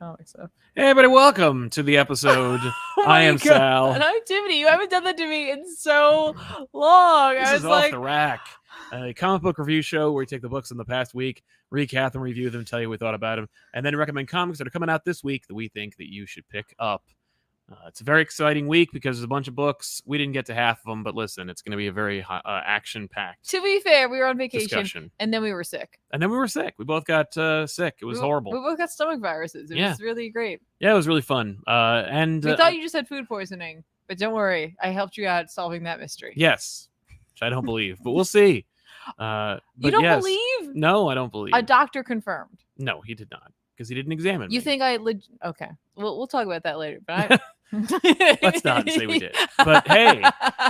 comic stuff. Hey, everybody, welcome to the episode. I am Sal. And I'm Tiffany. You haven't done that to me in so long. This I was is like, Off the Rack, a comic book review show where we take the books in the past week, recap them, review them, tell you what we thought about them, and then recommend comics that are coming out this week that we think that you should pick up. It's a very exciting week because there's a bunch of books. We didn't get to half of them, but listen, it's going to be a very action-packed to be fair, we were on vacation discussion. and then we were sick. We both got sick. It was horrible. We both got stomach viruses. It was really great. Yeah, it was really fun. And we thought you just had food poisoning, but don't worry. I helped you out solving that mystery. Yes, which I don't believe, but we'll see. You don't believe? No, I don't believe. A doctor confirmed. No, he did not, because he didn't examine me. You think okay. We'll talk about that later. But let's not say we did. But hey,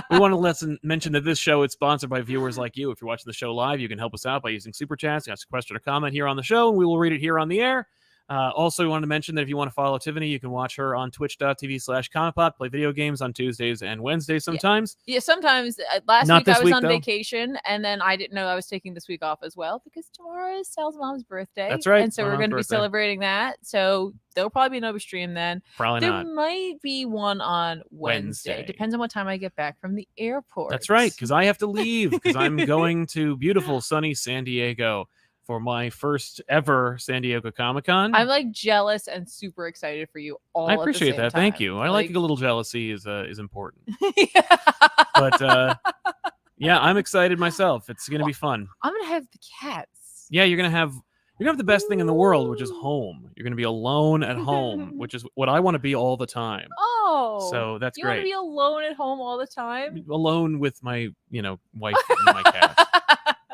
we want to mention that this show is sponsored by viewers like you. If you're watching the show live, you can help us out by using Super Chats. Ask a question or comment here on the show, and we will read it here on the air. Also, we wanted to mention that if you want to follow Tiffany, you can watch her on twitch.tv/ComicPop, play video games on Tuesdays and Wednesdays sometimes. Yeah, sometimes. Last Not week I was on though. vacation, and then I didn't know I was taking this week off as well because tomorrow is Sal's mom's birthday. That's right. And so we're going to be celebrating that. So there'll probably be no stream then. Probably not. There might be one on Wednesday. Depends on what time I get back from the airport. That's right, because I have to leave because I'm going to beautiful, sunny San Diego for my first ever San Diego Comic-Con. I'm like jealous and super excited for you all. I appreciate at the same that. time. Thank you. I like a little jealousy is important. Yeah. But yeah, I'm excited myself. It's gonna be fun. I'm gonna have the cats. Yeah, you're gonna have the best thing in the world, which is home. You're gonna be alone at home, which is what I want to be all the time. Oh, so that's you great. Want to be alone at home all the time? Alone with my wife and my cat.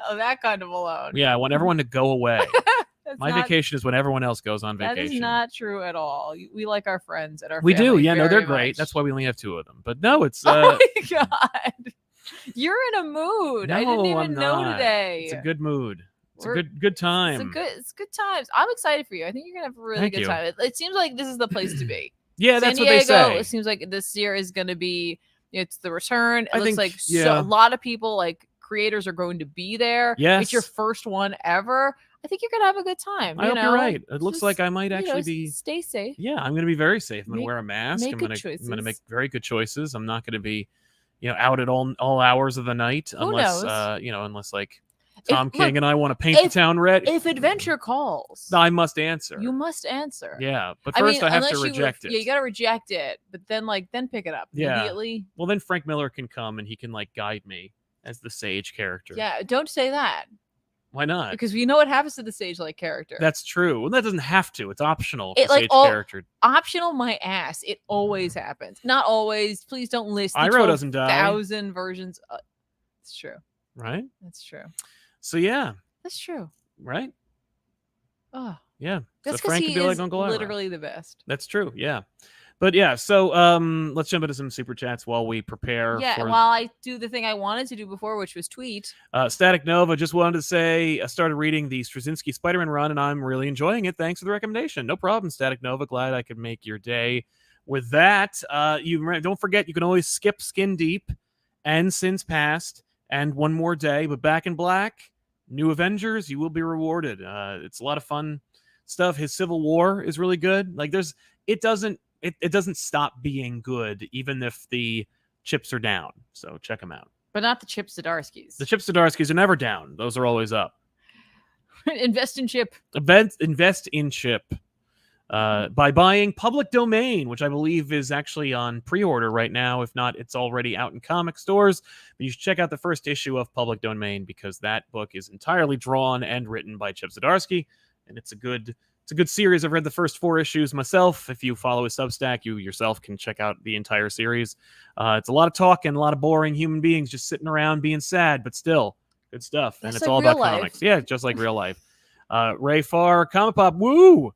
Oh, that kind of alone. Yeah, I want everyone to go away. My vacation is when everyone else goes on vacation. That is not true at all. We like our friends and our We do. Yeah, no, they're much. great. That's why we only have 2 of them. But no, it's oh my god, you're in a mood. No, I didn't even I'm know not. today. It's a good mood. It's a good time. It's good times. I'm excited for you. I think you're gonna have a really good time. It seems like this is the place to be. Yeah, San that's Diego, what they say. It seems like this year is gonna be. It's the return. It I looks think, like yeah. a lot of people like creators are going to be there. Yes. It's your first one ever. I think you're gonna have a good time. I hope you're right. It looks like I might actually be. Stay safe. Yeah, I'm going to be very safe. I'm going to wear a mask. I'm going to make very good choices. I'm not going to be, out at all hours of the night unless unless like Tom King and I want to paint the town red. If adventure calls, I must answer. You must answer. Yeah, but first I have to reject it. Yeah, you got to reject it, but then pick it up immediately. Well, then Frank Miller can come and he can guide me as the sage character. Yeah, don't say that. Why not? Because we know what happens to the sage-like character. That's true. Well, that doesn't have to. It's optional. The sage character. Optional, my ass. It always happens. Not always. Please don't list the Iroh doesn't die. 1,000 versions. It's true. Right? That's true. So yeah. That's true. Right? Oh. Yeah. That's so Frank he could be is like Uncle Iroh. literally the best. That's true. Yeah. But yeah, so let's jump into some super chats while we prepare. Yeah, while I do the thing I wanted to do before, which was tweet. Static Nova just wanted to say I started reading the Straczynski Spider-Man run, and I'm really enjoying it. Thanks for the recommendation. No problem, Static Nova. Glad I could make your day with that. Don't forget, you can always skip Skin Deep and Sins Past and One More Day, but Back in Black, New Avengers, you will be rewarded. It's a lot of fun stuff. His Civil War is really good. It doesn't stop being good, even if the chips are down. So check them out. But not the Chip Zdarsky's. The Chip Zdarsky's are never down. Those are always up. Invest in Chip. Invest in Chip by buying Public Domain, which I believe is actually on pre-order right now. If not, it's already out in comic stores. But you should check out the first issue of Public Domain because that book is entirely drawn and written by Chip Zdarsky, and it's a good series. I've read the first 4 issues myself. If you follow his Substack, you yourself can check out the entire series. It's a lot of talk and a lot of boring human beings just sitting around being sad, but still good stuff. And it's all about comics. Yeah, just like real life. Ray Farr, ComicPop, woo!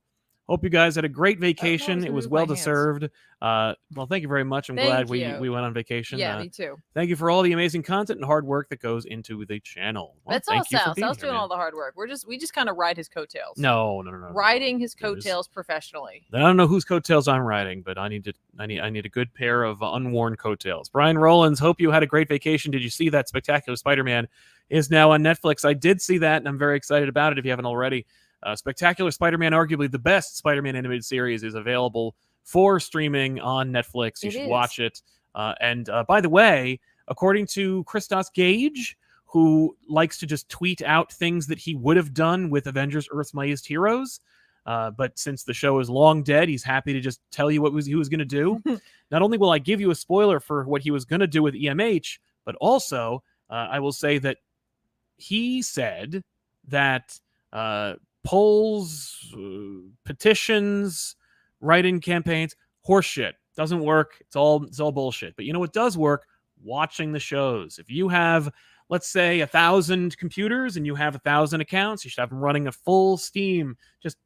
Hope you guys had a great vacation. It was well deserved. Well, thank you very much. I'm glad we went on vacation. Yeah, me too. Thank you for all the amazing content and hard work that goes into the channel. Well, that's all Sal. Sal's doing all the hard work. We just kind of ride his coattails. No. Riding his coattails professionally. I don't know whose coattails I'm riding, but I need a good pair of unworn coattails. Brian Rollins, hope you had a great vacation. Did you see that Spectacular Spider-Man is now on Netflix? I did see that, and I'm very excited about it. If you haven't already. Spectacular Spider-Man, arguably the best Spider-Man animated series, is available for streaming on Netflix. You should watch it. And by the way, according to Christos Gage, who likes to just tweet out things that he would have done with Avengers Earth's Mightiest Heroes, but since the show is long dead, he's happy to just tell you what he was going to do. Not only will I give you a spoiler for what he was going to do with EMH, but also I will say that he said that polls, petitions, write-in campaigns, horseshit. Doesn't work. It's all bullshit. But you know what does work? Watching the shows. If you have, let's say, 1,000 computers and you have 1,000 accounts, you should have them running at full steam. Just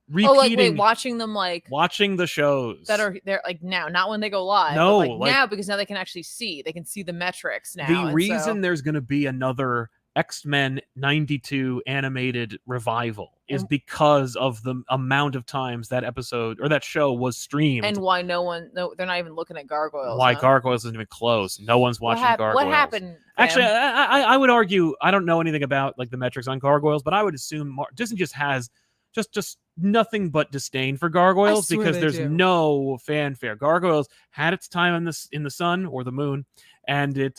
repeating. Watching them watching the shows that are there like now, not when they go live. No, but now because now they can actually see. They can see the metrics now. The reason there's going to be another X-Men 92 animated revival is because of the amount of times that episode or that show was streamed. And why they're not even looking at Gargoyles. Why Gargoyles isn't even close. No one's watching Gargoyles. What happened? Actually, I would argue, I don't know anything about like the metrics on Gargoyles, but I would assume Disney just has just nothing but disdain for Gargoyles because there's no fanfare. Gargoyles had its time in the sun or the moon, and it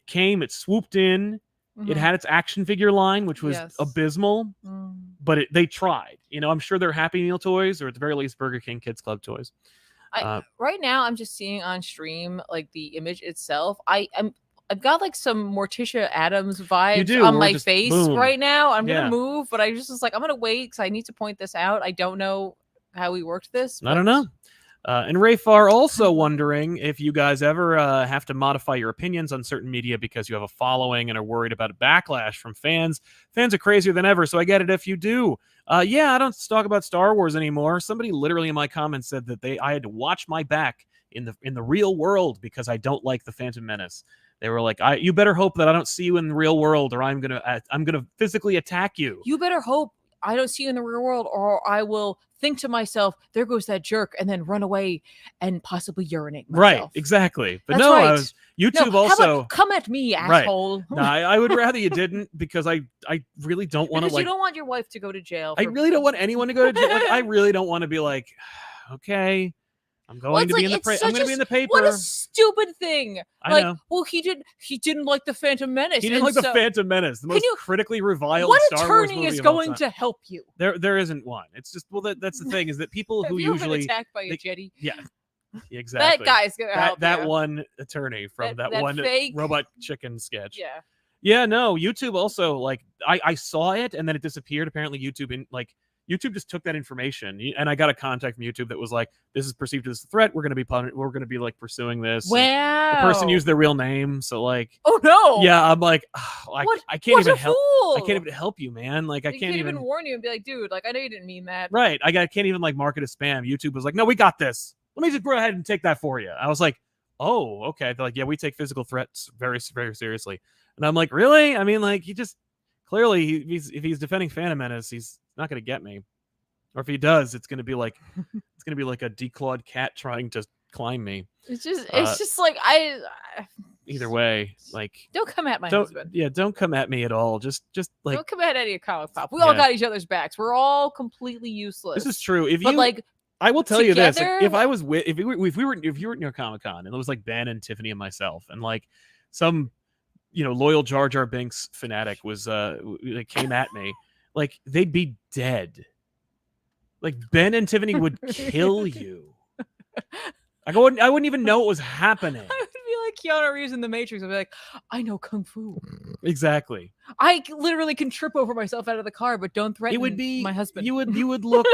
came, it swooped in. It had its action figure line, which was abysmal, but they tried. I'm sure they're Happy Meal toys, or at the very least Burger King Kids Club toys. Right now, I'm just seeing on stream like the image itself. I've got like some Morticia Adams vibes on my face right now. I'm gonna move, but I just was like, I'm gonna wait because I need to point this out. I don't know how we worked this. I don't know. And Rayfar also wondering if you guys ever have to modify your opinions on certain media because you have a following and are worried about a backlash from fans. Fans are crazier than ever, so I get it if you do. I don't talk about Star Wars anymore. Somebody literally in my comments said that I had to watch my back in the real world because I don't like the Phantom Menace. They were like, you better hope that I don't see you in the real world, or I'm gonna physically attack you. You better hope I don't see you in the real world, or I will think to myself, there goes that jerk, and then run away and possibly urinate myself. Right, exactly. But YouTube also... come at me, asshole. Right. No, I would rather you didn't, because I really don't want to... Because you don't want your wife to go to jail. I really don't want anyone to go to jail. I really don't want to be like, okay... I'm going to be in the paper. What a stupid thing! I know. Well, he didn't like the Phantom Menace. He didn't like the Phantom Menace, the most critically reviled Star Wars movie. What attorney is going to help you? There isn't one. It's just that's the thing is that people who usually been attacked by a jetty. Yeah, exactly. That guy's gonna help that one attorney from that one fake Robot Chicken sketch. Yeah. Yeah. No. YouTube also I saw it and then it disappeared. Apparently YouTube just took that information, and I got a contact from YouTube that was like, "This is perceived as a threat. We're going to be pursuing this." Wow. The person used their real name, so oh no. Yeah, I'm like, I can't even help. Fool. I can't even help you, man. I can't even warn you and be like, dude, I know you didn't mean that. Right. I can't even mark it as spam. YouTube was like, "No, we got this. Let me just go ahead and take that for you." I was like, "Oh, okay." They're like, "Yeah, we take physical threats very, very seriously." And I'm like, "Really?" I mean, he just clearly, if he's defending Phantom Menace, he's not going to get me. Or if he does, it's going to be like a declawed cat trying to climb me. It's just like I. Either way, don't come at my husband. Yeah, don't come at me at all. Just don't come at any of ComicPop. We all got each other's backs. We're all completely useless. This is true. I will tell you this: if you were near Comic-Con and it was Ben and Tiffany and myself and some loyal Jar Jar Binks fanatic came at me, they'd be dead. Ben and Tiffany would kill you. I wouldn't even know what was happening. I would be like Keanu Reeves in The Matrix. I'd be like, I know Kung Fu. Exactly. I literally can trip over myself out of the car, but don't threaten my husband. You would look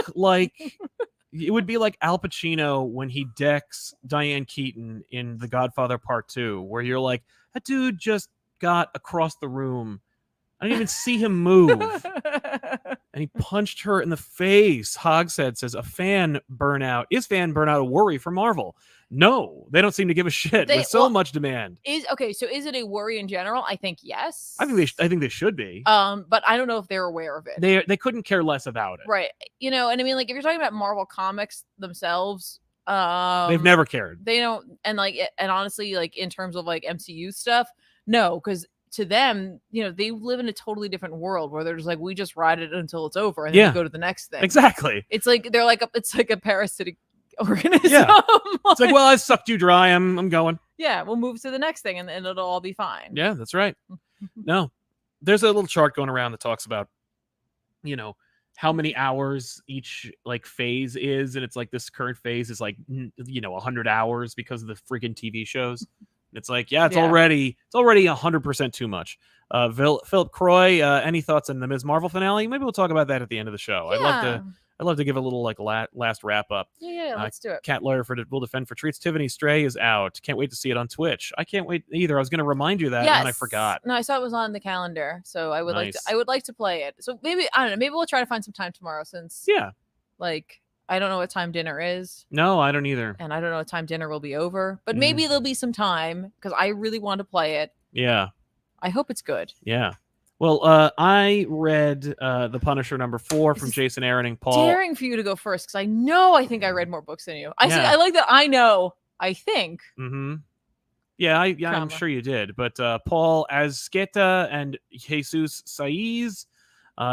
it would be like Al Pacino when he decks Diane Keaton in The Godfather Part 2, where you're like, that dude just got across the room. I didn't even see him move. And he punched her in the face. Hogshead says, Is fan burnout a worry for Marvel? No, they don't seem to give a shit with so much demand. So is it a worry in general? I think yes. I think they should be. But I don't know if they're aware of it. They couldn't care less about it. Right. And I mean, if you're talking about Marvel Comics themselves, they've never cared. They don't, and honestly, in terms of MCU stuff, no, because to them, they live in a totally different world where they're just like, we just ride it until it's over and then we go to the next thing. Exactly. It's like it's like a parasitic organism. Yeah. It's like, well, I sucked you dry. I'm going. Yeah, we'll move to the next thing and it'll all be fine. Yeah, that's right. No, there's a little chart going around that talks about, how many hours each like phase is, and it's like this current phase is like 100 hours because of the freaking TV shows. It's like, it's already 100% too much. Philip Croy, any thoughts on the Ms. Marvel finale? Maybe we'll talk about that at the end of the show. Yeah. I'd love to give a little like last wrap up. Yeah, let's do it. Cat Lawyer will defend for treats. Tiffany Stray is out. Can't wait to see it on Twitch. I can't wait either. I was going to remind you that, and I forgot. No, I saw it was on the calendar, so I would like to play it. So maybe I don't know. Maybe we'll try to find some time tomorrow since like I don't know what time dinner is. No, I don't either. And I don't know what time dinner will be over, but maybe there'll be some time because I really want to play it. Yeah. I hope it's good. Yeah. Well, I read The Punisher #4 from Jason Aaron and Paul. Daring for you to go first because I think I read more books than you. I like that. I think. Mm-hmm. Yeah, I'm sure you did. But Paul Azqueta and Jesus Saiz.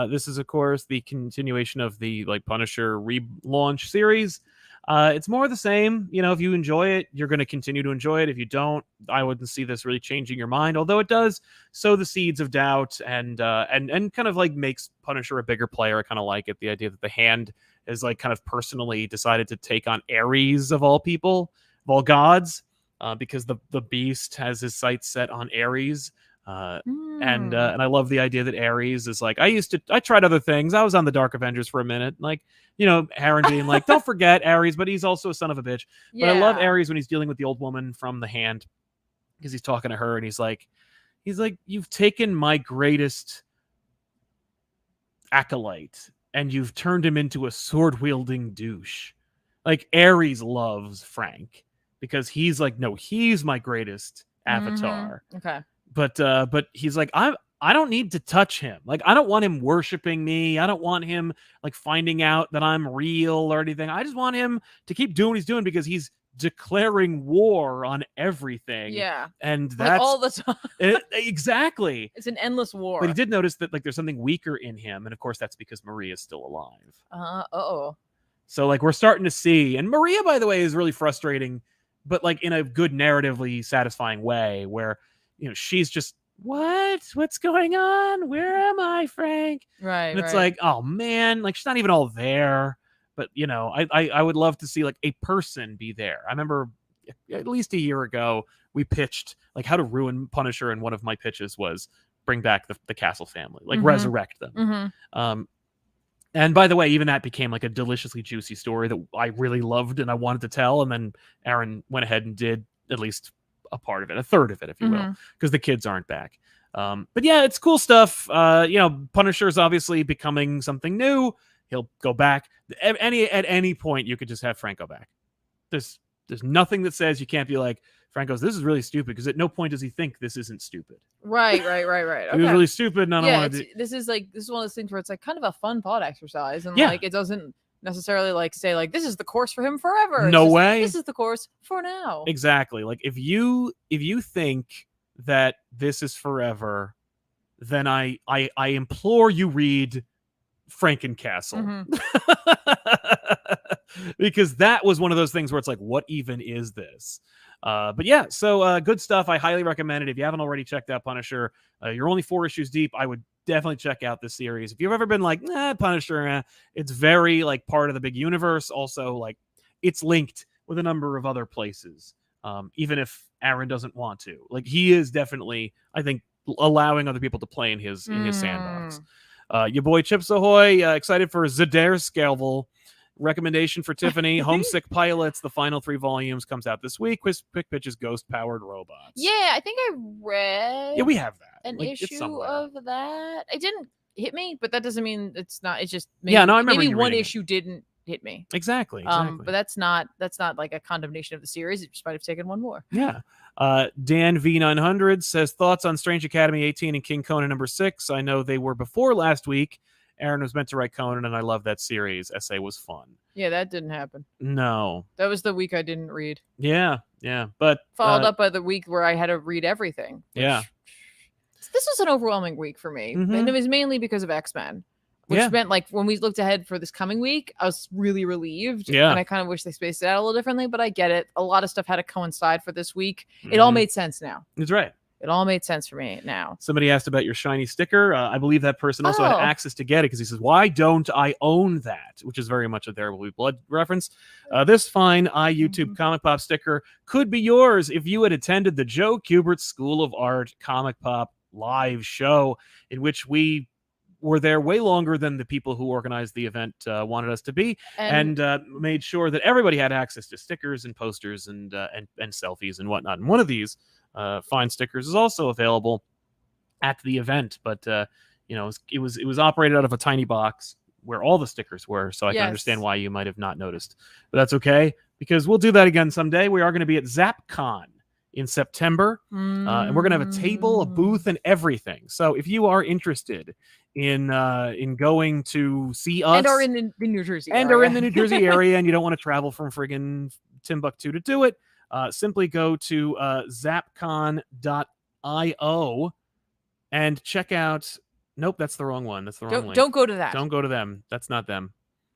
This is, of course, the continuation of the Punisher relaunch series. It's more of the same. If you enjoy it, you're going to continue to enjoy it. If you don't, I wouldn't see this really changing your mind. Although it does sow the seeds of doubt and kind of makes Punisher a bigger player. I kind of like it. The idea that the Hand is kind of personally decided to take on Ares of all people, of all gods, because the Beast has his sights set on Ares. And I love the idea that Ares is I tried other things. I was on the Dark Avengers for a minute. Aaron being don't forget Ares, but he's also a son of a bitch. Yeah. But I love Ares when he's dealing with the old woman from the Hand because he's talking to her and he's like, you've taken my greatest acolyte and you've turned him into a sword wielding douche. Ares loves Frank because he's no, he's my greatest avatar. Mm-hmm. Okay. But he's I don't need to touch him. I don't want him worshiping me. I don't want him finding out that I'm real or anything. I just want him to keep doing what he's doing because he's declaring war on everything. Yeah. And that's all the time. Exactly. It's an endless war. But he did notice that there's something weaker in him. And of course that's because Maria's still alive. So we're starting to see, and Maria, by the way, is really frustrating, but in a good narratively satisfying way where she's just, what's going on? Where am I, Frank? Right. And it's oh man, she's not even all there. But I would love to see a person be there. I remember at least a year ago we pitched how to ruin Punisher, and one of my pitches was bring back the Castle family, resurrect them. Mm-hmm. And by the way, even that became a deliciously juicy story that I really loved and I wanted to tell. And then Aaron went ahead and did at least a part of it, a third of it, if you will, because the kids aren't back. But yeah, it's cool stuff. Punisher's obviously becoming something new. He'll go back at any point. You could just have Frank go back. There's nothing that says you can't be Frank goes, this is really stupid, because at no point does he think this isn't stupid. Right. Okay. It was really stupid, and I don't want to. This is one of those things where it's kind of a fun thought exercise, and it doesn't necessarily say this is the course for him forever. No way. This is the course for now. Exactly. If you think that this is forever, then I implore you read Frankencastle. Mm-hmm. Because that was one of those things where it's what even is this? But yeah, so good stuff. I highly recommend it. If you haven't already checked out Punisher, you're only 4 issues deep. I would definitely check out this series. If you've ever been Punisher, it's very part of the big universe. Also, it's linked with a number of other places. Even if Aaron doesn't want to, he is definitely, I think, allowing other people to play in his sandbox. Your boy Chips Ahoy, excited for Daredevil. Recommendation for Tiffany: Homesick Pilots. The final 3 volumes comes out this week. Quick Pitch's Ghost-Powered Robots. Yeah, I think I read. Yeah, we have that. An issue of that. It didn't hit me, but that doesn't mean it's not. It's just I remember maybe one issue didn't hit me. Exactly. But that's not a condemnation of the series. It just might have taken one more. Yeah. Dan V900 says thoughts on Strange Academy 18 and King Conan #6. I know they were before last week. Aaron was meant to write Conan, and I love that series. Essay was fun. Yeah, that didn't happen. No. That was the week I didn't read. Yeah. But followed up by the week where I had to read everything. Yeah. This was an overwhelming week for me, and it was mainly because of X-Men. Which meant, like, when we looked ahead for this coming week, I was really relieved. Yeah. And I kind of wish they spaced it out a little differently, but I get it. A lot of stuff had to coincide for this week. It all made sense now. That's right. It all made sense for me now. Somebody asked about your shiny sticker. I believe that person also had access to get it because he says, why don't I own that? Which is very much a There Will Be Blood reference. This fine YouTube Comic Pop sticker could be yours if you had attended the Joe Kubert School of Art Comic Pop live show, in which we were there way longer than the people who organized the event wanted us to be, and made sure that everybody had access to stickers and posters and selfies and whatnot. And one of these fine stickers is also available at the event, but it was operated out of a tiny box where all the stickers were, so I can understand why you might have not noticed. But that's okay, because we'll do that again someday. We are going to be at ZapCon in September, and we're going to have a table, a booth, and everything. So if you are interested in going to see us, and are in the New Jersey area, and you don't want to travel from friggin' Timbuktu to do it, simply go to zapcon.io and check out. Nope, that's the wrong one. That's the wrong link. Don't go to that. Don't go to them. That's not them.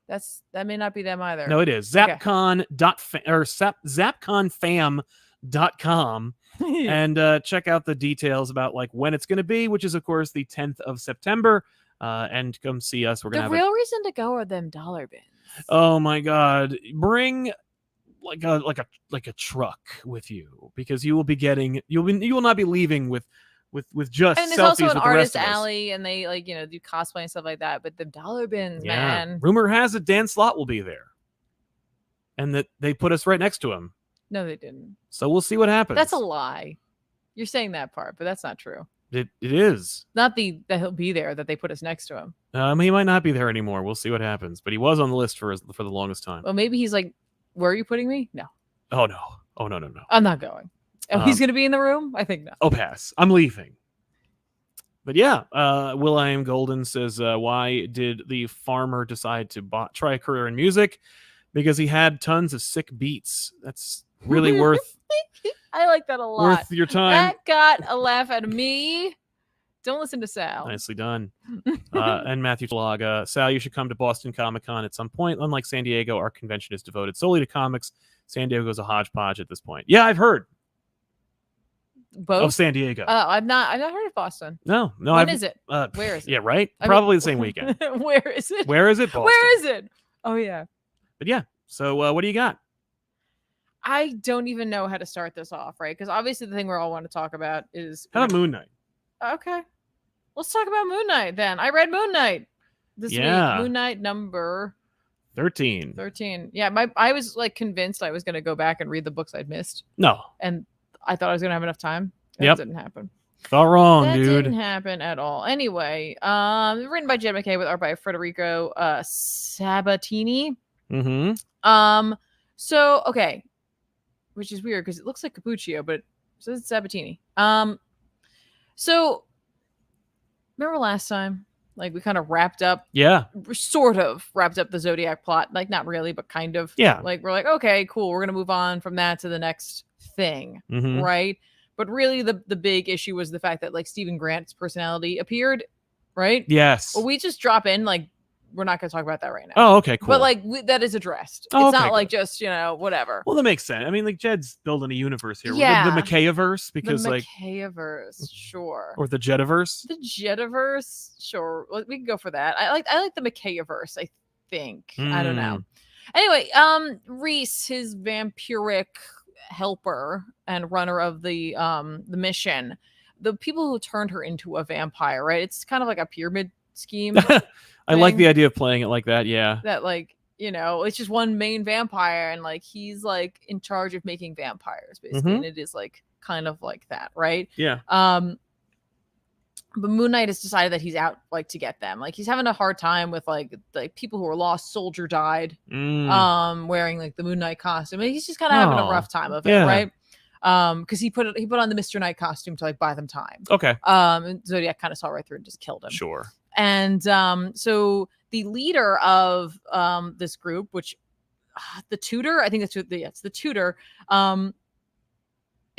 That may not be them either. No, it is zapconfam.com and check out the details about like when it's going to be, which is of course the 10th of September, and come see us. We're going to have real reason to go are them dollar bins. Oh my god, bring like a truck with you, because you will be getting you will not be leaving with just and there's also an artist alley, and they do cosplay and stuff like that, but the dollar bins, man. Rumor has it Dan Slott will be there, and that they put us right next to him. No, they didn't. So we'll see what happens. That's a lie. You're saying that part, but that's not true. It is. Not that he'll be there, that they put us next to him. He might not be there anymore. We'll see what happens. But he was on the list for the longest time. Well, maybe he's like, where are you putting me? No. Oh, no. Oh, no. I'm not going. Oh, he's going to be in the room? I think not. Oh, pass. I'm leaving. But yeah, Will I Am Golden says, why did the farmer decide to try a career in music? Because he had tons of sick beats. That's really worth. I like that a lot. Worth your time. That got a laugh out of me. Don't listen to Sal. Nicely done. And Matthew Talaga, Sal, you should come to Boston Comic Con at some point. Unlike San Diego, our convention is devoted solely to comics. San Diego's a hodgepodge at this point. Yeah, I've heard. Both of San Diego. I've not heard of Boston. No. When is it? Where is it? Yeah, right. Probably the same weekend. Where is it? Where is it? Boston. Where is it? Oh yeah. But yeah. So what do you got? I don't even know how to start this off, right? Because obviously the thing we all want to talk about is how about Moon Knight? Okay, let's talk about Moon Knight then. I read Moon Knight this week. Moon Knight number 13. Yeah, I was like convinced I was going to go back and read the books I'd missed. No, and I thought I was going to have enough time. That didn't happen. All wrong, that dude. That didn't happen at all. Anyway, written by Jed McKay with art by Federico Sabatini. Mm-hmm. So okay, which is weird because it looks like Cappuccio, but so it's Sabatini. So remember last time, like we kind of sort of wrapped up the Zodiac plot, like not really, but kind of. Yeah. Like we're like, okay, cool, we're gonna move on from that to the next thing, right? But really, the big issue was the fact that like Stephen Grant's personality appeared, right? Yes. Well, we just drop in like. We're not going to talk about that right now. Oh, okay, cool. But like that is addressed. It's not like just whatever. Well, that makes sense. I mean, like Jed's building a universe here. Yeah, the McKayiverse, because the like McKayiverse, sure. Or the Jediverse. The Jediverse, sure. Well, we can go for that. I like the McKayiverse. I think. I don't know. Anyway, Reese, his vampiric helper and runner of the mission, the people who turned her into a vampire, right? It's kind of like a pyramid scheme. I like the idea of playing it like that. Yeah. That like, it's just one main vampire and like he's like in charge of making vampires basically. And it is like kind of like that, right? Yeah. But Moon Knight has decided that he's out like to get them. Like he's having a hard time with like people who are lost. Soldier died. Wearing like the Moon Knight costume. And he's just kind of having a rough time of it, right? Because he put on the Mr. Knight costume to like buy them time. Okay. And Zodiac kind of saw right through and just killed him. Sure. And so the leader of this group, which the tutor, I think it's the tutor,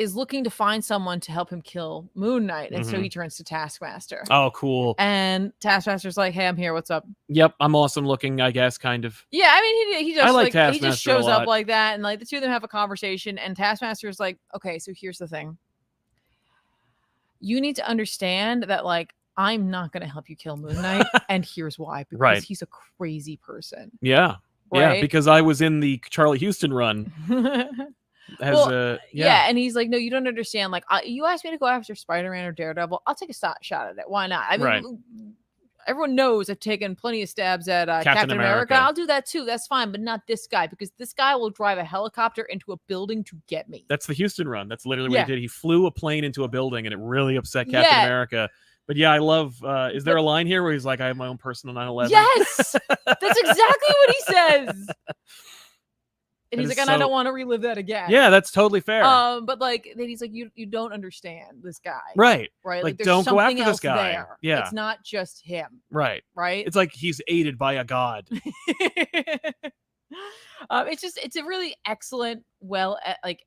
is looking to find someone to help him kill Moon Knight. And so he turns to Taskmaster. Oh, cool. And Taskmaster's like, hey, I'm here. What's up? Yep. I'm awesome looking, I guess, kind of. Yeah. I mean, he just, I like Taskmaster he just shows up like that. And like the two of them have a conversation. And Taskmaster's like, okay, so here's the thing. You need to understand that, like, I'm not going to help you kill Moon Knight. And here's why. Because he's a crazy person. Yeah. Right? Yeah. Because I was in the Charlie Houston run. And he's like, no, you don't understand. Like, you asked me to go after Spider-Man or Daredevil. I'll take a shot at it. Why not? I mean, everyone knows I've taken plenty of stabs at Captain America. I'll do that too. That's fine, but not this guy, because this guy will drive a helicopter into a building to get me. That's the Houston run. That's literally what he did. He flew a plane into a building, and it really upset Captain America. But yeah, I love, is there a line here where he's like, I have my own personal 9/11? Yes! That's exactly what he says! And he's like, and I don't want to relive that again. Yeah, that's totally fair. But like, then he's like, you don't understand this guy. Right. Like don't go after this guy. There. Yeah. It's not just him. Right. Right. It's like he's aided by a god. It's a really excellent,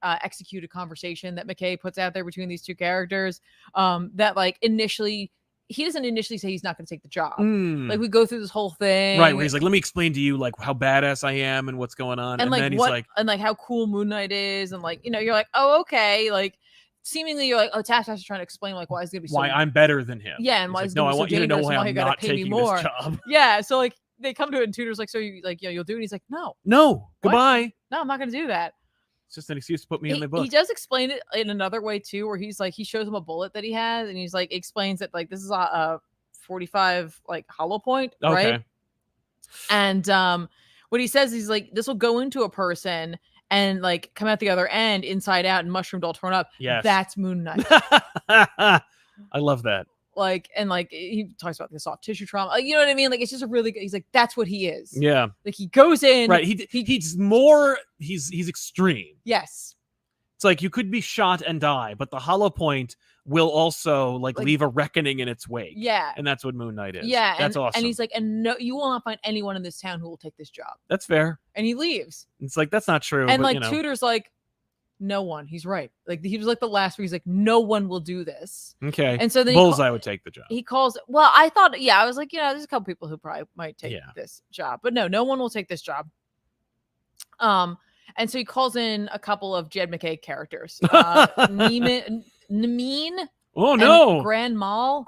executed conversation that McKay puts out there between these two characters. That like initially, he doesn't initially say he's not going to take the job. Like, we go through this whole thing, right? Where he's like, "Let me explain to you like how badass I am and what's going on," and like then he's like, and like how cool Moon Knight is, and like, you know, you're like, "Oh, okay." Like, seemingly you're like, "Oh, Taskmaster's trying to explain like why he's going to be why I'm better than him." Yeah, and he's why like, he's no, I want you to know why I'm not taking this job. Yeah, so like they come to it, and Tudor's like, "So you like, you'll do it?" And he's like, "No, goodbye. No, I'm not going to do that." It's just an excuse to put me in my book. He does explain it in another way too, where he's like, he shows him a bullet that he has, and he's like, explains that like this is a 45 like hollow point, right? And what he says is like, this will go into a person and like come out the other end inside out and mushroomed all torn up. Yes, that's Moon Knight. I love that. Like, and like he talks about the soft tissue trauma, like, you know what I mean? Like, it's just a really good, he's like, that's what he is. Yeah, like he goes in, right? He's more, he's extreme. Yes, it's like you could be shot and die, but the hollow point will also like leave a reckoning in its wake. Yeah. And that's what Moon Knight is. Yeah. That's awesome. And he's like, and no, you will not find anyone in this town who will take this job. That's fair. And he leaves. It's like, that's not true. And but, like, Tudor's like, no one. He's right. Like, he was like the last where he's like, no one will do this. Okay. And so then Bullseye would take the job. He calls, well, I thought, I was like, you know, there's a couple people who probably might take this job, but no one will take this job. And so he calls in a couple of Jed McKay characters. Nameen. Oh no! Grand Mal.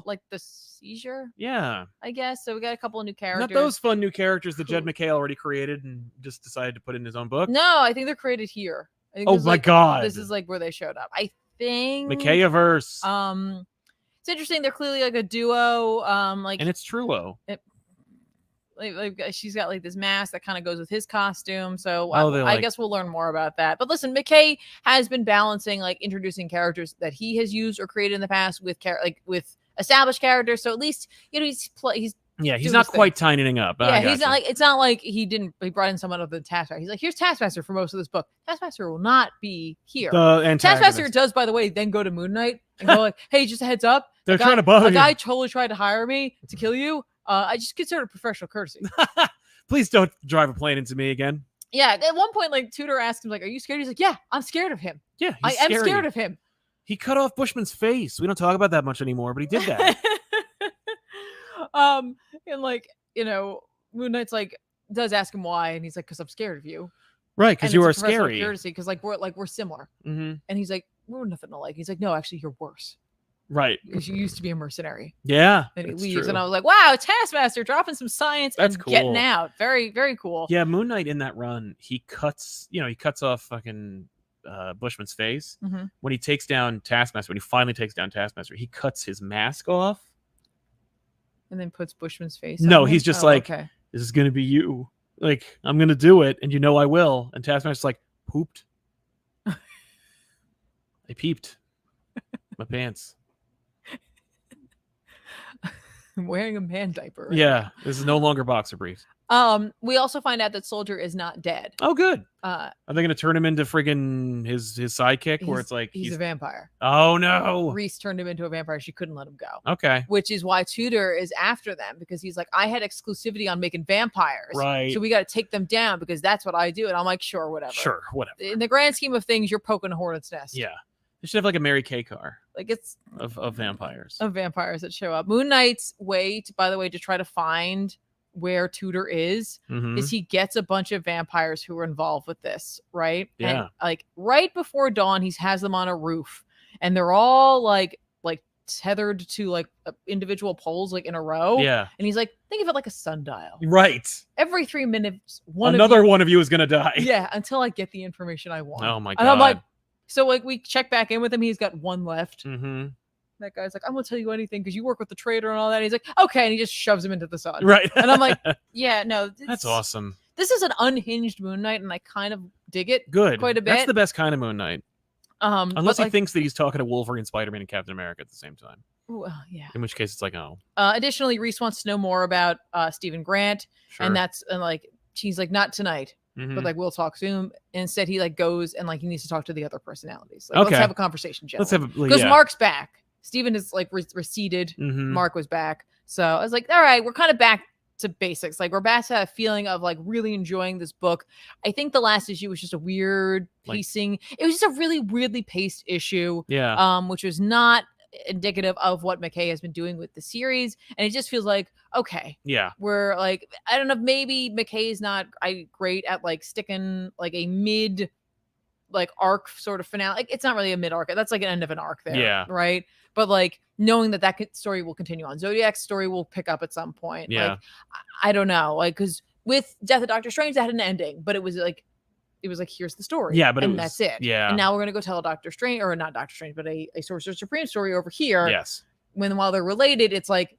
Like the seizure. Yeah. I guess. So we got a couple of new characters. Not those fun new characters that Jed McKay already created and just decided to put in his own book. No, I think they're created here. Oh my god! This is like where they showed up. I think McKay-averse. It's interesting. They're clearly like a duo. And it's Trullo. Like she's got like this mask that kind of goes with his costume, so I guess we'll learn more about that. But listen, McKay has been balancing like introducing characters that he has used or created in the past with with established characters. So at least, you know, he's not quite tidying up. Yeah, he's not like, it's not like he brought in someone other than Taskmaster. He's like, here's Taskmaster for most of this book. Taskmaster will not be here. Taskmaster does, by the way, then go to Moon Knight and go like, hey, just a heads up, they're trying to bother you. A guy totally tried to hire me to kill you. I just consider it professional courtesy. Please don't drive a plane into me again. Yeah, at one point, like, Tudor asked him, like, are you scared? He's like, yeah, I'm scared of him. Yeah, I am scared of him. He cut off Bushman's face. We don't talk about that much anymore, but he did that. And like, you know, Moon Knight's like, does ask him why, and he's like, because I'm scared of you. Right, because you are scary. Because like we're similar. Mm-hmm. And he's like, we're nothing alike. He's like, no, actually, you're worse. Right. Because you used to be a mercenary. Yeah. And he leaves. True. And I was like, wow, Taskmaster dropping some science and cool. Getting out. Very, very cool. Yeah, Moon Knight in that run, he cuts off fucking Bushman's face. Mm-hmm. When he takes down Taskmaster, when he finally takes down Taskmaster, he cuts his mask off. And then puts Bushman's face on him? He's just okay. This is going to be you. Like, I'm going to do it, and you know I will. And Taskmaster's like, pooped. I peeped. My pants. I'm wearing a man diaper. Right now. This is no longer boxer briefs. We also find out that Soldier is not dead. Oh, good. Are they going to turn him into friggin' his sidekick, where it's like he's a vampire? Oh no! Reese turned him into a vampire. She couldn't let him go. Okay. Which is why Tudor is after them, because he's like, I had exclusivity on making vampires, right? So we got to take them down because that's what I do. And I'm like, sure, whatever. Sure, whatever. In the grand scheme of things, you're poking a hornet's nest. Yeah. They should have like a Mary Kay car. Like it's of vampires. Of vampires that show up. Moon Knight's way, by the way, to try to find where Tudor is he gets a bunch of vampires who are involved with this, right? Yeah. And like right before dawn, he has them on a roof, and they're all like tethered to like individual poles, like in a row. Yeah. And he's like, think of it like a sundial. Right. Every 3 minutes, one of you is gonna die. Yeah, until I get the information I want. Oh my god. And I'm like, so like we check back in with him. He's got one left. That guy's like, I'm gonna tell you anything because you work with the traitor and all that. And he's like, okay, and he just shoves him into the sun. Right. And I'm like, yeah, no, that's awesome. This is an unhinged Moon Knight, and I kind of dig it. Good. Quite a bit. That's the best kind of Moon Knight. Unless he thinks that he's talking to Wolverine, Spider-Man, and Captain America at the same time. Yeah. In which case, it's like, oh. Additionally, Reese wants to know more about Stephen Grant, sure. and like she's like, not tonight. But like we'll talk soon. Instead, he like goes and like he needs to talk to the other personalities. Like, okay. Let's have a conversation, gentlemen. Because Mark's back. Steven is like receded. Mark was back. So I was like, all right, we're kind of back to basics. Like we're back to a feeling of like really enjoying this book. I think the last issue was just a weird pacing. It was just a really weirdly paced issue. Yeah. Which was not indicative of what McKay has been doing with the series, and it just feels like, okay, yeah, we're like, I don't know, maybe McKay is not great at like sticking like a mid like arc sort of finale. Like it's not really a mid arc, that's like an end of an arc there. Yeah, right. But like knowing that story will continue on, Zodiac's story will pick up at some point. Yeah, like I don't know, like because with Death of Doctor Strange that had an ending, but it was like here's the story. Yeah, but that's it. Yeah. And now we're gonna go tell Doctor Strange, or not Doctor Strange, but a Sorcerer Supreme story over here. Yes. While they're related, it's like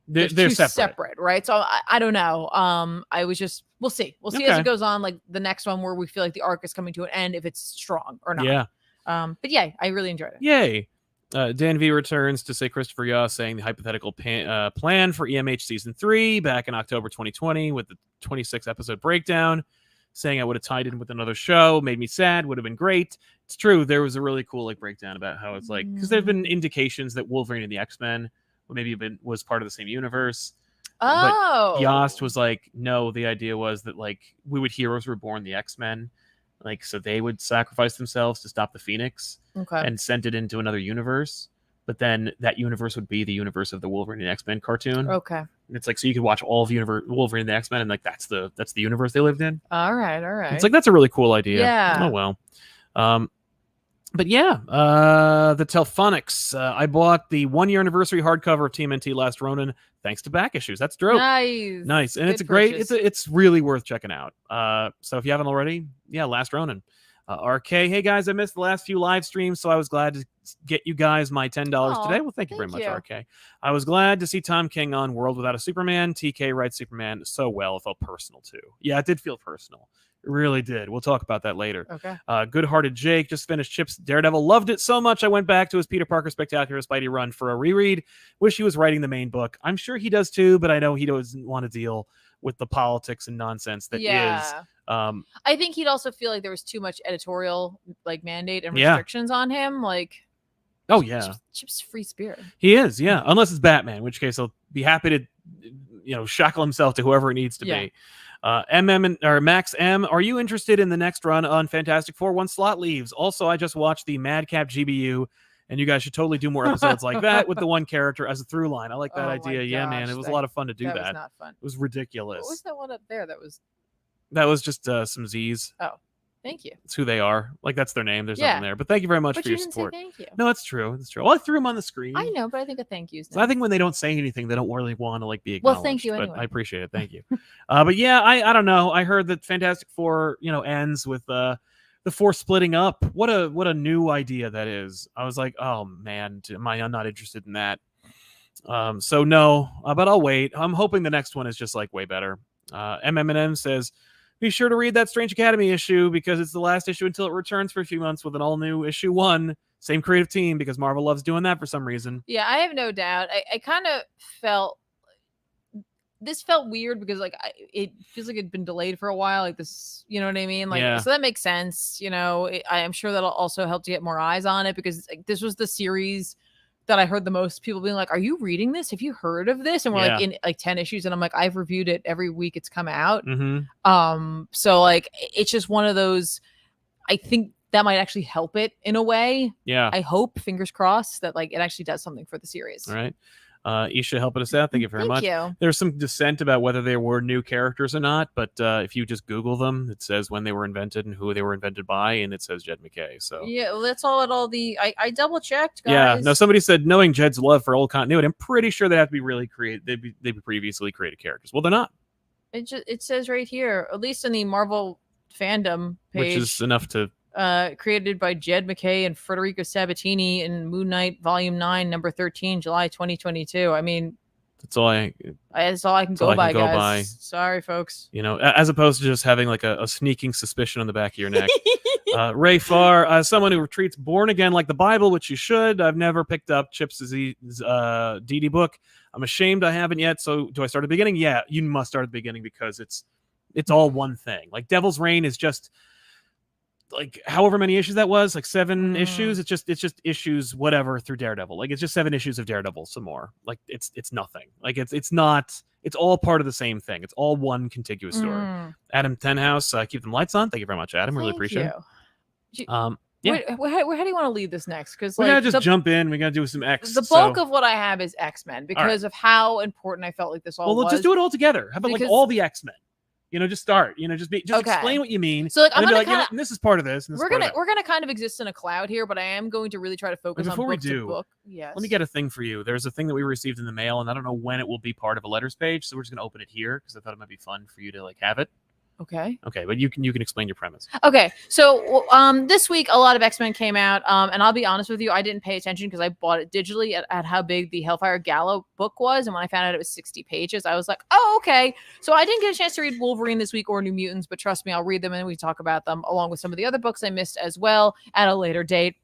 they're separate, right? So I don't know. I was just we'll see as it goes on. Like the next one where we feel like the arc is coming to an end, if it's strong or not. Yeah. But yeah, I really enjoyed it. Yay. Dan V returns to say Christopher Yaw saying the hypothetical plan for EMH season 3 back in October 2020 with the 26 episode breakdown, saying I would have tied in with another show, made me sad, would have been great. It's true. There was a really cool like breakdown about how it's like, because there've been indications that Wolverine and the X-Men was part of the same universe. Oh. But Yost was like, no, the idea was that like we would Heroes Reborn the X-Men. Like, so they would sacrifice themselves to stop the Phoenix and send it into another universe. But then that universe would be the universe of the Wolverine and X-Men cartoon. Okay. And it's like, so you could watch all of Wolverine and the X-Men, and like that's the universe they lived in. All right. It's like, that's a really cool idea. Yeah. Oh well. But yeah, the Telphonics. I bought the 1-year anniversary hardcover of TMNT Last Ronin thanks to back issues. That's dope. Nice. And it's great. It's really worth checking out. So if you haven't already, yeah, Last Ronin. RK, hey guys, I missed the last few live streams, so I was glad to get you guys my $10 today. Well, thank you very much, RK. I was glad to see Tom King on World Without a Superman. TK writes Superman so well, it felt personal too. Yeah, it did feel personal. It really did. We'll talk about that later. Okay. Good-hearted Jake just finished Chip's Daredevil. Loved it so much I went back to his Peter Parker Spectacular Spidey run for a reread. Wish he was writing the main book. I'm sure he does too, but I know he doesn't want to deal with the politics and nonsense that is. I think he'd also feel like there was too much editorial like mandate and restrictions on him. Like, oh yeah, Chip's free spirit. He is, yeah. Unless it's Batman, in which case he'll be happy to, shackle himself to whoever it needs to be. Max M, are you interested in the next run on Fantastic Four once Slot leaves? Also, I just watched the Madcap GBU, and you guys should totally do more episodes like that with the one character as a through line. I like that idea. Yeah, man, it was a lot of fun to do that. Was not fun. It was ridiculous. What was that one up there? That was just some Z's. Oh, thank you. It's who they are. Like, that's their name. There's nothing there. But thank you very much for your support. Thank you. No, it's true. It's true. Well, I threw them on the screen. I know, but I think a thank you. So I think when they don't say anything, they don't really want to like be acknowledged. Well, thank you anyway. But I appreciate it. Thank you. But yeah, I don't know. I heard that Fantastic Four, ends with the Four splitting up. What a new idea that is. I was like, oh man, I'm not interested in that. So no, but I'll wait. I'm hoping the next one is just like way better. MMM says, be sure to read that Strange Academy issue because it's the last issue until it returns for a few months with an all-new issue 1. Same creative team because Marvel loves doing that for some reason. Yeah, I have no doubt. I kind of felt this felt weird because like it feels like it'd been delayed for a while. Like this, you know what I mean? Like so that makes sense. You know, I'm sure that'll also help to get more eyes on it because like, this was the series that I heard the most people being like, "Are you reading this? Have you heard of this?" And we're like in like 10 issues, and I'm like, I've reviewed it every week it's come out. So like it's just one of those. I think that might actually help it in a way. Yeah. I hope, fingers crossed, that like it actually does something for the series. All right. Isha helping us out. Thank you very much. You. There's some dissent about whether they were new characters or not, but if you just Google them, it says when they were invented and who they were invented by, and it says Jed McKay. So yeah, well, that's all the I double checked, guys. Yeah, no, somebody said knowing Jed's love for old continuity, I'm pretty sure they have to be really created. They'd be previously created characters. Well, they're not. It says right here, at least in the Marvel fandom page, which is enough to. Created by Jed McKay and Federico Sabatini in Moon Knight Volume 9, number 13, July 2022. I mean, that's all I can go by, guys. Sorry, folks. You know, as opposed to just having like a sneaking suspicion on the back of your neck. Ray Farr, someone who treats Born Again like the Bible, which you should. I've never picked up Chip's DD book. I'm ashamed I haven't yet. So do I start at the beginning? Yeah, you must start at the beginning because it's all one thing. Like Devil's Reign is just like however many issues that was, like 7 issues. It's just issues whatever through Daredevil. Like it's just 7 issues of Daredevil some more. Like it's nothing. Like it's not. It's all part of the same thing. It's all one contiguous story. Adam Tenhouse, keep them lights on. Thank you very much, Adam. Really appreciate it. Yeah. How do you want to lead this next? Because we gotta just jump in. We gotta do some X. The bulk of what I have is X-Men because of how important I felt like this all was. Well, let's just do it all together. How about like all the X-Men? You know, just start. You know, just explain what you mean. So like, I'm gonna like, you know, this is part of this. And we're gonna kind of exist in a cloud here, but I am going to really try to focus on book to book. Yes. Let me get a thing for you. There's a thing that we received in the mail, and I don't know when it will be part of a letters page, so we're just gonna open it here because I thought it might be fun for you to like have it. Okay, but you can explain your premise. Okay, so this week a lot of X-Men came out, and I'll be honest with you, I didn't pay attention because I bought it digitally at how big the Hellfire Gala book was, and when I found out it was 60 pages, I was like, oh, okay. So I didn't get a chance to read Wolverine this week or New Mutants, but trust me, I'll read them and we talk about them along with some of the other books I missed as well at a later date.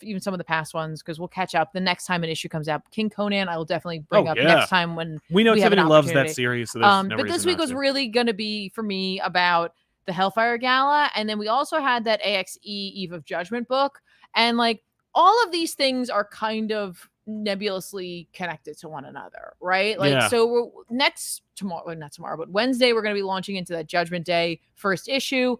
Even some of the past ones, because we'll catch up the next time an issue comes out. King Conan I will definitely bring up next time when we know Tiffany loves that series. So but this week was really going to be for me about the Hellfire Gala, and then we also had that AXE Eve of Judgment book, and like all of these things are kind of nebulously connected to one another, right? Like so not tomorrow, but Wednesday we're going to be launching into that Judgment Day first issue.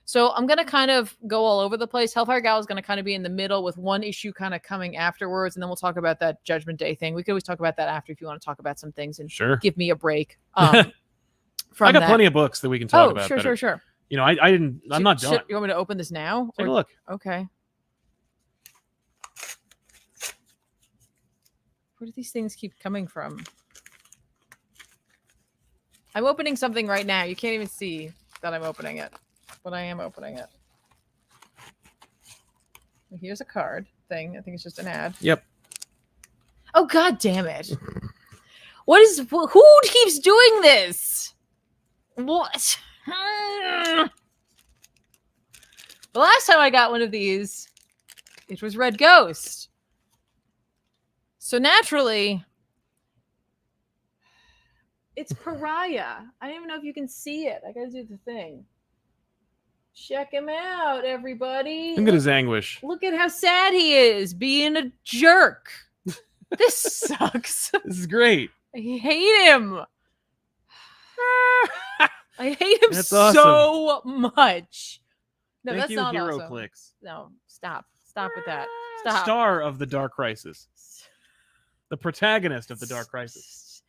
So I'm going to kind of go all over the place. Hellfire Gala is going to kind of be in the middle with one issue kind of coming afterwards. And then we'll talk about that Judgment Day thing. We could always talk about that after if you want to talk about some things and give me a break. I got plenty of books that we can talk about. Sure. You know, I'm not done. You want me to open this now? Take a look. Okay. Where do these things keep coming from? I'm opening something right now. You can't even see that I'm opening it. But I am opening it. Here's a card thing. I think it's just an ad. Yep. Oh, God damn it. Who keeps doing this? What? The last time I got one of these, it was Red Ghost. So naturally, it's Pariah. I don't even know if you can see it. I gotta do the thing. Check him out, everybody. Look at his anguish. Look at how sad he is, being a jerk. This sucks. This is great. I hate him. I hate him awesome. So much. No, Thank that's you, not Hero awesome. Clicks. No, stop. Stop with that. Stop. Star of the Dark Crisis. The protagonist of the Dark Crisis.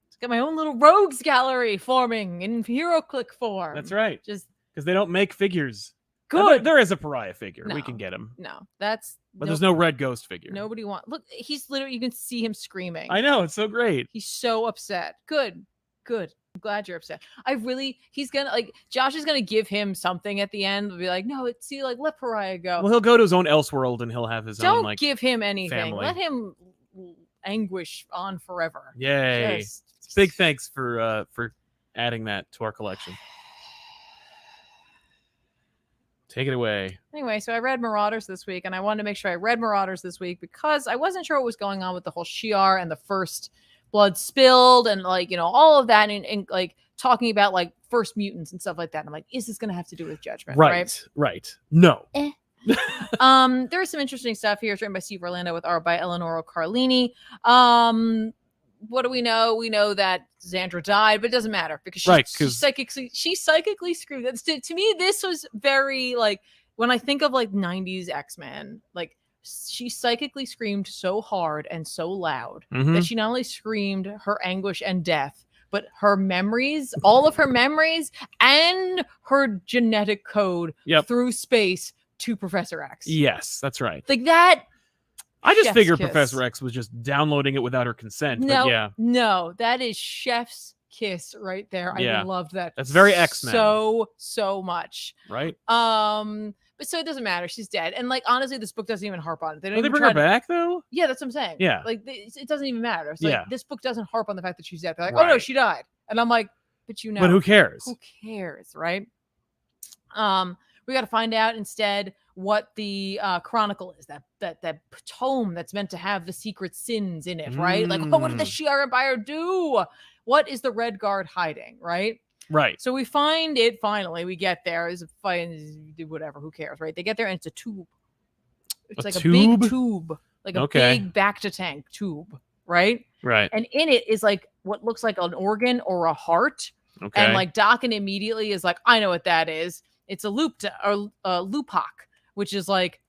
It's got my own little rogues gallery forming in Hero Click form. That's right. Just because they don't make figures. Good. There is a Pariah figure. No, we can get him. No, but there's no Red Ghost figure. Nobody wants. Look, he's literally. You can see him screaming. I know, it's so great. He's so upset. Good. I'm glad you're upset. He's gonna Josh is gonna give him something at the end. He'll be like, no, let Pariah go. Well, he'll go to his own Elseworld and he'll have his own. Don't give him anything. Family. Let him anguish on forever. Yay! Big thanks for adding that to our collection. Take it away. Anyway, so I read Marauders this week, and I wanted to make sure I read Marauders this week because I wasn't sure what was going on with the whole Shi'ar and the first blood spilled and like, you know, all of that and like talking about like first mutants and stuff like that. And I'm like, is this going to have to do with Judgment? Right. No. There's some interesting stuff here. It's written by Steve Orlando with art by Eleonora Carlini. What do we know? We know that Xandra died, but it doesn't matter because she's psychically screwed. To me, this was very like when I think of like 90s X-Men, like she psychically screamed so hard and so loud that she not only screamed her anguish and death, but her memories, all of her memories and her genetic code through space to Professor X. Yes, that's right. Like that. I just figured Professor X was just downloading it without her consent. No, but yeah. No, that is chef's kiss right there. I loved that. That's very X-Men. So much. Right. But so it doesn't matter. She's dead. And like, honestly, this book doesn't even harp on it. They bring her back though? Yeah, that's what I'm saying. Yeah. Like it doesn't even matter. It's like this book doesn't harp on the fact that she's dead. They're like, oh no, she died. And I'm like, but you know. But who cares? Who cares, right? We got to find out instead what the Chronicle is, that tome that's meant to have the secret sins in it, right? Like, what did the Shi'ar Empire do? What is the Red Guard hiding, right? Right. So we find it finally. We get there. Is a fight, do whatever. Who cares, right? They get there and it's a tube. It's like a big tube, like a big back to tank tube, right? Right. And in it is like what looks like an organ or a heart. Okay. And like Dakin immediately is like, I know what that is. It's a lupak, which is like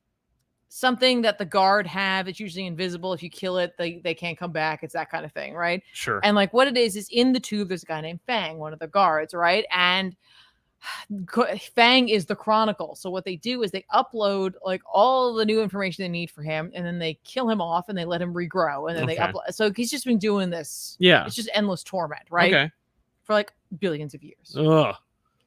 something that the guard have. It's usually invisible. If you kill it, they can't come back. It's that kind of thing, right? Sure. And like what it is in the tube, there's a guy named Fang, one of the guards, right? And Fang is the Chronicle. So what they do is they upload like all the new information they need for him, and then they kill him off and they let him regrow, and then they upload. So he's just been doing this. Yeah. It's just endless torment, right? Okay. For like billions of years. Ugh.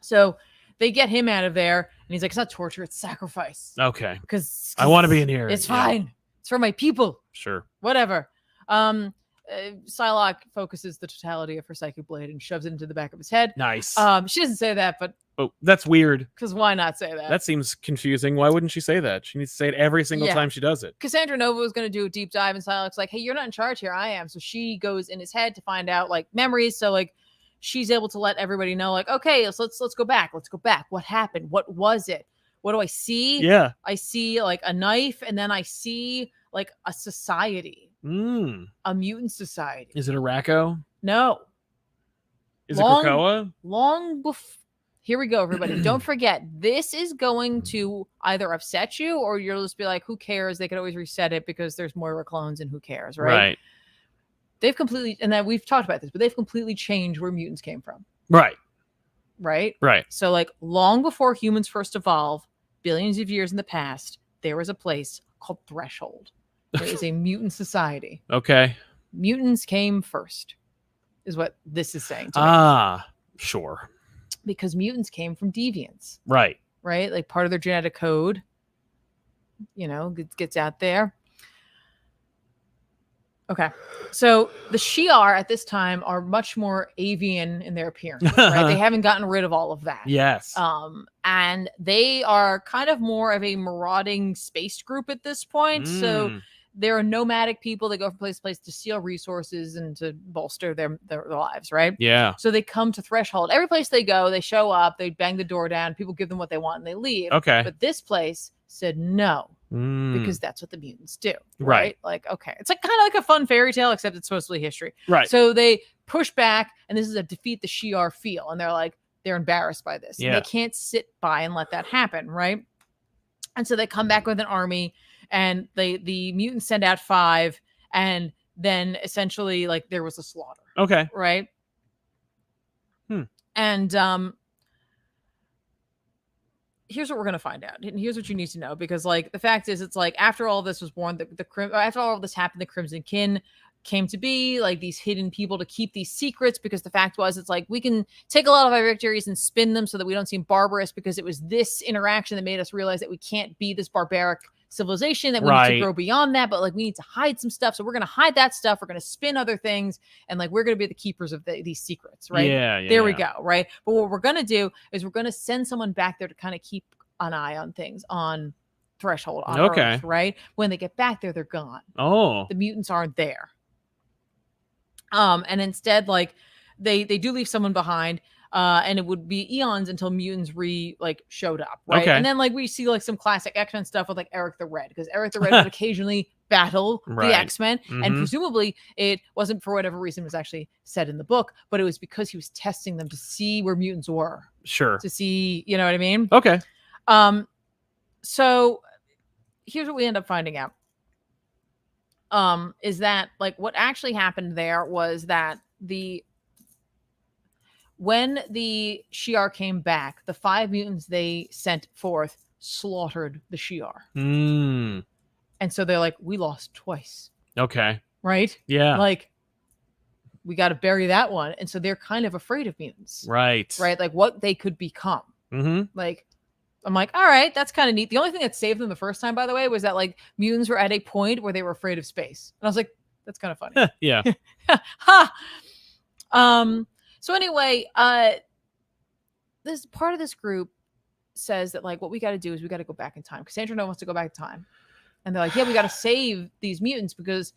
So they get him out of there, and he's like, it's not torture, it's sacrifice. Okay. Because I want to be in here. It's fine. It's for my people. Sure. Whatever. Psylocke focuses the totality of her psychic blade and shoves it into the back of his head. Nice. She doesn't say that, but that's weird. Because why not say that? That seems confusing. Why wouldn't she say that? She needs to say it every single time she does it. Cassandra Nova was going to do a deep dive, and Psylocke's like, hey, you're not in charge here. I am. So she goes in his head to find out like memories. So like she's able to let everybody know, like, okay, so let's go back. Let's go back. What happened? What was it? What do I see? Yeah. I see like a knife, and then I see like a society. A mutant society. Is it a Racco? No. Is it Krakoa? Long before. Here we go, everybody. Don't forget, this is going to either upset you or you'll just be like, who cares? They could always reset it because there's Moira clones and who cares, right? Right. They've completely, and then we've talked about this, but they've completely changed where mutants came from. Right. Right? Right. So like long before humans first evolved, billions of years in the past, there was a place called Threshold. There is a mutant society. Okay. Mutants came first, is what this is saying to me. Sure. Because mutants came from deviants. Right. Right? Like part of their genetic code, you know, gets out there. Okay. So the Shi'ar at this time are much more avian in their appearance, right? They haven't gotten rid of all of that. Yes. And they are kind of more of a marauding space group at this point. So they're nomadic people that go from place to place to steal resources and to bolster their lives, right? Yeah. So they come to Threshold. Every place they go, they show up, they bang the door down, people give them what they want, and they leave. Okay. But this place said no. Because that's what the mutants do. Right. Like, okay. It's like kind of like a fun fairy tale, except it's supposed to be history. Right. So they push back, and this is a defeat the Shi'ar feel. And they're like, they're embarrassed by this. Yeah. And they can't sit by and let that happen, right? And so they come back with an army, and the mutants send out 5, and then essentially like there was a slaughter. Okay. Right. And here's what we're going to find out. And here's what you need to know, because like the fact is, it's like after all this was born, after all of this happened, the Crimson Kin came to be, like these hidden people to keep these secrets, because the fact was, it's like we can take a lot of our victories and spin them so that we don't seem barbarous, because it was this interaction that made us realize that we can't be this barbaric civilization, that we need to grow beyond that, but like we need to hide some stuff. So we're going to hide that stuff. We're going to spin other things, and like we're going to be the keepers of these secrets, right? There we go, right? But what we're going to do is we're going to send someone back there to kind of keep an eye on things on Threshold, on Earth, right? When they get back there, they're gone. Oh, the mutants aren't there. And instead, like they do leave someone behind. And it would be eons until mutants showed up, right? Okay. And then like we see like some classic X-Men stuff with like Eric the Red, because Eric the Red would occasionally battle the X-Men, and presumably it wasn't for whatever reason was actually said in the book, but it was because he was testing them to see where mutants were. Sure. To see, you know what I mean? Okay. So here's what we end up finding out. Is that like what actually happened there was that when the Shi'ar came back, the 5 mutants they sent forth slaughtered the Shi'ar. And so they're like, we lost twice. Okay. Right? Yeah. Like, we got to bury that one. And so they're kind of afraid of mutants. Right. Right? Like what they could become. Like, I'm like, all right, that's kind of neat. The only thing that saved them the first time, by the way, was that like mutants were at a point where they were afraid of space. And I was like, that's kind of funny. Yeah. Ha! So anyway, this part of this group says that like what we got to do is we got to go back in time, because Sandra wants to go back in time, and they're like, yeah, we got to save these mutants because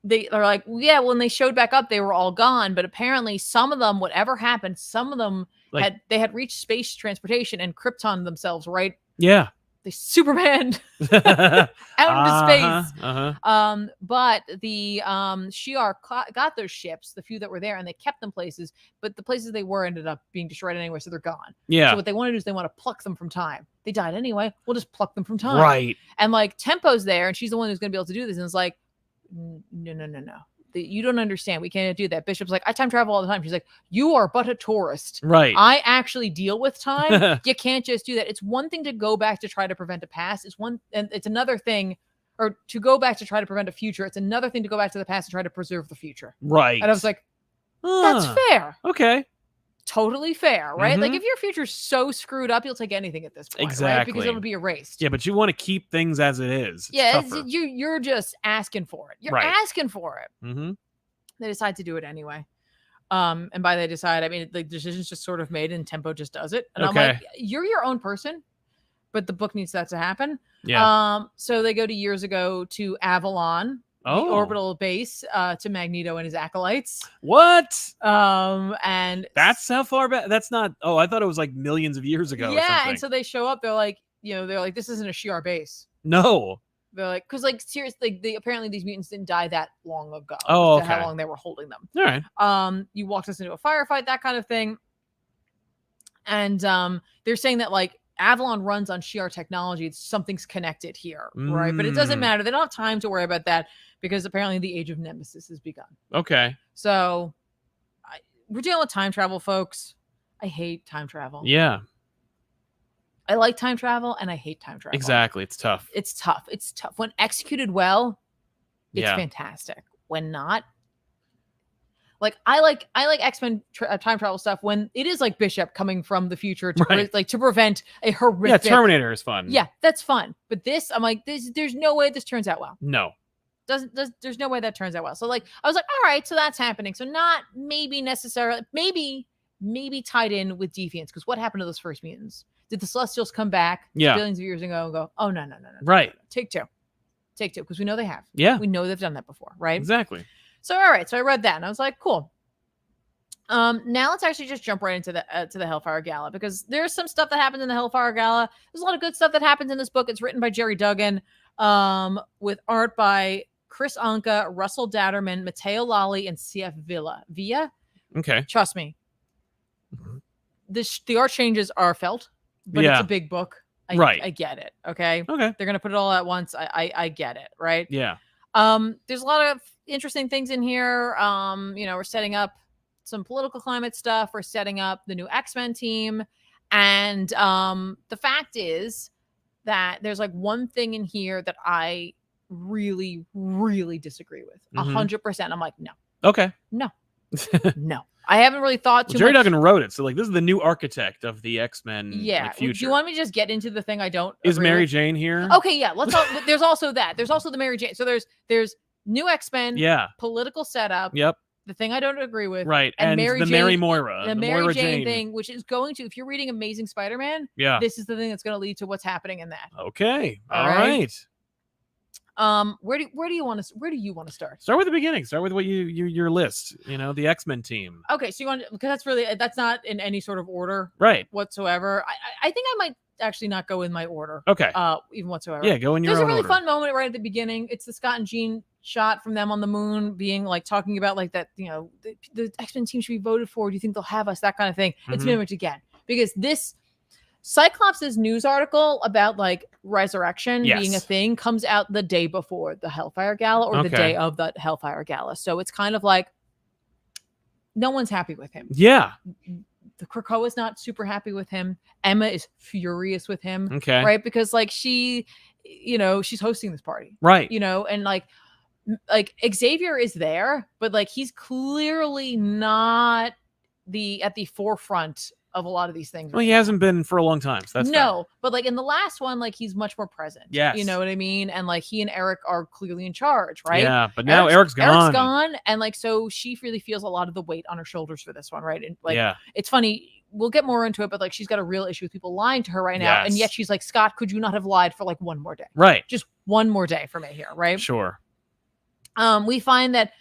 they're like, yeah, when they showed back up, they were all gone, but apparently some of them, whatever happened, some of them had reached space transportation and Krypton themselves, right? Yeah. They Superman out into space. But the Shi'ar got those ships, the few that were there, and they kept them places, but the places they were ended up being destroyed anyway, so they're gone. Yeah. So what they want to do is they want to pluck them from time. They died anyway. We'll just pluck them from time. Right. And like Tempo's there, and she's the one who's going to be able to do this, and it's like, no. You don't understand. We can't do that. Bishop's like, I time travel all the time. She's like, you are but a tourist. Right. I actually deal with time. You can't just do that. It's one thing to go back to try to prevent a past. And it's another thing, or to go back to try to prevent a future. It's another thing to go back to the past and try to preserve the future. Right. And I was like, that's fair. Okay. Totally fair, right? Like if your future's so screwed up, you'll take anything at this point, right? Because it'll be erased. Yeah, but you want to keep things as it is. You're just asking for it. You're asking for it. They decide to do it anyway. And by they decide, I mean the decision's just sort of made, and Tempo just does it. And I'm like, you're your own person, but the book needs that to happen. Yeah. So they go to years ago to Avalon. The orbital base to Magneto and his acolytes. What? And that's how far back? That's not. Oh, I thought it was like millions of years ago. Yeah, and so they show up. They're like, this isn't a Shi'ar base. No. They're like, because like seriously, apparently these mutants didn't die that long ago. Oh, okay. How long they were holding them. All right. You walked us into a firefight, that kind of thing. And they're saying that like Avalon runs on Shi'ar technology. Something's connected here, right? But it doesn't matter. They don't have time to worry about that, because apparently the age of Nemesis has begun. Okay. So we're dealing with time travel, folks. I hate time travel. Yeah. I like time travel and I hate time travel. Exactly. It's tough. It's tough. When executed well, it's fantastic. When not, like I like X-Men time travel stuff when it is like Bishop coming from the future to to prevent a horrific. Yeah, Terminator is fun. Yeah, that's fun. But this, I'm like, there's no way this turns out well. No. There's no way that turns out well. So like I was like, all right, so that's happening. So not maybe necessarily, maybe tied in with Deviants, because what happened to those first mutants? Did the Celestials come back billions of years ago and go, oh no. Right. Take two, because we know they have. Yeah. We know they've done that before, right? Exactly. So all right, so I read that and I was like, cool. Now let's actually just jump right into the Hellfire Gala, because there's some stuff that happens in the Hellfire Gala. There's a lot of good stuff that happens in this book. It's written by Jerry Duggan, with art by Chris Anka, Russell Datterman, Matteo Lally, and C.F. Villa. Okay. Trust me. The art changes are felt, but it's a big book. I get it. Okay. They're gonna put it all at once. I get it. Right. Yeah. There's a lot of interesting things in here. We're setting up some political climate stuff. We're setting up the new X-Men team, and the fact is that there's like one thing in here that I really, really disagree with. 100%. I'm like, no. Okay. No. No. I haven't really thought too Jerry much. Duggan wrote it, so like this is the new architect of the X-Men future. Do you want me to just get into the thing I don't Is Mary with? Jane here? Okay, yeah. There's also that. There's also the Mary Jane. So there's new X-Men. Yeah. Political setup. Yep. The thing I don't agree with. Right. And the Mary Moira. The Mary Mary Jane thing, which is going to, if you're reading Amazing Spider-Man, this is the thing that's going to lead to what's happening in that. Okay. All right. Where do you want to start? Start with the beginning. Start with what your list. The X-Men team. Okay, so you want, because that's not in any sort of order, right? Whatsoever. I think I might actually not go in my order. Okay. Even whatsoever. Yeah, go in your own order. There's a really fun moment right at the beginning. It's the Scott and Jean shot from them on the moon, being like talking about like that. The X-Men team should be voted for. Do you think they'll have us? That kind of thing. It's mimicked again because this. Cyclops' news article about like resurrection being a thing comes out the day before the Hellfire Gala or the day of the Hellfire Gala. So it's kind of like no one's happy with him. Yeah. The Krakoa is not super happy with him. Emma is furious with him. Okay. Right. Because like she's hosting this party. Right. And like Xavier is there, but like he's clearly not at the forefront of a lot of these things. Well, he hasn't been for a long time. So that's fair. But like in the last one, like he's much more present. Yes. You know what I mean? And like he and Eric are clearly in charge, right? Yeah, but now Eric's gone. And like so she really feels a lot of the weight on her shoulders for this one, right? And like it's funny, we'll get more into it, but like she's got a real issue with people lying to her right now. And yet she's like, Scott, could you not have lied for like one more day? Right. Just one more day for me here, right? Sure. We find that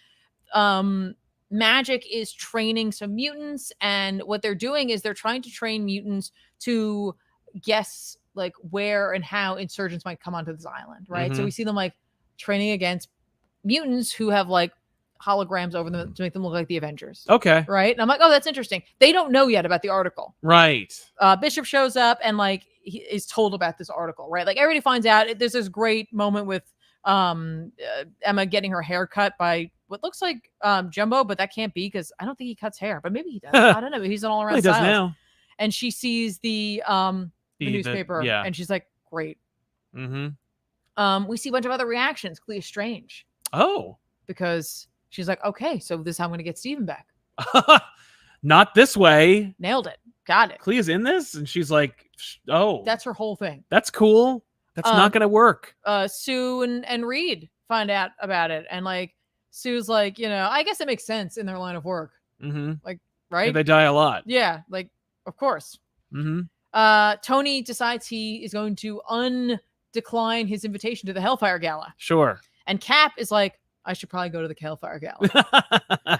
Magic is training some mutants, and what they're doing is they're trying to train mutants to guess like where and how insurgents might come onto this island, right? So we see them like training against mutants who have like holograms over them to make them look like the Avengers. Okay. Right? And I'm like, oh, that's interesting. They don't know yet about the article. Right. Bishop shows up and like he is told about this article, right? Like everybody finds out. There's this great moment with Emma getting her hair cut by what looks like Jumbo, but that can't be because I don't think he cuts hair, but maybe he does. I don't know. He's an all-around stylist. He does now. And she sees the newspaper and she's like, great. We see a bunch of other reactions. Clea's Strange. Oh. Because she's like, okay, so this is how I'm going to get Steven back. Not this way. Nailed it. Got it. Clea's in this? And she's like, oh. That's her whole thing. That's cool. That's not going to work. Sue and Reed find out about it. And like, Sue's like, I guess it makes sense in their line of work. Like, right? Yeah, they die a lot. Yeah, like, of course. Tony decides he is going to undecline his invitation to the Hellfire Gala. Sure. And Cap is like, I should probably go to the Hellfire Gala.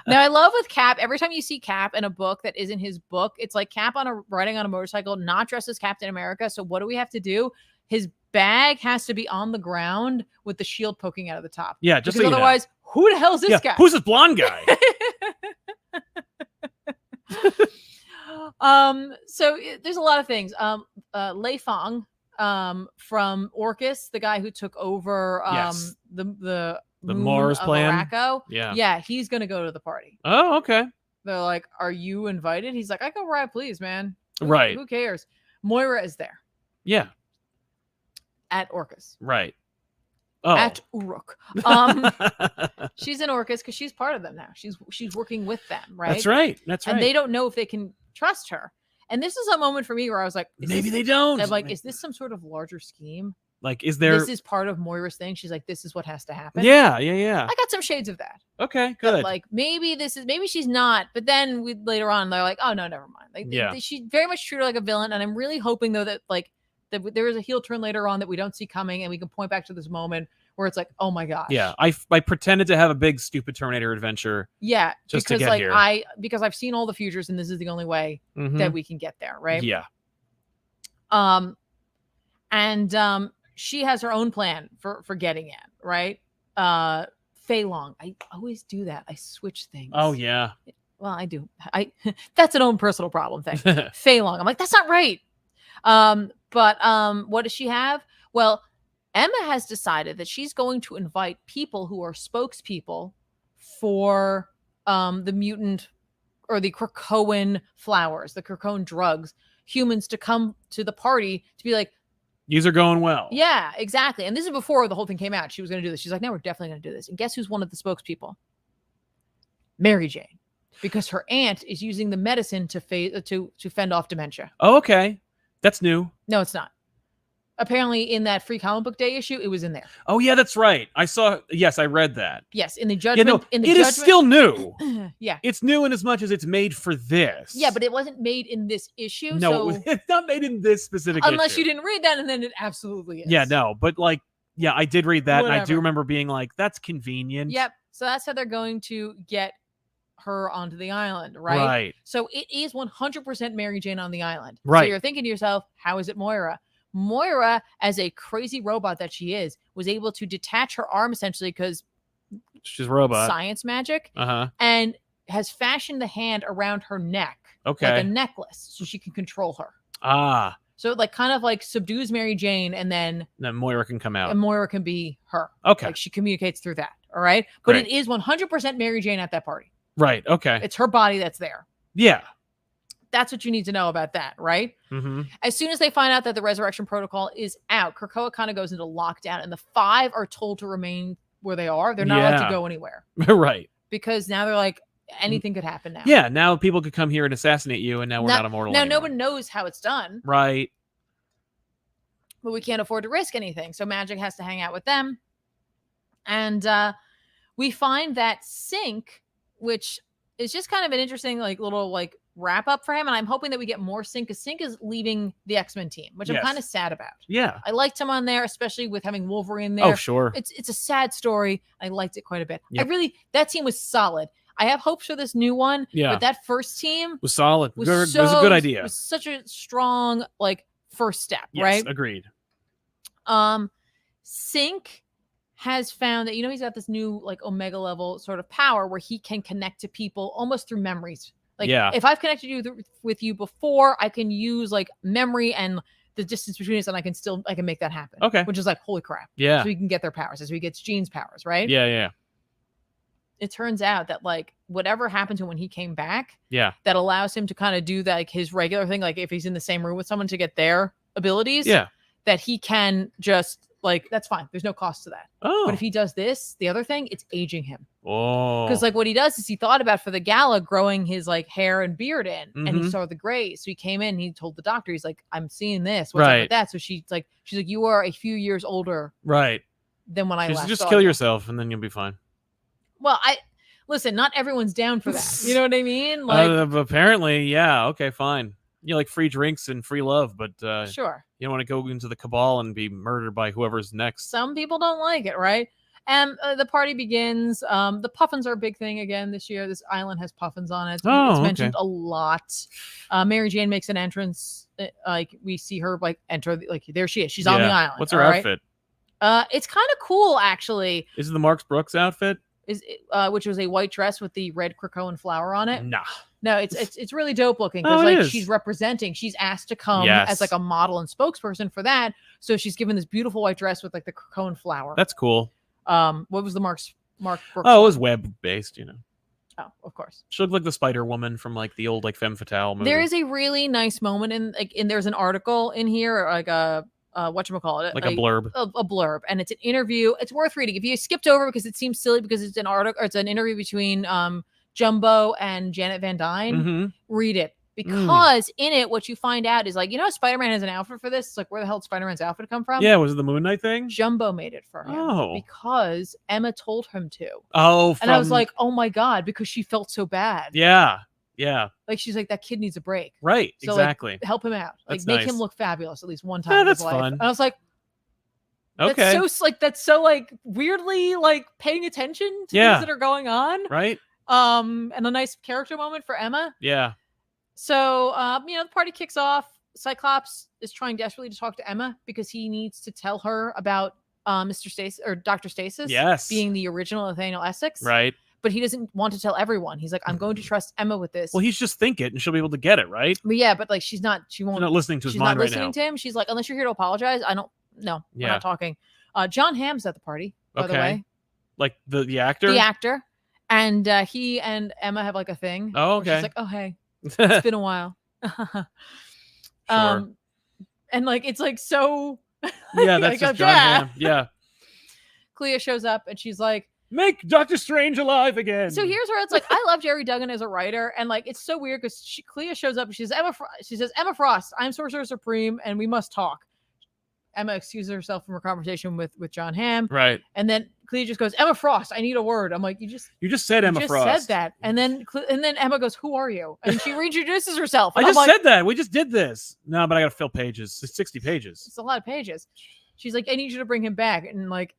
Now, I love with Cap, every time you see Cap in a book that isn't his book, it's like Cap riding on a motorcycle, not dressed as Captain America. So what do we have to do? His bag has to be on the ground with the shield poking out of the top. Yeah, just because otherwise, who the hell is this guy? Who's this blonde guy? So there's a lot of things. Lei Fong from Orcus, the guy who took over the Mars plan. Morocco. Yeah, he's gonna go to the party. Oh, okay. They're like, "Are you invited?" He's like, "I go where I please, man. Right? Who cares?" Moira is there. Yeah. At Orcus. Right. Oh. At Uruk. She's in Orcus because she's part of them now. She's working with them, right? That's right. That's right. And they don't know if they can trust her. And this is a moment for me where I was like, maybe they don't. I'm like, is this some sort of larger scheme? Like, is there? This is part of Moira's thing. She's like, this is what has to happen. Yeah. I got some shades of that. Okay, good. But like, maybe she's not. But then later on, they're like, oh no, never mind. Like, she's very much treated her like a villain. And I'm really hoping though that like that there is a heel turn later on that we don't see coming, and we can point back to this moment where it's like, oh my gosh. Yeah, I pretended to have a big stupid Terminator adventure. Yeah, just because to get like here. because I've seen all the futures, and this is the only way that we can get there, right? Yeah. And she has her own plan for getting in, right? Fei Long. I always do that. I switch things. Oh yeah. Well, I do. That's an own personal problem thing. Fei Long. I'm like, that's not right. But what does she have? Well, Emma has decided that she's going to invite people who are spokespeople for the mutant or the Krakoan flowers, the Krakoan drugs, humans to come to the party to be like, these are going well. Yeah, exactly. And this is before the whole thing came out. She was going to do this. She's like, no, we're definitely going to do this. And guess who's one of the spokespeople? Mary Jane, because her aunt is using the medicine to fend off dementia. Oh, okay. That's new. No, it's not. Apparently, in that Free Comic Book Day issue, it was in there. Oh yeah, that's right. I saw. Yes, I read that. Yes, in the judgment. Yeah, no, it is still new. Yeah, it's new in as much as it's made for this. Yeah, but it wasn't made in this issue. No, so... it's not made in this specific. Unless issue. you didn't read that, and then it absolutely is. Yeah, no, but like Yeah, I did read that, Whatever. and I do remember being like, that's convenient. Yep. So that's how they're going to get her onto the island, right? Right. So it is 100% Mary Jane on the island. Right. So you're thinking to yourself, how is it Moira? Moira, as a crazy robot that she is, was able to detach her arm essentially because she's a robot. Science magic. Uh-huh. And has fashioned the hand around her neck. Okay. Like a necklace, so she can control her. Ah. So it kind of subdues Mary Jane, and then Moira can come out. And Moira can be her. Okay. She communicates through that. All right. But it is 100% Mary Jane at that party. Right. Okay. It's her body that's there. Yeah. That's what you need to know about that, right? Mm-hmm. As soon as they find out that the resurrection protocol is out, Krakoa kind of goes into lockdown, and the 5 are told to remain where they are. They're not allowed to go anywhere. Right. Because now they're like, anything could happen now. Yeah, now people could come here and assassinate you, and now we're not immortal anymore. No one knows how it's done. Right. But we can't afford to risk anything. So Magic has to hang out with them. And we find that Sync, which is just kind of an interesting little wrap up for him. And I'm hoping that we get more Sync, because Sync is leaving the X-Men team, which I'm kind of sad about. Yeah. I liked him on there, especially with having Wolverine there. Oh, sure. It's a sad story. I liked it quite a bit. Yep. That team was solid. I have hopes for this new one. Yeah. But that first team was solid. It was a good idea. It was such a strong first step, yes, right? Agreed. Sync has found that he's got this new Omega level sort of power where he can connect to people almost through memories. If I've connected with you before, I can use memory and the distance between us, and I can make that happen. Okay. Which is holy crap. Yeah. So he can get their powers as he gets Jean's powers, right? Yeah. It turns out that whatever happened to him when he came back, that allows him to kind of do his regular thing, if he's in the same room with someone to get their abilities, that he can just that's fine. There's no cost to that. Oh. But if he does the other thing, it's aging him. Oh. Because what he does is he thought about for the gala growing his hair and beard in, and he saw the gray. So he came in and he told the doctor, he's like, I'm seeing this. What's up with that? So she's like, you are a few years older. Right. Than when I last just saw kill you. yourself and then you'll be fine. Well, listen, not everyone's down for that. You know what I mean? Apparently, yeah. Okay, fine. You like free drinks and free love, but sure. You don't want to go into the cabal and be murdered by whoever's next. Some people don't like it, right? And the party begins. The puffins are a big thing again this year. This island has puffins on it. It's mentioned a lot. Mary Jane makes an entrance. We see her enter. There she is. She's on the island. What's her outfit? It's kind of cool, actually. Is it the Marx Brooks outfit? Which was a white dress with the red Krakoan flower on it. Nah. No, it's really dope looking because she's representing. She's asked to come as a model and spokesperson for that. So she's given this beautiful white dress with the Krakoan flower. That's cool. What was the Mark Brooks? Oh, it was web based, Oh, of course. She looked like the Spider Woman from the old Femme Fatale movie. There is a really nice moment in there's an article in here, whatchamacallit, a blurb. A blurb, and it's an interview. It's worth reading. If you skipped over because it seems silly because it's an article or it's an interview between Jumbo and Janet Van Dyne, read it. Because in it, what you find out is Spider-Man has an outfit for this. It's where the hell did Spider-Man's outfit come from? Yeah, was it the Moon Knight thing? Jumbo made it for him because Emma told him to. Oh, and I was like, oh my God, because she felt so bad. Yeah. She's like, that kid needs a break. Right, so, exactly. Help him out. That's make nice. him look fabulous at least one time in his life. Fun. And I was like, okay. That's so weirdly paying attention to things that are going on. Right. And a nice character moment for Emma. Yeah. So, the party kicks off. Cyclops is trying desperately to talk to Emma because he needs to tell her about Mr. Stasis or Dr. Stasis being the original Nathaniel Essex. Right. But he doesn't want to tell everyone. He's like, I'm going to trust Emma with this. Well, he's just think it and she'll be able to get it, right? But yeah, but she won't. She's not listening to his mind right now. She's not listening to him. She's like, unless you're here to apologize, we're not talking. John Hamm's at the party, by the way. The actor? The actor. And he and Emma have a thing. Oh, okay. She's like, oh, hey, it's been a while. Sure. And it's so. Yeah, that's just John Hamm. Yeah. Clea shows up and she's like, make Doctor Strange alive again. So here's where it's I love Jerry Duggan as a writer, and it's so weird because Clea shows up and she says, Emma Frost, I'm Sorcerer Supreme, and we must talk. Emma excuses herself from her conversation with John Hamm. Right. And then Clea just goes, Emma Frost, I need a word. I'm like, you just said Emma Frost. Said that. And then Emma goes, who are you? And she reintroduces herself. I just said that. We just did this. No, but I got to fill pages. It's 60 pages. It's a lot of pages. she's like, I need you to bring him back. And like,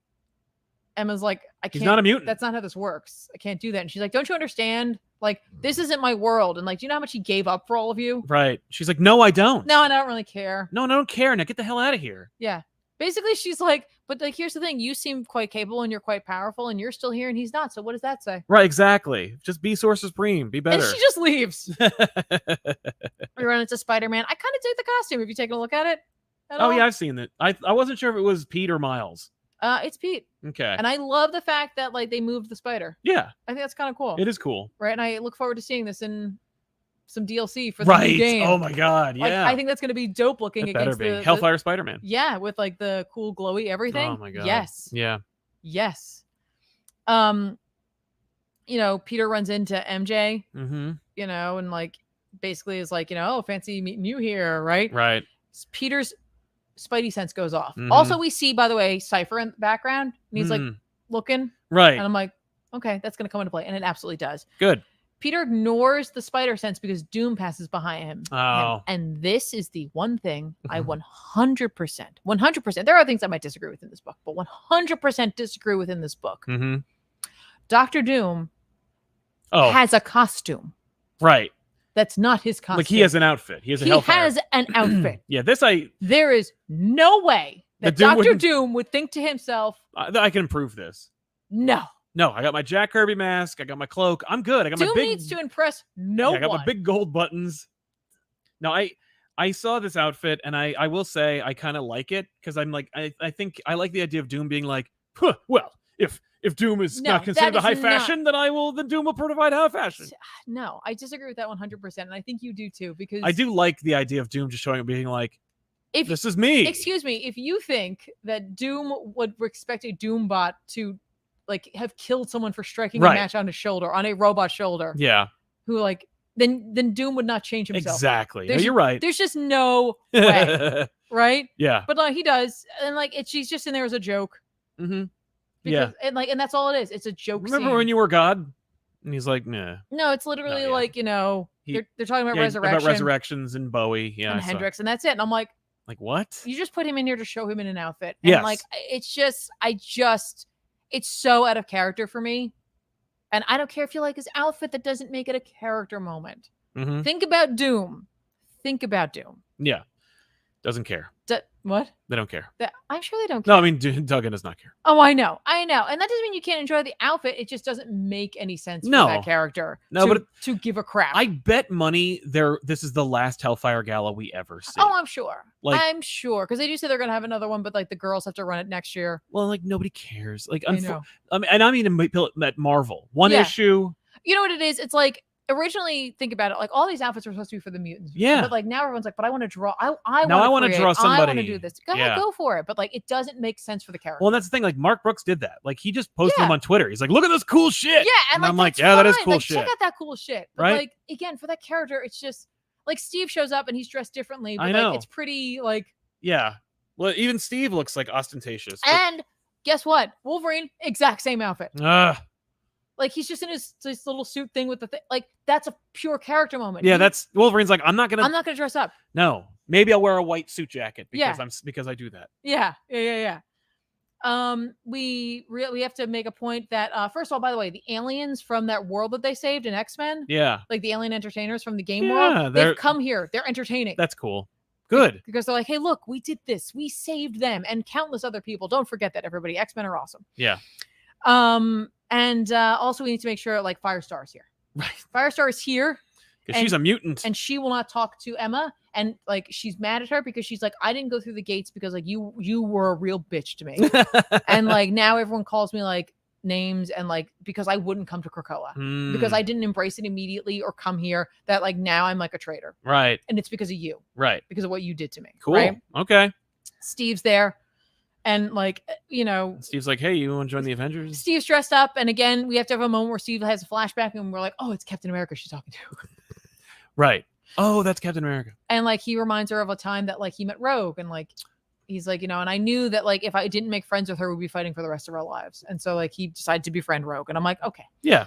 Emma's like, I can't. He's not a mutant. That's not how this works. I can't do that. And she's like, don't you understand? Like, this isn't my world. And like, do you know how much he gave up for all of you? Right. She's like, no, I don't. No, and I don't really care. No, I don't care. Now get the hell out of here. Yeah. Basically, she's like, but like, here's the thing. You seem quite capable and you're quite powerful and you're still here and he's not. So what does that say? Right, exactly. Just be Source Supreme. Be better. And she just leaves. We run into Spider-Man. I kind of dig the costume. Have you taken a look at it? Oh, yeah, I've seen it. I wasn't sure if it was Pete or Miles. It's Pete. Okay. And I love the fact that like they moved the spider. Yeah. I think that's kind of cool. It is cool. Right. And I look forward to seeing this in some DLC for the new game. Oh my God. Yeah. Like, I think that's going to be dope looking against the Hellfire Spider-Man. Yeah. With like the cool glowy everything. Oh my God. Yes. Yeah. Yes. Peter runs into MJ, and like basically is like, oh, fancy meeting you here. Right. Right. Peter's Spidey sense goes off. Also, we see, by the way, Cypher in the background, and he's like looking. Right. And I'm like, okay, that's going to come into play. And it absolutely does. Good. Peter ignores the spider sense because Doom passes behind him. Oh. And this is the one thing I 100%, there are things I might disagree with in this book, but 100% disagree with in this book. Dr. Doom has a costume. Right. That's not his costume. Like he has an outfit. He has an outfit. Yeah, there is no way that Dr. Doom would think to himself, I can improve this. No, I got my Jack Kirby mask. I got my cloak. I'm good. I got Doom my big... needs to impress no one. I got my big gold buttons. No, I saw this outfit, and I will say I kind of like it because I'm like, I think I like the idea of Doom being like, well, if Doom is not considered a high fashion, then Doom will provide high fashion. No, I disagree with that 100%, and I think you do too, because I do like the idea of Doom just showing up being like, this is me. Excuse me, if you think that Doom would expect a Doom bot to like have killed someone for striking a match on his shoulder, on a robot shoulder, who like then Doom would not change himself. Exactly. No, you're right. There's just no way, right? Yeah. But like he does, and like she's just in there as a joke. Because, and that's all it is. It's a joke. Remember when you were God? And he's like, nah. No, it's literally like, they're talking about resurrection. About resurrections and Bowie. Yeah. And Hendrix, and that's it. And I'm like, what? You just put him in here to show him in an outfit. And like, it's just, it's so out of character for me. And I don't care if you like his outfit, that doesn't make it a character moment. Think about Doom. Yeah. Doesn't care. What? They don't care. I'm sure they don't care. No, I mean, Duggan does not care. Oh, I know. And that doesn't mean you can't enjoy the outfit. It just doesn't make any sense for that character to give a crap. I bet money this is the last Hellfire Gala we ever see. Oh, I'm sure. I'm sure. Because they do say they're going to have another one, but like the girls have to run it next year. Well, like nobody cares. Like, I mean, at Marvel, one issue. You know what it is? It's like, originally, think about it, like all these outfits were supposed to be for the mutants. Yeah. But like now everyone's like, but I want to draw. I want to draw somebody. I want to do this. Go ahead, go for it. But like, it doesn't make sense for the character. Well, that's the thing. Like Mark Brooks did that. Like he just posted them on Twitter. He's like, look at this cool shit. Yeah. And I'm like, that is cool shit. Check out that cool shit. But like, again, for that character, it's just like Steve shows up and he's dressed differently. But I know. Like, it's pretty like. Yeah. Well, even Steve looks like ostentatious. And guess what? Wolverine, exact same outfit. Like he's just in his little suit thing with the thing. Like that's a pure character moment. Yeah, that's Wolverine's like, I'm not gonna dress up. No, maybe I'll wear a white suit jacket because I do that. Yeah. We have to make a point that first of all, by the way, the aliens from that world that they saved in X-Men, like the alien entertainers from the game world, they've come here. They're entertaining. That's cool. Good. Because they're like, hey, look, we did this. We saved them and countless other people. Don't forget that, everybody. X-Men are awesome. Yeah. And also we need to make sure like Firestar is here. Right. Firestar is here. Because she's a mutant. And she will not talk to Emma. And like she's mad at her because she's like, I didn't go through the gates because like you were a real bitch to me. And like now everyone calls me like names and like because I wouldn't come to Krakoa. Because I didn't embrace it immediately or come here, that like now I'm like a traitor. Right. And it's because of you. Right. Because of what you did to me. Cool. Right? Okay. Steve's there. And like, Steve's like, hey, you want to join the Avengers? Steve's dressed up. And again, we have to have a moment where Steve has a flashback and we're like, oh, it's Captain America she's talking to. Right. Oh, that's Captain America. And like, he reminds her of a time that like he met Rogue and like, he's like, and I knew that like, if I didn't make friends with her, we'd be fighting for the rest of our lives. And so like, he decided to befriend Rogue. And I'm like, okay. Yeah.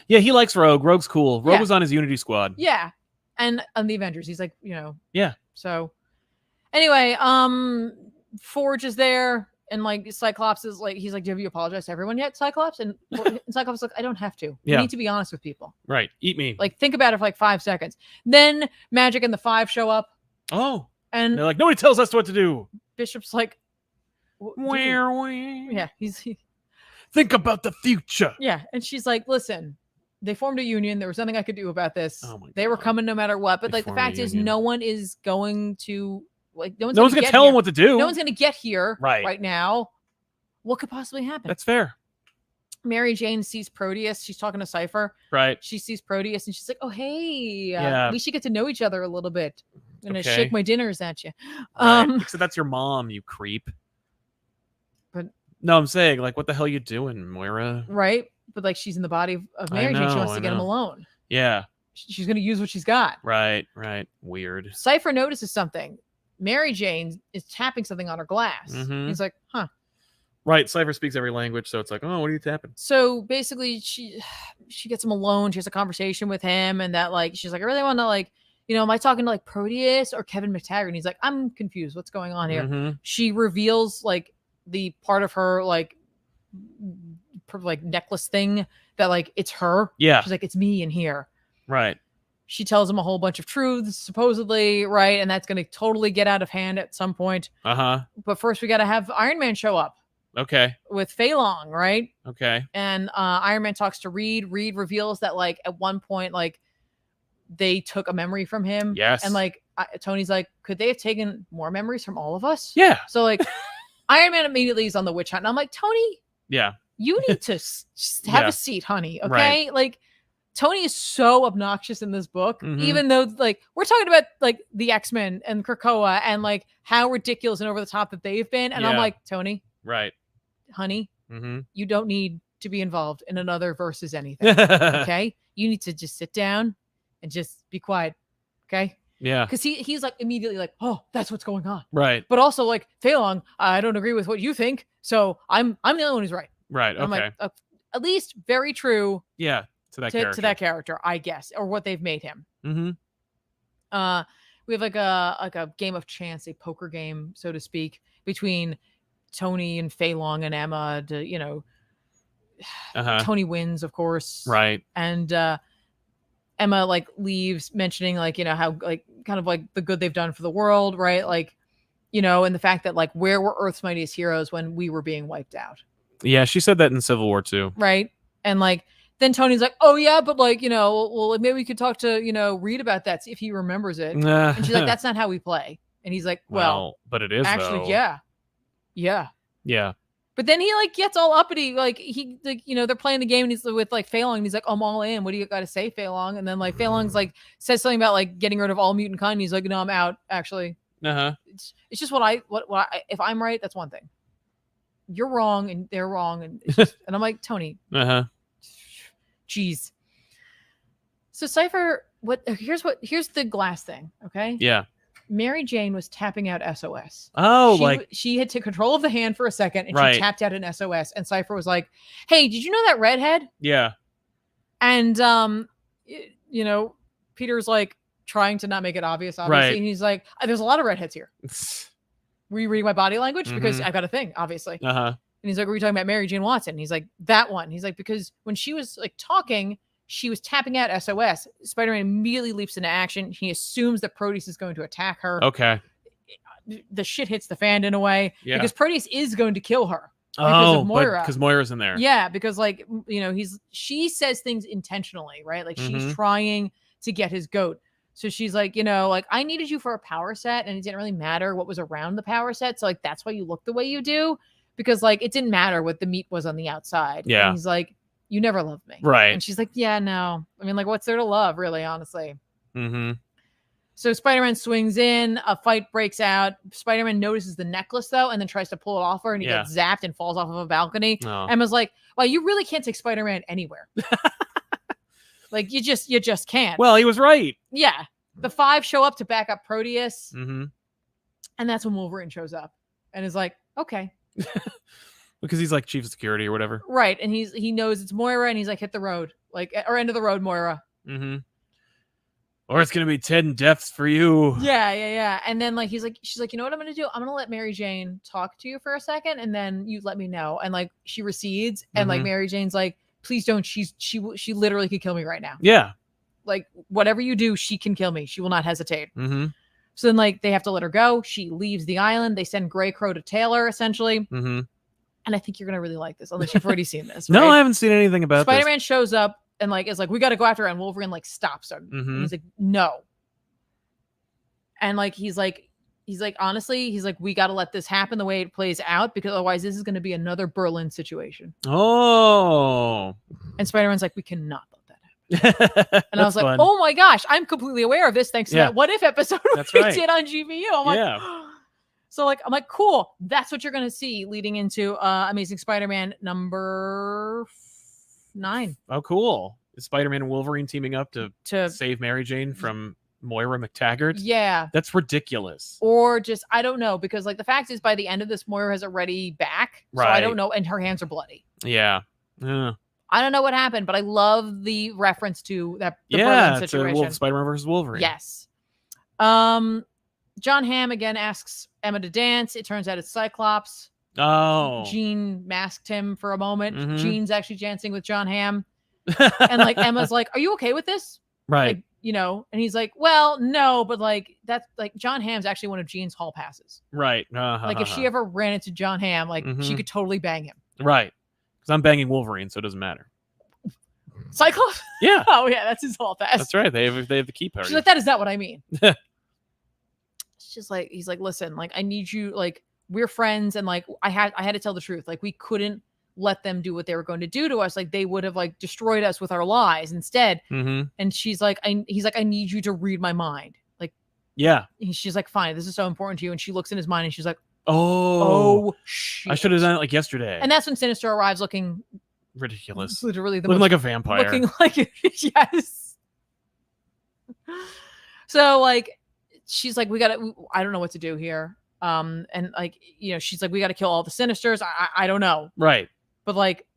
Yeah. He likes Rogue. Rogue's cool. Rogue was on his Unity squad. Yeah. And on the Avengers, he's like, Yeah. So anyway, Forge is there, and like Cyclops is like, he's like, have you apologized to everyone yet, Cyclops? And Cyclops is like, I don't have to. You need to be honest with people. Right. Eat me. Like, think about it for like 5 seconds. Then Magic and the Five show up. Oh. And they're like, nobody tells us what to do. Bishop's like, yeah, think about the future. Yeah, and she's like, listen, they formed a union. There was nothing I could do about this. Oh my God. They were coming no matter what. But like, the fact is, no one is going to like. No one's going to tell them what to do. No one's going to get here right now. What could possibly happen? That's fair. Mary Jane sees Proteus. She's talking to Cypher. Right. She sees Proteus, and she's like, "Oh, hey, yeah. we should get to know each other a little bit. I'm gonna shake my dinners at you." Right. Except that's your mom, you creep. But no, I'm saying, like, what the hell are you doing, Moira? Right. But like, she's in the body of Mary Jane. She wants to get him alone. Yeah. She's gonna use what she's got. Right. Right. Weird. Cypher notices something. Mary Jane is tapping something on her glass. He's like, huh. Right. Cypher speaks every language, so it's like, oh, what are you tapping? So basically, she gets him alone. She has a conversation with him, and that like, she's like, I really want to like, am I talking to like Proteus or Kevin McTaggart? And he's like, I'm confused. What's going on here? She reveals like the part of her like necklace thing that like it's her. Yeah. She's like, it's me in here. Right. She tells him a whole bunch of truths, supposedly, right? And that's going to totally get out of hand at some point. But first, we got to have Iron Man show up. Okay. With Fei Long, right? Okay. And Iron Man talks to Reed. Reed reveals that like at one point, like they took a memory from him. Yes. And like Tony's like, could they have taken more memories from all of us? Yeah. So like Iron Man immediately is on the witch hunt. And I'm like, Tony. Yeah. You need to have a seat, honey. Okay. Right. Like, Tony is so obnoxious in this book, even though like we're talking about like the X-Men and Krakoa and like how ridiculous and over the top that they've been. And I'm like, Tony, right, honey, you don't need to be involved in another versus anything. Okay. You need to just sit down and just be quiet. Okay. Yeah. Because he's like immediately like, oh, that's what's going on. Right. But also like, Fei Long, I don't agree with what you think. So I'm the only one who's right. Right. Okay. I'm like, at least very true. Yeah. To that character, I guess, or what they've made him. We have like a game of chance, a poker game, so to speak, between Tony and Fei Long and Emma. Tony wins, of course, right? And Emma like leaves, mentioning like how like kind of like the good they've done for the world, right? Like and the fact that like where were Earth's mightiest heroes when we were being wiped out? Yeah, she said that in Civil War too, right? And like. Then Tony's like, oh, yeah, but like, well, maybe we could talk to, Reed about that, see if he remembers it. And she's like, that's not how we play. And he's like, well but it is actually, though. Yeah. But then he like gets all uppity. Like he, like, they're playing the game and he's with like Fei Long and he's like, I'm all in. What do you got to say, Fei Long? And then like Fei Long's like says something about like getting rid of all mutant kind. And he's like, no, I'm out actually. It's just what I if I'm right, that's one thing. You're wrong and they're wrong. And it's just, and I'm like, Tony. Jeez. So Cypher, here's the glass thing, okay? Yeah. Mary Jane was tapping out SOS. Oh, she had took control of the hand for a second and right. She tapped out an SOS and Cypher was like, "Hey, did you know that redhead?" Yeah. And Peter's like trying to not make it obvious, obviously. Right. And he's like, there's a lot of redheads here. Were you reading my body language? Because I've got a thing, obviously. And he's like, were we talking about Mary Jane Watson? And he's like, that one. He's like, because when she was like talking, she was tapping out SOS. Spider-Man immediately leaps into action. He assumes that Proteus is going to attack her. Okay. The shit hits the fan in a way. Yeah. Because Proteus is going to kill her. Because of Moira. Because Moira's in there. Yeah, because like, she says things intentionally, right? Like she's trying to get his goat. So she's like, like I needed you for a power set and it didn't really matter what was around the power set. So like, that's why you look the way you do. Because like it didn't matter what the meat was on the outside. Yeah. And he's like, you never loved me. Right. And she's like, yeah, no. I mean, like, what's there to love, really, honestly? So Spider-Man swings in, a fight breaks out. Spider-Man notices the necklace though, and then tries to pull it off her, and he gets zapped and falls off of a balcony. Oh. Emma's like, well, you really can't take Spider-Man anywhere. Like you just can't. Well, he was right. Yeah. The Five show up to back up Proteus. And that's when Wolverine shows up and is like, okay. Because he's like chief of security or whatever. Right. And he knows it's Moira and he's like, hit the road. Like, or end of the road, Moira. Well, Or it's gonna be 10 deaths for you. Yeah. And then like she's like, you know what I'm gonna do? I'm gonna let Mary Jane talk to you for a second, and then you let me know. And like she recedes, and like Mary Jane's like, please don't. She literally could kill me right now. Yeah. Like whatever you do, she can kill me. She will not hesitate. Mm-hmm. So then like they have to let her go. She leaves the island. They send Grey Crow to Taylor essentially. Mm-hmm. And I think you're gonna really like this, unless you've already seen this. No, right? I haven't seen anything about Spider-Man shows up and like is like, we got to go after her, and Wolverine like stops her. And he's like, no. And like he's like honestly, he's like, we got to let this happen the way it plays out, because otherwise this is going to be another Berlin situation. Oh. And Spider-Man's like, we cannot let that happen. And I was like, fun. Oh my gosh, I'm completely aware of this thanks to that What If episode we did on GVU. I'm like, so like, I'm like, cool. That's what you're going to see leading into Amazing Spider-Man number 9. Oh, cool. Is Spider-Man and Wolverine teaming up to save Mary Jane from Moira McTaggart? Yeah. That's ridiculous. Or just, I don't know, because like the fact is by the end of this, Moira has already back. So I don't know. And her hands are bloody. Yeah. I don't know what happened, but I love the reference to that Berlin situation. To Spider-Man versus Wolverine. Yes. John Hamm again asks Emma to dance. It turns out it's Cyclops. Oh. Jean masked him for a moment. Jean's actually dancing with John Hamm. And like Emma's like, are you okay with this? Right. Like, you know, and he's like, well, no, but like that's like John Hamm's actually one of Jean's hall passes. Right. Like if she ever ran into John Hamm, like she could totally bang him. Right. Because I'm banging Wolverine, so it doesn't matter. Cyclops? Yeah. Oh yeah, that's his hall pass. That's right. They have the key party. She's like, that is not what I mean. She's like, he's like, listen, like I need you, like we're friends, and like I had to tell the truth. Like we couldn't let them do what they were going to do to us. Like they would have like destroyed us with our lies instead. And she's like, he's like, I need you to read my mind. Like, yeah. She's like, fine, this is so important to you. And she looks in his mind and she's like, oh shit. I should have done it like yesterday. And that's when Sinister arrives looking ridiculous. Literally looking like a vampire. Looking like yes. So like, she's like, I don't know what to do here. And like, you know, she's like, we got to kill all the Sinisters. I don't know. Right. But like,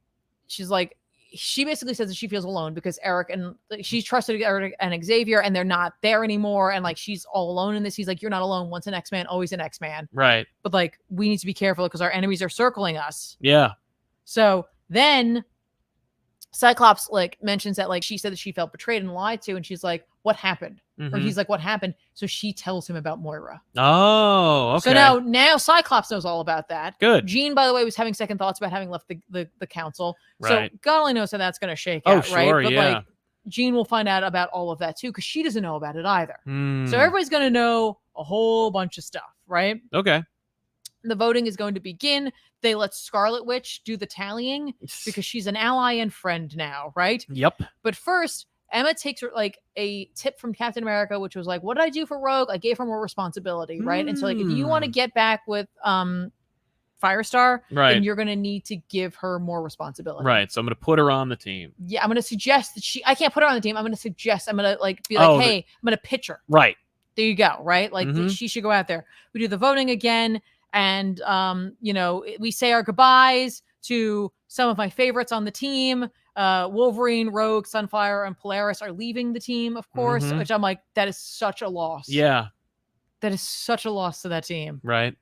she's like, she basically says that she feels alone because Eric and she's trusted Eric and Xavier, and they're not there anymore. And like, she's all alone in this. He's like, you're not alone. Once an X-Man, always an X-Man. Right. But like, we need to be careful because our enemies are circling us. Yeah. So then Cyclops like mentions that like she said that she felt betrayed and lied to, and she's like, what happened? Or he's like, what happened? So she tells him about Moira. Oh, okay. So now Cyclops knows all about that. Good. Jean, by the way, was having second thoughts about having left the council. Right. So God only knows how that's going to shake out, sure, right? But yeah. like Jean will find out about all of that too, because she doesn't know about it either. So everybody's going to know a whole bunch of stuff, right? Okay. The voting is going to begin. They let Scarlet Witch do the tallying because she's an ally and friend now, right? Yep. But first, Emma takes her like a tip from Captain America, which was like, what did I do for Rogue? I gave her more responsibility, right? And so like, if you want to get back with Firestar, then you're going to need to give her more responsibility. Right. So I'm going to put her on the team. Yeah, I'm going to suggest that I can't put her on the team. I'm going to like be like, hey, I'm going to pitch her. Right. There you go. Right. Like she should go out there. We do the voting again. And, you know, we say our goodbyes to some of my favorites on the team. Wolverine, Rogue, Sunfire, and Polaris are leaving the team, of course, which I'm like, that is such a loss. Yeah. That is such a loss to that team. Right.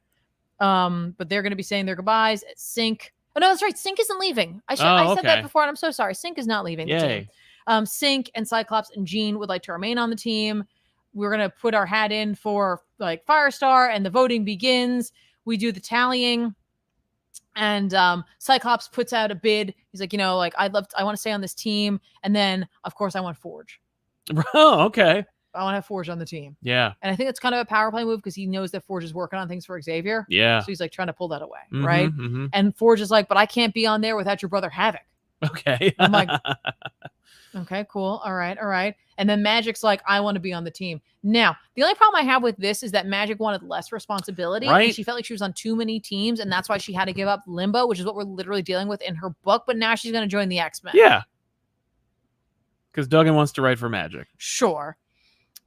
But they're going to be saying their goodbyes. Sync. Oh, no, that's right. Sync isn't leaving. I said that before, and I'm so sorry. Sync is not leaving the team. Sync and Cyclops and Jean would like to remain on the team. We're going to put our hat in for like Firestar, and the voting begins. We do the tallying, and Cyclops puts out a bid. He's like, you know, like I want to stay on this team, and then of course I want Forge. Oh, okay. I want to have Forge on the team. Yeah, and I think it's kind of a power play move because he knows that Forge is working on things for Xavier. Yeah, so he's like trying to pull that away, right? And Forge is like, but I can't be on there without your brother Havoc. Okay. I'm like, okay, cool. All right. And then Magic's like, I want to be on the team. Now, the only problem I have with this is that Magic wanted less responsibility. Right. And she felt like she was on too many teams, and that's why she had to give up Limbo, which is what we're literally dealing with in her book. But now she's going to join the X-Men. Yeah. Because Duggan wants to write for Magic. Sure.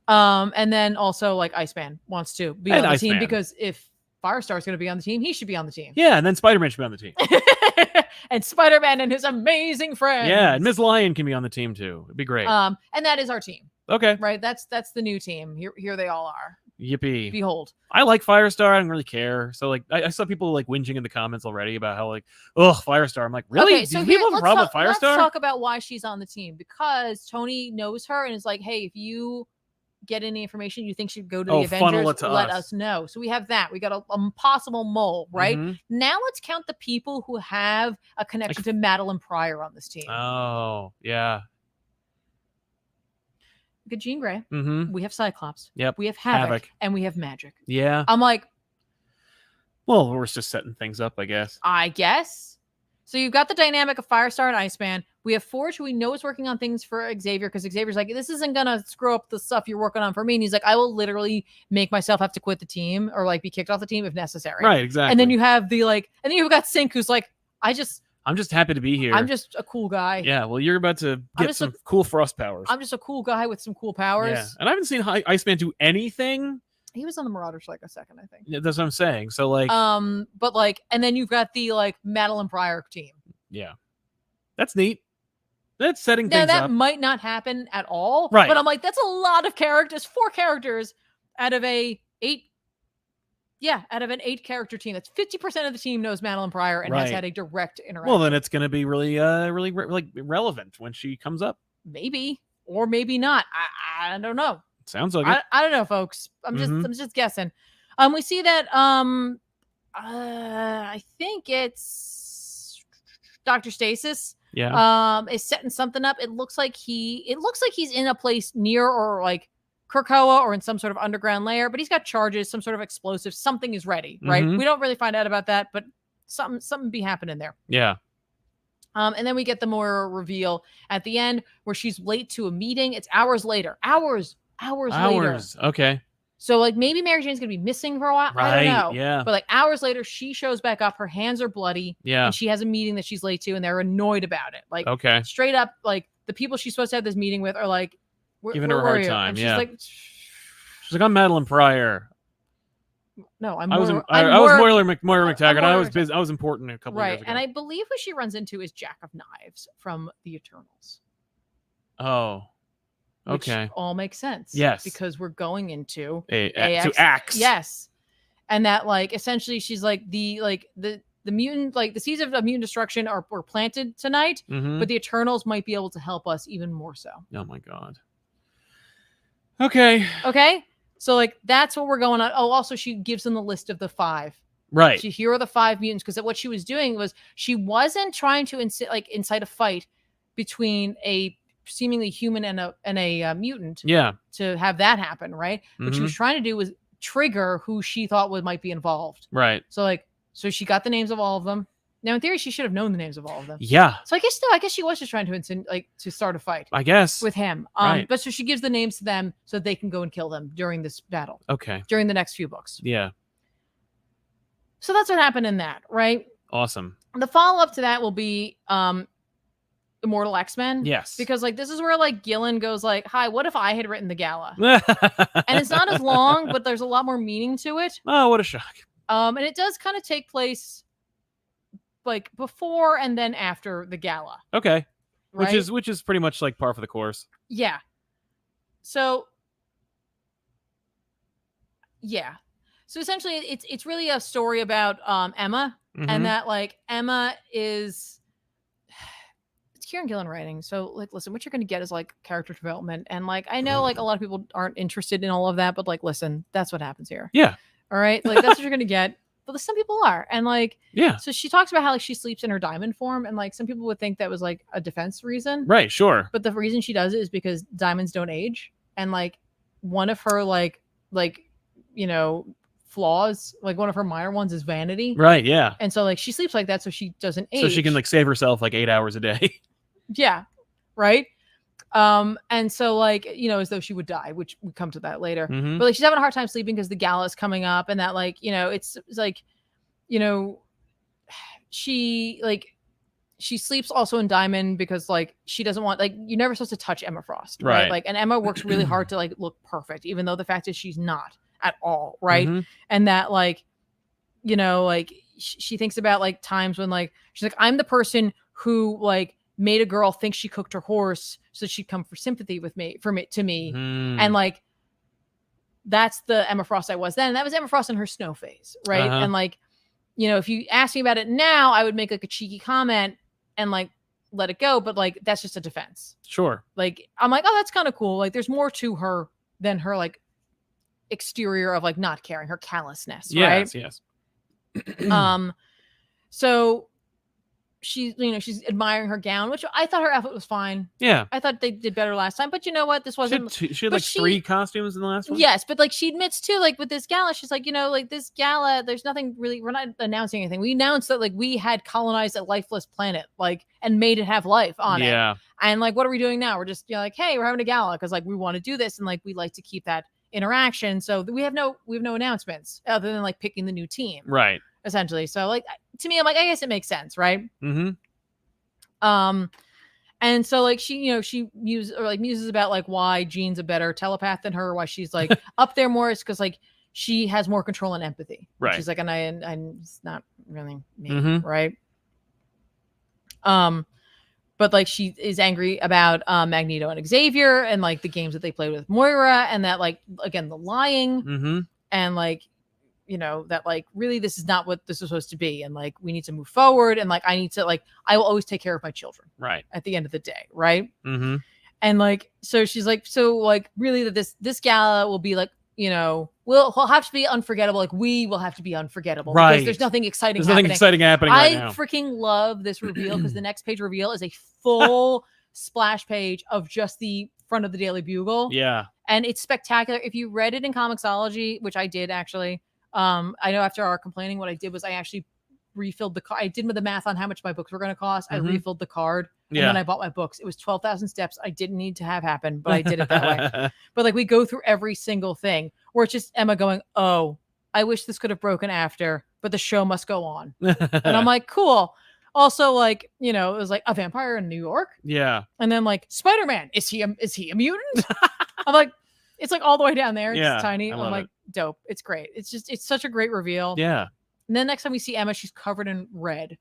And then also like Iceman wants to be on the team, because if Firestar's going to be on the team, he should be on the team. Yeah, and then Spider-Man should be on the team. And Spider-Man and his amazing friends. Yeah, and Ms. Lion can be on the team too. It'd be great. And that is our team. Okay. Right. That's the new team. Here they all are. Yippee. Behold. I like Firestar. I don't really care. So like I saw people like whinging in the comments already about how like, oh, Firestar. I'm like, really? Okay, so do people have a problem with Firestar? Let's talk about why she's on the team, because Tony knows her and is like, hey, if you get any information you think should go to the Avengers, let us know. So we have that. We got a possible mole, right? Now let's count the people who have a connection to Madeline Pryor on this team. Oh, yeah. We got Jean Grey. We have Cyclops. Yep. We have Havoc. And we have Magic. Yeah. I'm like, well, we're just setting things up, I guess. So you've got the dynamic of Firestar and Iceman. We have Forge, who we know is working on things for Xavier, because Xavier's like, this isn't going to screw up the stuff you're working on for me. And he's like, I will literally make myself have to quit the team or like be kicked off the team if necessary. Right, exactly. And then you have and then you've got Sync, who's like, I'm just happy to be here. I'm just a cool guy. Yeah, well, you're about to get some cool frost powers. I'm just a cool guy with some cool powers. Yeah, and I haven't seen Iceman do anything. He was on the Marauders like a second, I think. Yeah, that's what I'm saying. So like, but like, and then you've got the like Madeline Pryor team. Yeah, that's neat. That's setting things up. Now that might not happen at all, right? But I'm like, that's a lot of characters. 4 characters out of an 8-character team. That's 50% of the team knows Madeline Pryor and has had a direct interaction. Well, then it's going to be really like relevant when she comes up. Maybe or maybe not. I don't know. Sounds like it. I don't know, folks. I'm just guessing. We see that I think it's Dr. Stasis. Yeah. Is setting something up. It looks like he's in a place near or like Krakoa or in some sort of underground lair, but he's got charges, some sort of explosive. Something is ready, right? We don't really find out about that, but something be happening there. Yeah. And then we get the more reveal at the end where she's late to a meeting. It's hours later. Hours later. Okay. So like maybe Mary Jane's gonna be missing for a while. Right. I don't know. Yeah. But like hours later, she shows back up. Her hands are bloody. Yeah. And she has a meeting that she's late to, and they're annoyed about it. Like straight up, like the people she's supposed to have this meeting with are like giving her a hard time. And she's like, I'm Madeline Pryor. No, I was Moira McTaggart. I was busy. I was important a couple of years ago. And I believe who she runs into is Jack of Knives from the Eternals. Oh. Okay. Which all makes sense. Yes. Because we're going into Axe. Yes. And that like essentially she's like the mutant, like the seeds of mutant destruction were planted tonight, but the Eternals might be able to help us even more so. Oh my God. Okay. So like that's what we're going on. Oh, also she gives them the list of the 5. Right. Here are the 5 mutants, because what she was doing was she wasn't trying to incite a fight between a seemingly human and a mutant. Yeah. To have that happen, right? What she was trying to do was trigger who she thought might be involved. Right. So she got the names of all of them. Now, in theory, she should have known the names of all of them. Yeah. So I guess she was just trying to start a fight. I guess with him. Right. But so she gives the names to them so they can go and kill them during this battle. Okay. During the next few books. Yeah. So that's what happened in that, right? Awesome. The follow up to that will be Immortal X-Men. Yes. Because like this is where like Gillen goes like, hi, what if I had written the Gala? And it's not as long, but there's a lot more meaning to it. Oh, what a shock. And it does kind of take place like before and then after the Gala. Okay. Right? Which is pretty much like par for the course. Yeah. So yeah. So essentially it's really a story about Emma, and that like Emma is Kieran Gillen writing. So like listen, what you're going to get is like character development, and like I know like a lot of people aren't interested in all of that, but like listen, that's what happens here. Yeah. All right? Like that's what you're going to get. But some people are. And like yeah. So she talks about how like she sleeps in her diamond form, and like some people would think that was like a defense reason. Right, sure. But the reason she does it is because diamonds don't age, and like one of her like you know flaws, like one of her minor ones is vanity. Right, yeah. And so like she sleeps like that so she doesn't age. So she can like save herself like 8 hours a day. Yeah. Right. And so like, you know, as though she would die, which we come to that later. But like she's having a hard time sleeping because the Gala is coming up, and that like, you know, it's like, you know, she sleeps also in diamond because like she doesn't want, like, you're never supposed to touch Emma Frost, right? Like, and Emma works really hard to like look perfect, even though the fact is she's not at all, right? And that like, you know, like she thinks about like times when like she's like, I'm the person who like made a girl think she cooked her horse so she'd come for sympathy with me, to me. And like, that's the Emma Frost I was then. And that was Emma Frost in her snow phase. Right. And like, you know, if you ask me about it now, I would make like a cheeky comment and like let it go. But like, that's just a defense. Sure. Like, I'm like, oh, that's kind of cool. Like, there's more to her than her like exterior of like not caring, her callousness. Right. Yes. So she's admiring her gown, which I thought her outfit was fine. Yeah. I thought they did better last time, but you know what? This wasn't. She had like 3 costumes in the last one. Yes, but like she admits too, like with this gala, she's like, you know, like this gala, there's nothing really. We're not announcing anything. We announced that like we had colonized a lifeless planet, like, and made it have life on it. Yeah. And like, what are we doing now? We're just like, hey, we're having a gala because like we want to do this, and like we like to keep that interaction. So we have no announcements other than like picking the new team. Right. Essentially. So like, to me, I'm like, I guess it makes sense, right? And so like she muses about like why Jean's a better telepath than her, why she's like up there more, is because like she has more control and empathy. Right. She's like, and I'm it's not really me, right? But like she is angry about Magneto and Xavier and like the games that they played with Moira, and that like again the lying and like, you know, that like really this is not what this is supposed to be, and like we need to move forward, and like I need to like I will always take care of my children right at the end of the day, right? And like so she's like, so like really that this gala will be like, you know, we'll have to be unforgettable, like we will have to be unforgettable, right? Because there's nothing exciting happening right now. I freaking love this reveal because the next page reveal is a full splash page of just the front of the Daily Bugle, and it's spectacular. If you read it in Comixology, which I did actually, I know after our complaining, what I did was I actually refilled the card. I did the math on how much my books were going to cost. I refilled the card and then I bought my books. It was 12,000 steps. I didn't need to have happen, but I did it that way. But like we go through every single thing where it's just Emma going, oh, I wish this could have broken after, but the show must go on. And I'm like, cool. Also, like, you know, it was like a vampire in New York. Yeah. And then like Spider-Man, is he a mutant? I'm like, it's like all the way down there. It's tiny. I'm like, dope. It's great. It's such a great reveal. Yeah. And then next time we see Emma, she's covered in red.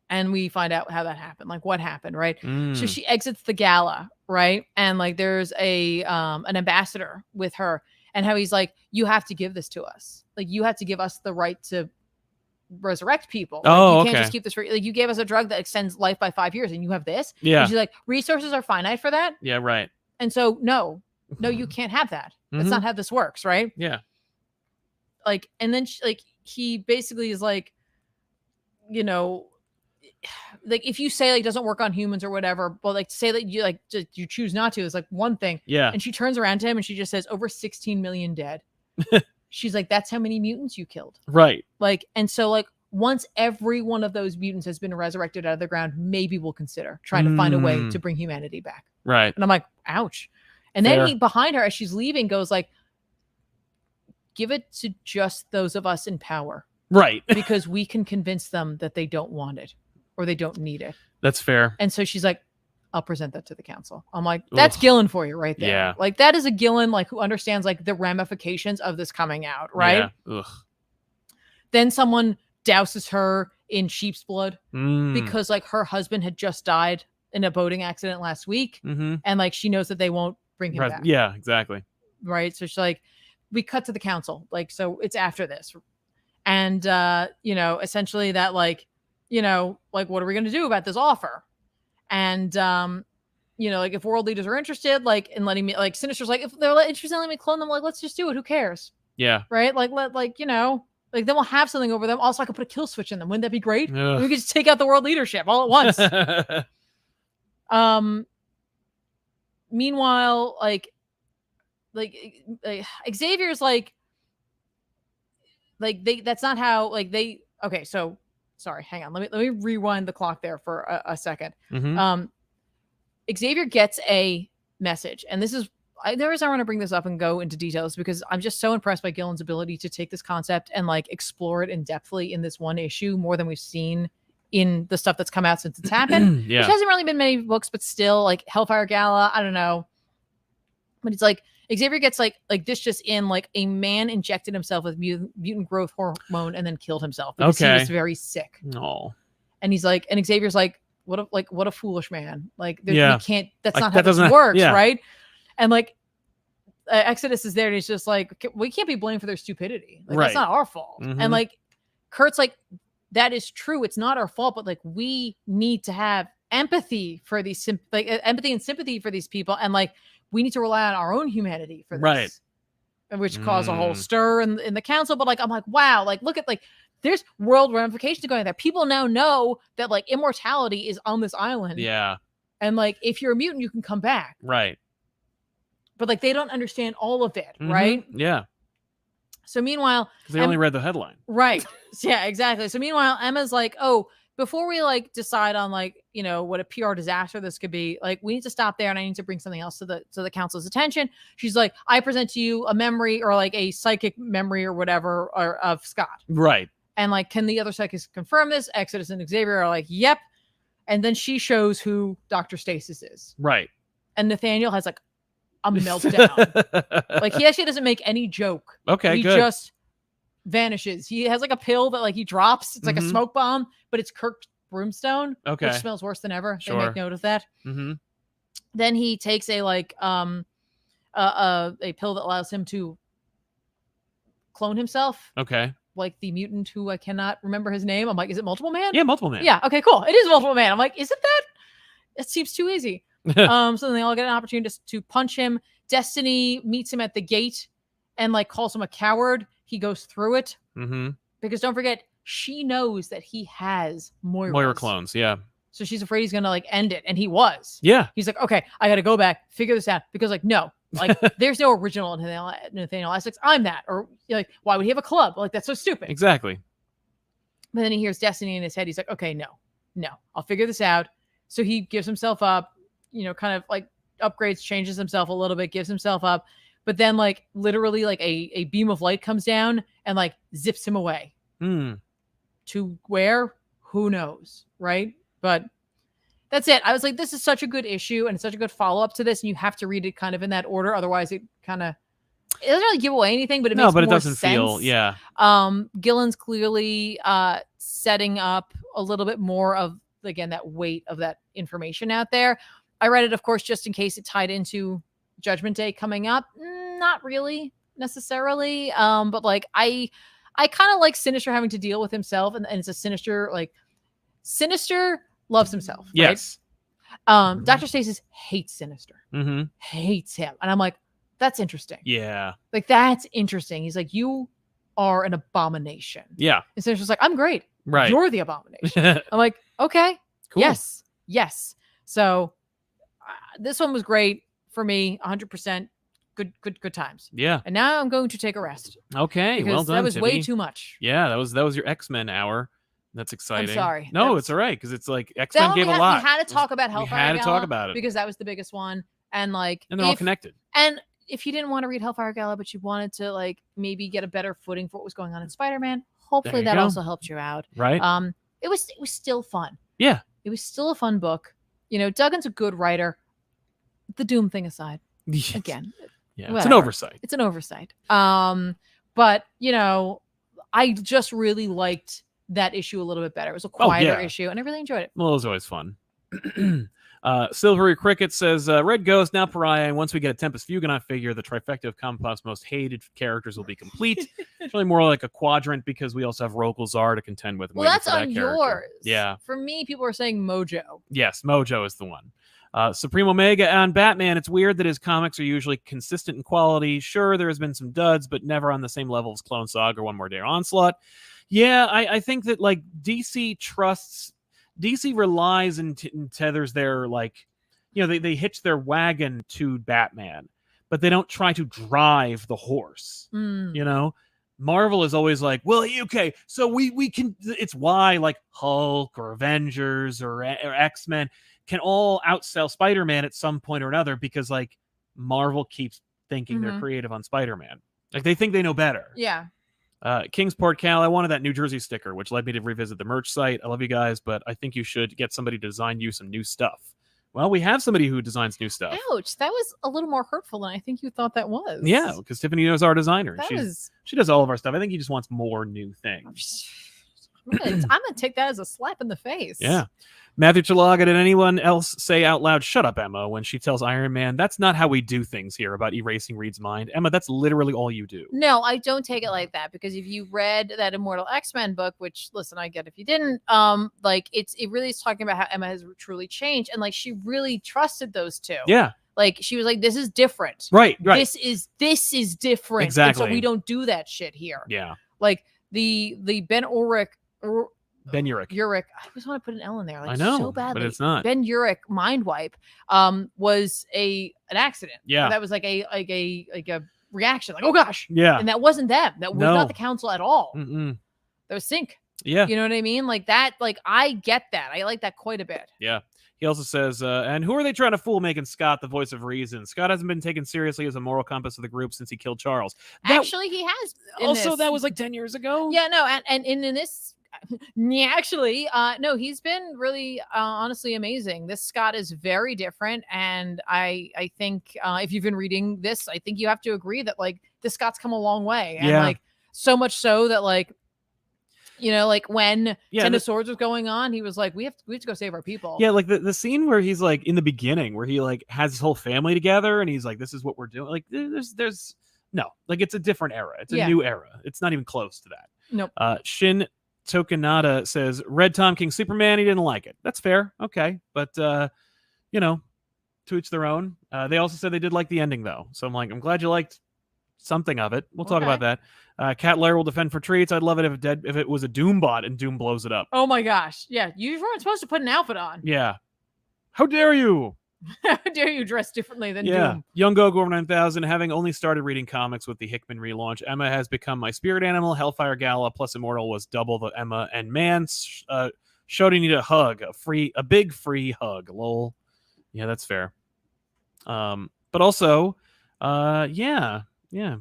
And we find out how that happened. Like what happened, right? So she exits the gala, right? And like there's an ambassador with her, and how he's like, you have to give this to us. Like you have to give us the right to resurrect people. Like, you can't just keep this like you gave us a drug that extends life by 5 years, and you have this. Yeah. And she's like, resources are finite for that. Yeah, right. And so no, you can't have that. That's not how this works, right? Yeah. Like, and then he basically is like, you know, like if you say like doesn't work on humans or whatever, but like say that you like you choose not to is like one thing. Yeah. And she turns around to him and she just says over 16 million dead. She's like, that's how many mutants you killed. Right. Like, and so like once every one of those mutants has been resurrected out of the ground, maybe we'll consider trying to find a way to bring humanity back. Right. And I'm like, ouch. And then he behind her as she's leaving goes like, give it to just those of us in power. Right. Because we can convince them that they don't want it or they don't need it. That's fair. And so she's like, I'll present that to the council. I'm like, that's Gillen for you right there. Yeah. Like that is a Gillen like who understands like the ramifications of this coming out. Right. Yeah. Ugh. Then someone douses her in sheep's blood because like her husband had just died in a boating accident last week. And like, she knows that they won't bring him back. Yeah, exactly. Right. So she's like, we cut to the council. Like, so it's after this. And, you know, essentially that like, you know, like, what are we going to do about this offer? And, you know, like if world leaders are interested, like in letting me, like Sinister's like, if they're interested in letting me clone them, like, let's just do it. Who cares? Yeah. Right. Like, you know, like then we'll have something over them. Also, I could put a kill switch in them. Wouldn't that be great? We could just take out the world leadership all at once. Meanwhile, like Xavier's like that's not how like they. Okay, so sorry, hang on. Let me rewind the clock there for a second. Xavier gets a message, and this is the reason I want to bring this up and go into details because I'm just so impressed by Gillen's ability to take this concept and like explore it in depthly in this one issue more than we've seen in the stuff that's come out since it's happened. Which hasn't really been many books, but still like Hellfire Gala, I don't know. But it's like Xavier gets like this just in like a man injected himself with mutant growth hormone and then killed himself because he was very sick. No. And he's like, and Xavier's like, what a foolish man. Like, we can't. That's like, not how this works, right? And like, Exodus is there, and he's just like, we can't be blamed for their stupidity. Like, that's not our fault. And like, Kurt's like, that is true. It's not our fault, but like, we need to have empathy for these, empathy and sympathy for these people, and like, we need to rely on our own humanity for this, right? Which caused a whole stir in the council. But like, I'm like, wow, like, look at like, there's world ramifications going there. People now know that like immortality is on this island. Yeah, and like, if you're a mutant, you can come back. Right. But like, they don't understand all of it, right? Yeah. So meanwhile, they only read the headline. Right. Yeah, exactly. So meanwhile, Emma's like, oh, before we like decide on like, you know, what a PR disaster this could be, like, we need to stop there, and I need to bring something else to the council's attention. She's like, I present to you a memory, or like a psychic memory or whatever, of Scott. Right. And like, can the other psychics confirm this? Exodus and Xavier are like, yep. And then she shows who Dr. Stasis is. Right. And Nathaniel has like a meltdown. Like, he actually doesn't make any joke. Okay, he just vanishes. He has like a pill that like he drops. It's like a smoke bomb, but it's Kirk's broomstone, which smells worse than ever. They make note of that. Then he takes a like a pill that allows him to clone himself. Okay. Like the mutant who I cannot remember his name. I'm like, is it Multiple Man? Yeah, Multiple Man. Yeah. Okay, cool. It is Multiple Man. I'm like, isn't that? It seems too easy. So then they all get an opportunity to punch him. Destiny meets him at the gate and like calls him a coward. He goes through it. Because don't forget, she knows that he has Moira clones. Yeah. So she's afraid he's going to like end it. And he was. Yeah. He's like, okay, I got to go back, figure this out. Because like, no, like there's no original Nathaniel Essex. I'm that. Or like, why would he have a club? Like, that's so stupid. Exactly. But then he hears Destiny in his head. He's like, okay, no, I'll figure this out. So he gives himself up, you know, kind of like upgrades, changes himself a little bit, gives himself up. But then like literally like a beam of light comes down and like zips him away. To where? Who knows? Right? But that's it. I was like, this is such a good issue and such a good follow-up to this. And you have to read it kind of in that order. Otherwise it doesn't really give away anything, but it makes more sense. No, but it doesn't feel, yeah. Gillen's clearly setting up a little bit more of, again, that weight of that information out there. I read it, of course, just in case it tied into Judgment Day coming up. Not really necessarily. But like, I kind of like Sinister having to deal with himself, and it's a Sinister, like, Sinister loves himself. Yes. Right? Dr. Stasis hates Sinister. Hates him. And I'm like, that's interesting. Yeah. Like, that's interesting. He's like, you are an abomination. Yeah. And Sinister's like, I'm great. Right. You're the abomination. I'm like, okay. Cool. Yes. So this one was great for me. 100%. Good times. Yeah. And now I'm going to take a rest. Okay. Well done. That was way too much. Yeah. That was your X-Men hour. That's exciting. I'm sorry. No, it's all right. Because it's like X-Men gave a lot. We had to talk about Hellfire Gala. We had to talk about it. Because that was the biggest one. And like, and they're all connected. And if you didn't want to read Hellfire Gala, but you wanted to like maybe get a better footing for what was going on in Spider-Man, hopefully that also helped you out. Right. It was still fun. Yeah. It was still a fun book. You know, Duggan's a good writer. The Doom thing aside. Again. Yeah. Whatever. It's an oversight. It's an oversight. But you know, I just really liked that issue a little bit better. It was a quieter issue, and I really enjoyed it. Well, it was always fun. Silvery Cricket says, Red Ghost, now Pariah, and once we get a Tempest Fugan, I figure the trifecta of ComicPop's most hated characters will be complete. It's really more like a quadrant because we also have Rokal Zar to contend with. Well, that's on yours. Yeah. For me, people are saying Mojo. Yes, Mojo is the one. Supreme Omega on Batman, it's weird that his comics are usually consistent in quality. Sure, there has been some duds, but never on the same level as Clone Saga or One More Day or Onslaught. Yeah, I think that like DC relies and tethers their, like, you know, they hitch their wagon to Batman, but they don't try to drive the horse. You know, Marvel is always like, well, okay, so we can, it's why like Hulk or Avengers or X-Men can all outsell Spider-Man at some point or another, because like Marvel keeps thinking they're creative on Spider-Man. Like they think they know better. Yeah. Kingsport Cal, I wanted that New Jersey sticker, which led me to revisit the merch site. I love you guys, but I think you should get somebody to design you some new stuff. Well, we have somebody who designs new stuff. Ouch, that was a little more hurtful than I think you thought that was. Yeah, because Tiffany knows our designer. She does all of our stuff. I think he just wants more new things. I'm gonna take that as a slap in the face. Yeah. Matthew Chalaga, did anyone else say out loud, "Shut up, Emma," when she tells Iron Man, "That's not how we do things here," about erasing Reed's mind? Emma, that's literally all you do. No, I don't take it like that, because if you read that Immortal X-Men book, which, listen, I get if you didn't, like it really is talking about how Emma has truly changed, and like she really trusted those two. Yeah. Like she was like, "This is different. Right. This is different. Exactly. And so we don't do that shit here." Yeah. Like the Ben Urich. Ben Urich. Urich. I just want to put an L in there. Like, I know, so badly. but it's not. Ben Urich mind wipe was an accident. Yeah. That was like a reaction. Like, oh gosh. Yeah. And that wasn't them. That was not the council at all. Mm-mm. That was Sync. Yeah. You know what I mean? Like that. Like I get that. I like that quite a bit. Yeah. He also says, and who are they trying to fool, making Scott the voice of reason? Scott hasn't been taken seriously as a moral compass of the group since he killed Charles. Actually, he has. Also, that was like 10 years ago. Yeah, no. And in this, actually, no, he's been really, honestly amazing. This Scott is very different. And I think if you've been reading this, I think you have to agree that like this Scott's come a long way. And like so much so that like, you know, like when Ten of Swords was going on, he was like, we have to go save our people. Yeah, like the scene where he's like in the beginning where he like has his whole family together and he's like, this is what we're doing. Like there's no, like it's a different era. It's a new era. It's not even close to that. Nope. Shin Tokanada says, read Tom King Superman, he didn't like it. That's fair. Okay. But you know, to each their own. They also said they did like the ending though. So I'm like, I'm glad you liked something of it. We'll talk about that. Cat Lair will defend for treats. I'd love it if it was a Doom bot and Doom blows it up. Oh my gosh. Yeah. You weren't supposed to put an outfit on. Yeah. How dare you? How dare you dress differently than Doom? Young Go 9000, having only started reading comics with the Hickman relaunch, Emma has become my spirit animal. Hellfire Gala plus Immortal was double the Emma, and man, Shody need a hug, a big free hug. Lol. Yeah, that's fair. But also, yeah,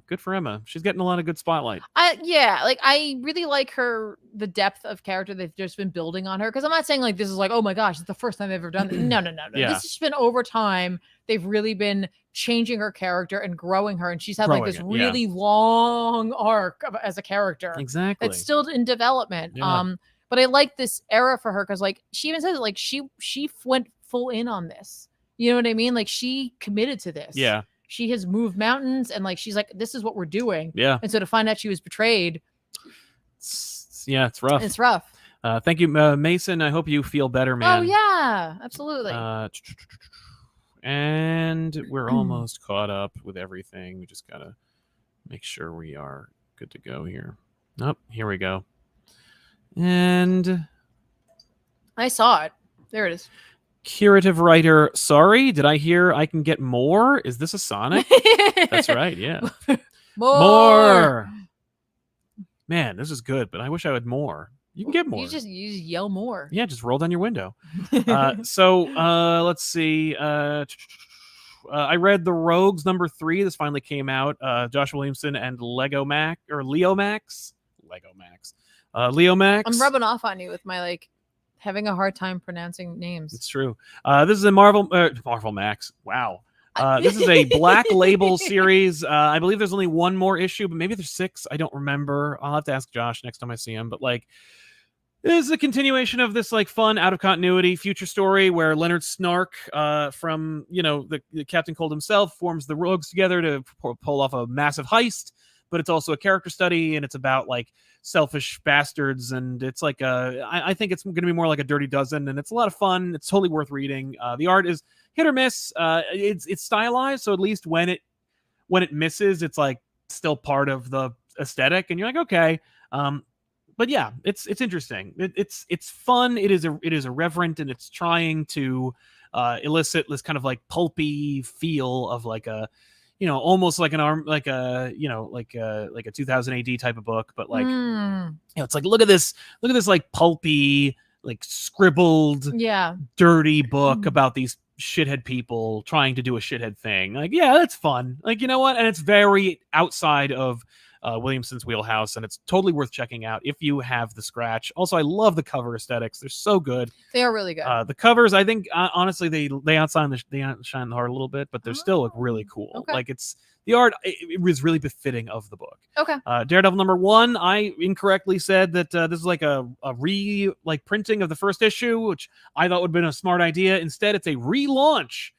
good for Emma. She's getting a lot of good spotlight. Like I really like the depth of character they've just been building on her. Because I'm not saying like this is like, oh my gosh, it's the first time they've ever done this. No. Yeah. This has been over time. They've really been changing her character and growing her, and she's had like this really long arc as a character. Exactly. It's still in development. Yeah. But I like this era for her because like she even says like she went full in on this. You know what I mean? Like she committed to this. Yeah. She has moved mountains and like she's like, this is what we're doing. Yeah. And so to find out she was betrayed, it's rough. It's rough. Thank you, Mason. I hope you feel better, man. Oh yeah, absolutely. And we're almost caught up with everything. We just gotta make sure we are good to go here. Oh, here we go. And I saw it. There it is. Curative writer, sorry, did I hear I can get more? Is this a Sonic? That's right, yeah. More. Man, this is good, but I wish I had more. You can get more. You just yell more. Yeah, just roll down your window. So let's see. I read The Rogues #3. This finally came out. Josh Williamson and Leo Max. I'm rubbing off on you with my like having a hard time pronouncing names. It's true. This is a Marvel Max. Wow. This is a Black Label series. I believe there's only one more issue, but maybe there's 6. I don't remember. I'll have to ask Josh next time I see him. But like, this is a continuation of this like fun out of continuity future story where Leonard Snark from the Captain Cold himself forms the Rogues together to pull off a massive heist. But it's also a character study, and it's about like selfish bastards, and it's like I think it's going to be more like a Dirty Dozen, and it's a lot of fun. It's totally worth reading. The art is hit or miss. It's stylized, so at least when it misses, it's like still part of the aesthetic, and you're like, okay. But yeah, it's interesting. It's fun. It is irreverent, and it's trying to elicit this kind of like pulpy feel of like a. Almost like like a 2000 AD type of book, but like, it's like, look at this like pulpy, like scribbled, dirty book about these shithead people trying to do a shithead thing. Like, yeah, that's fun. Like, you know what? And it's very outside of Williamson's wheelhouse, and it's totally worth checking out if you have the scratch. Also, I love the cover aesthetics; they're so good. They are really good. The covers, I think, honestly, they outshine the heart a little bit, but they still look really cool. Okay. Like the art, it was really befitting of the book. Okay. Daredevil #1, I incorrectly said that this is like a printing of the first issue, which I thought would have been a smart idea. Instead, it's a relaunch.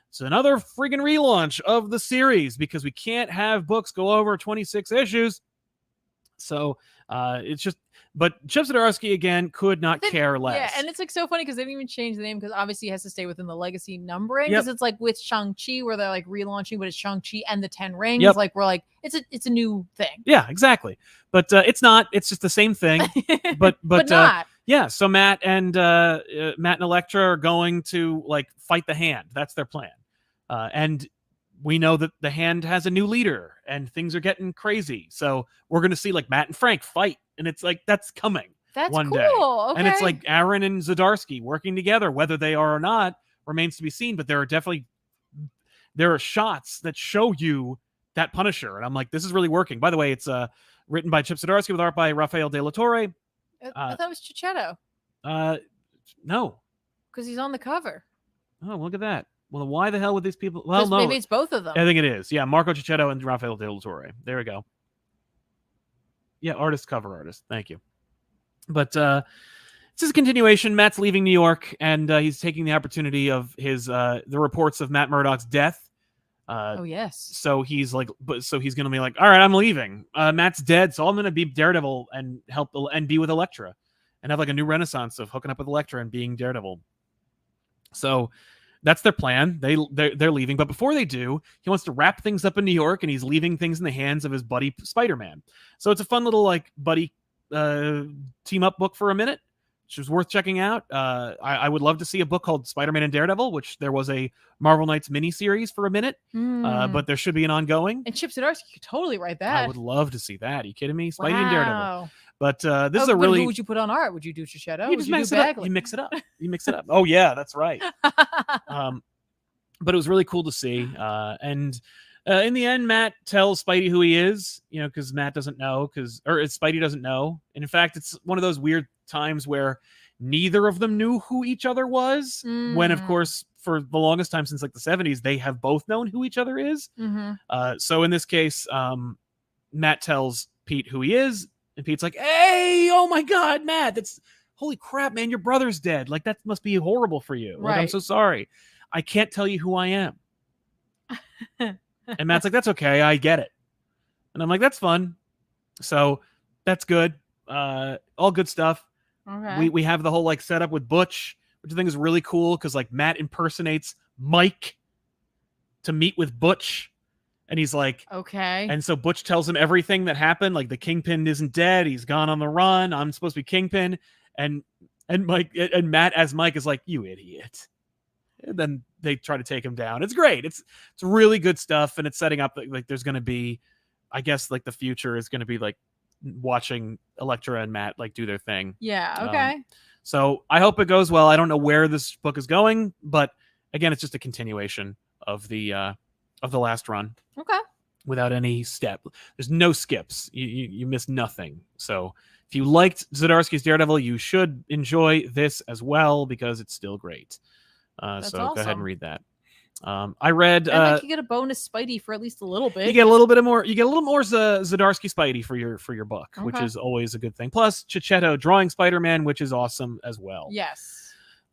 It's another friggin' relaunch of the series because we can't have books go over 26 issues. So it's just, but Chip Zdarsky again could not care less. Yeah, and it's like so funny because they didn't even change the name because obviously it has to stay within the legacy numbering because it's like with Shang-Chi where they're like relaunching, but it's Shang-Chi and the 10 Rings. Yep. Like we're like it's a new thing. Yeah, exactly. But it's not. It's just the same thing. But not. Yeah. So Matt and Elektra are going to like fight the Hand. That's their plan. And we know that the Hand has a new leader and things are getting crazy. So we're going to see like Matt and Frank fight. And it's like, that's coming. That's one cool. day. Okay. And it's like Aaron and Zdarsky working together. Whether they are or not remains to be seen. But there are shots that show you that Punisher. And I'm like, this is really working. By the way, it's written by Chip Zdarsky with art by Rafael De La Torre. I thought it was Chichetto. No. Because he's on the cover. Oh, look at that. Well, why the hell would these people? Well, no. Maybe it's both of them. I think it is. Yeah, Marco Cicchetto and Rafael De La Torre. There we go. Yeah, cover artist. Thank you. But this is a continuation. Matt's leaving New York, and he's taking the opportunity of his the reports of Matt Murdock's death. Oh yes. So he's like, so he's gonna be like, all right, I'm leaving. Matt's dead, so I'm gonna be Daredevil and help and be with Elektra, and have like a new renaissance of hooking up with Elektra and being Daredevil. So that's their plan. They're leaving, but before they do, he wants to wrap things up in New York, and he's leaving things in the hands of his buddy Spider-Man. So it's a fun little like buddy team up book for a minute, which is worth checking out. I would love to see a book called Spider-Man and Daredevil, which there was a Marvel Knights miniseries for a minute, but there should be an ongoing. And Chip Zdarsky could totally write that. I would love to see that. Are you kidding me? Spidey and Daredevil. But this is who would you put on art? Would you do Chichetto? You just mix it up. You mix it up. You mix it up. Oh yeah, that's right. But it was really cool to see. And in the end, Matt tells Spidey who he is, because Matt doesn't know, Spidey doesn't know. And in fact, it's one of those weird times where neither of them knew who each other was. When, of course, for the longest time since like the 70s, they have both known who each other is. So in this case, Matt tells Pete who he is. And Pete's like, hey, oh my God, Matt, holy crap, man, your brother's dead. Like, that must be horrible for you. Like, I'm so sorry. I can't tell you who I am. And Matt's like, that's okay. I get it. And I'm like, that's fun. So that's good. All good stuff. Okay. We have the whole like setup with Butch, which I think is really cool because like Matt impersonates Mike to meet with Butch. And he's like, okay. And so Butch tells him everything that happened. Like the Kingpin isn't dead. He's gone on the run. I'm supposed to be Kingpin. And Mike and Matt as Mike is like, you idiot. And then they try to take him down. It's great. It's really good stuff. And it's setting up like there's going to be, I guess like the future is going to be like watching Elektra and Matt like do their thing. Yeah. Okay. So I hope it goes well. I don't know where this book is going, but again, it's just a continuation of the last run. Okay. Without any step. There's no skips. You miss nothing. So if you liked Zdarsky's Daredevil, you should enjoy this as well because it's still great. So awesome. Go ahead and read that. I read. And you get a bonus Spidey for at least a little bit. You get a little more. You get a little more Zdarsky Spidey for your book, okay. which is always a good thing. Plus Cicchetto drawing Spider-Man, which is awesome as well. Yes.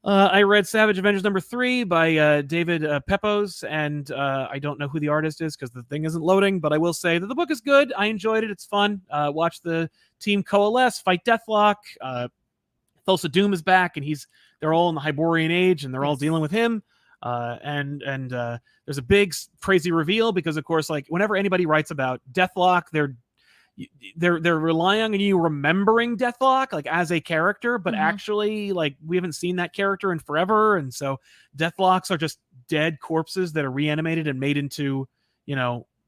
I read Savage Avengers #3 by David Pepose, and I don't know who the artist is because the thing isn't loading, but I will say that the book is good. I enjoyed it. It's fun. Watch the team coalesce, fight Deathlock. Thulsa Doom is back, and they're all in the Hyborian age, and they're all dealing with him. And there's a big crazy reveal because, of course, like whenever anybody writes about Deathlock, they're relying on you remembering Deathlock like as a character, but actually like we haven't seen that character in forever, and so Deathlocks are just dead corpses that are reanimated and made into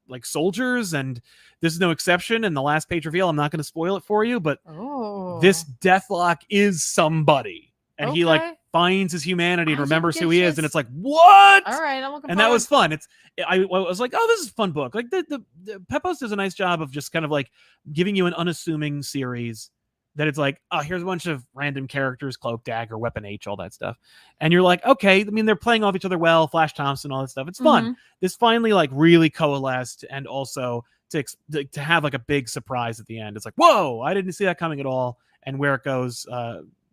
like soldiers, and this is no exception. And the last page reveal, I'm not going to spoil it for you, but this Deathlock is somebody, and he like finds his humanity and remembers who he is, and it's like, what? All right, I'm looking. And that was fun. I was like, oh, this is a fun book. Like the Pepos does a nice job of just kind of like giving you an unassuming series that it's like, oh, here's a bunch of random characters, Cloak, Dagger, Weapon H, all that stuff, and you're like, okay. I mean, they're playing off each other well. Flash Thompson, all that stuff. It's fun. This finally like really coalesced, and also to have like a big surprise at the end. It's like, whoa, I didn't see that coming at all. And where it goes,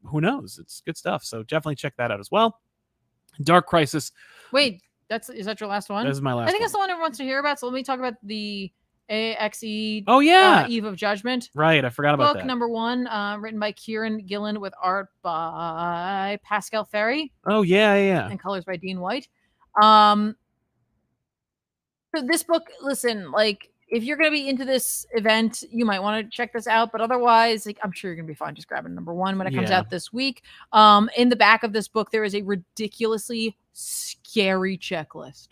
who knows? It's good stuff. So definitely check that out as well. Dark Crisis. Wait, is that your last one? This is my last. I think that's the one everyone wants to hear about. So let me talk about the AXE. Oh yeah, Eve of Judgment. Right, I forgot about that. Book number 1, written by Kieran Gillen with art by Pascal Ferry. Oh yeah. And colors by Dean White. So this book, listen, like, if you're going to be into this event, you might want to check this out. But otherwise, like, I'm sure you're going to be fine just grabbing number 1 when it comes out this week. In the back of this book, there is a ridiculously scary checklist.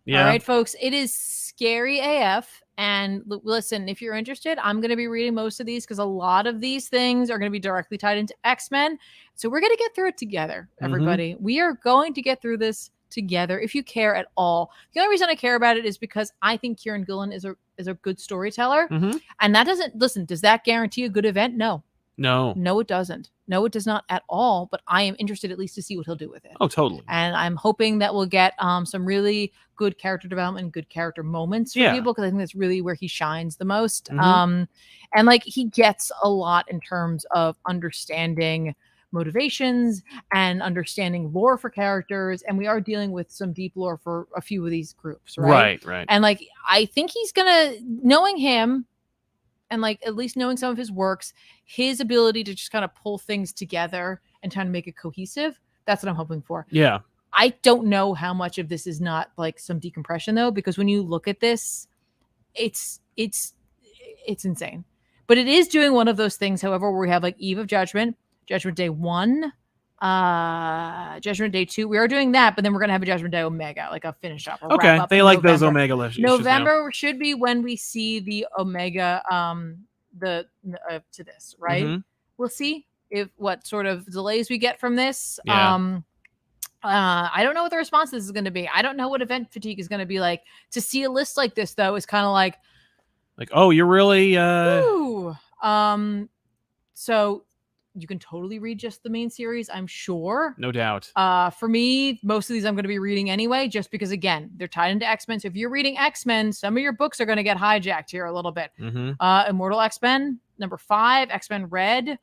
Yeah. All right, folks, it is scary AF. And listen, if you're interested, I'm going to be reading most of these because a lot of these things are going to be directly tied into X-Men. So we're going to get through it together, everybody. We are going to get through this together if you care at all. The only reason I care about it is because I think Kieran Gillen is a good storyteller. And that does that guarantee a good event? No, it doesn't. No, it does not at all. But I am interested at least to see what he'll do with it. Oh, totally. And I'm hoping that we'll get some really good character development and good character moments for people, because I think that's really where he shines the most. And like, he gets a lot in terms of understanding motivations and understanding lore for characters, and we are dealing with some deep lore for a few of these groups, right? And like, I think he's gonna, knowing him and like at least knowing some of his works, his ability to just kind of pull things together and trying to make it cohesive, that's what I'm hoping for. I don't know how much of this is not like some decompression though, because when you look at this, it's insane. But it is doing one of those things, however, where we have like Eve of Judgment, Judgment Day 1, Judgment Day 2. We are doing that, but then we're going to have a Judgment Day Omega, like a finish up. Okay, they like those Omega issues. November should be when we see the Omega to this, right? We'll see if what sort of delays we get from this. I don't know what the response to this is going to be. I don't know what event fatigue is going to be like. To see a list like this, though, is kind of like, oh, you're really so you can totally read just the main series, I'm sure. No doubt. For me, most of these I'm going to be reading anyway, just because, again, they're tied into X-Men. So if you're reading X-Men, some of your books are going to get hijacked here a little bit. Immortal X-Men, number 5, X-Men Red.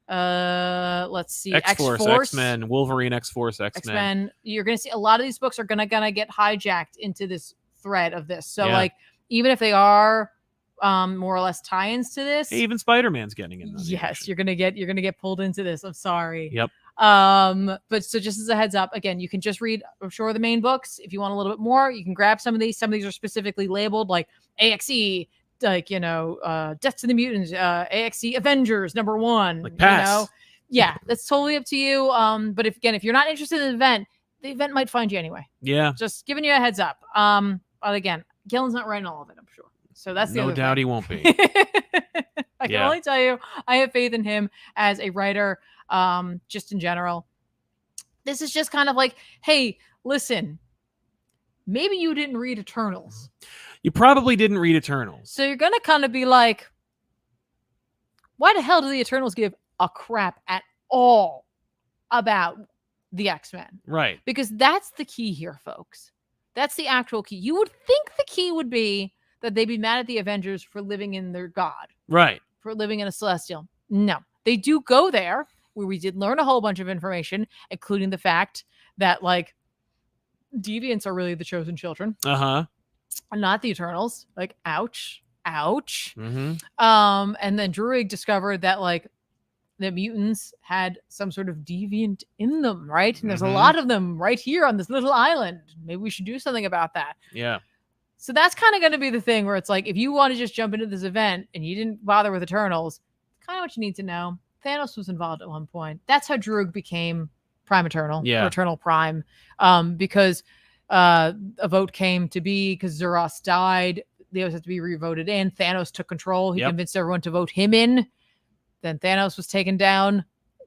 Let's see. X-Force, X-Men, Wolverine, X-Force, X-Men. You're going to see a lot of these books are going to get hijacked into this thread of this. So like, even if they are more or less tie-ins to this, even Spider-Man's getting in. Yes, you're gonna get pulled into this. I'm sorry. Yep. But so just as a heads up, again, you can just read, I'm sure, the main books. If you want a little bit more, you can grab some of these. Some of these are specifically labeled like AXE, like, Death to the Mutants, AXE Avengers number 1. Like pass. Yeah, that's totally up to you. But if you're not interested in the event might find you anyway. Yeah. Just giving you a heads up. But again, Gillen's not writing all of it, I'm sure. So that's the no other doubt thing. He won't be. I can only tell you, I have faith in him as a writer, just in general. This is just kind of like, hey, listen, maybe you didn't read Eternals. You probably didn't read Eternals. So you're going to kind of be like, why the hell do the Eternals give a crap at all about the X-Men? Right. Because that's the key here, folks. That's the actual key. You would think the key would be that they'd be mad at the Avengers for living in their god. Right. For living in a celestial. No. They do go there, where we did learn a whole bunch of information, including the fact that, like, deviants are really the chosen children. Not the Eternals. Like, ouch. And then Druig discovered that, like, the mutants had some sort of deviant in them, right? And there's a lot of them right here on this little island. Maybe we should do something about that. Yeah. So that's kind of going to be the thing where it's like, if you want to just jump into this event and you didn't bother with Eternals, kind of what you need to know. Thanos was involved at one point. That's how Druig became Prime Eternal, or Eternal Prime, because a vote came to be because Zuros died. They always have to be re-voted in. Thanos took control. He convinced everyone to vote him in. Then Thanos was taken down.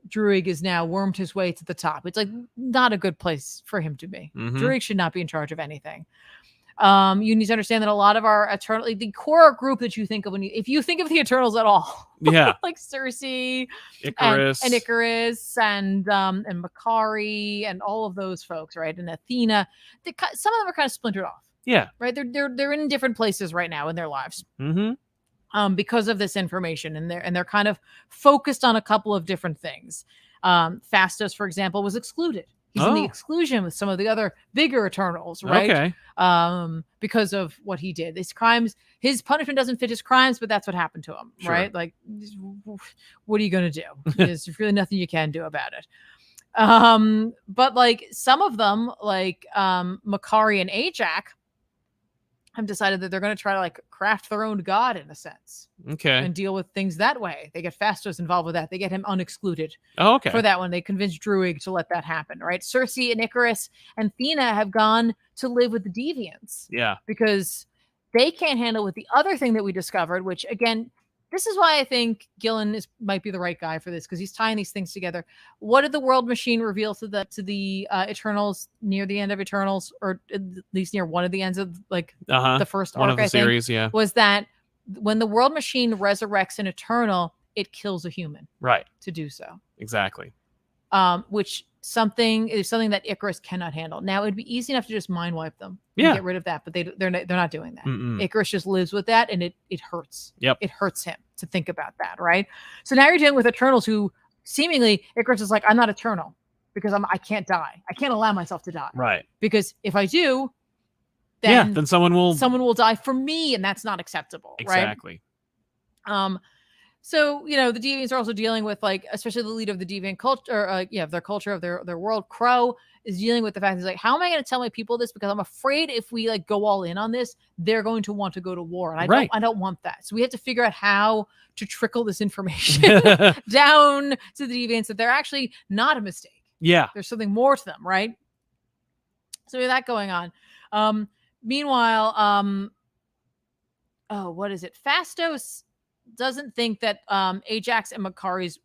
Druig is now wormed his way to the top. It's like not a good place for him to be. Druig should not be in charge of anything. You need to understand that a lot of our Eternal, the core group that you think of if you think of the Eternals at all, like Cersei, Icarus, and Icarus, and Makari, and all of those folks, right? And Athena, some of them are kind of splintered off. Yeah, right. They're in different places right now in their lives. Because of this information, and they're kind of focused on a couple of different things. Phastos, for example, was excluded. He's in the exclusion with some of the other bigger Eternals, right? Okay. Because of what he did. His crimes, his punishment doesn't fit his crimes, but that's what happened to him, right? Like, what are you going to do? There's really nothing you can do about it. But like some of them, like Makari and Ajak, have decided that they're going to try to like craft their own god in a sense. Okay. And deal with things that way. They get Phastos involved with that. They get him unexcluded. Oh, okay. For that one. They convince Druig to let that happen, right? Cersei and Icarus and Athena have gone to live with the Deviants. Yeah. Because they can't handle with the other thing that we discovered, which again, this is why I think Gillen might be the right guy for this, because he's tying these things together. What did the World Machine reveal to the Eternals near the end of Eternals, or at least near one of the ends of like the first arc? One of the series, yeah. Was that when the World Machine resurrects an Eternal, it kills a human. Right. To do so. Exactly. Which is something that Icarus cannot handle. Now it'd be easy enough to just mind wipe them. Yeah. And get rid of that, but they're not doing that. Icarus just lives with that, and it hurts. Yep. It hurts him to think about that, right? So now you're dealing with Eternals who seemingly Icarus is like, I'm not Eternal because I can't die. I can't allow myself to die. Right. Because if I do, then someone will die for me, and that's not acceptable. Exactly. Right? So, the Deviants are also dealing with, like, especially the leader of the Deviant culture, of their culture, of their world, Crow, is dealing with the fact that he's like, how am I going to tell my people this? Because I'm afraid if we, like, go all in on this, they're going to want to go to war. And I don't want that. So we have to figure out how to trickle this information down to the Deviants that they're actually not a mistake. Yeah. There's something more to them, right? So we have that going on. Meanwhile, what is it? Phastos doesn't think that Ajax and Makari's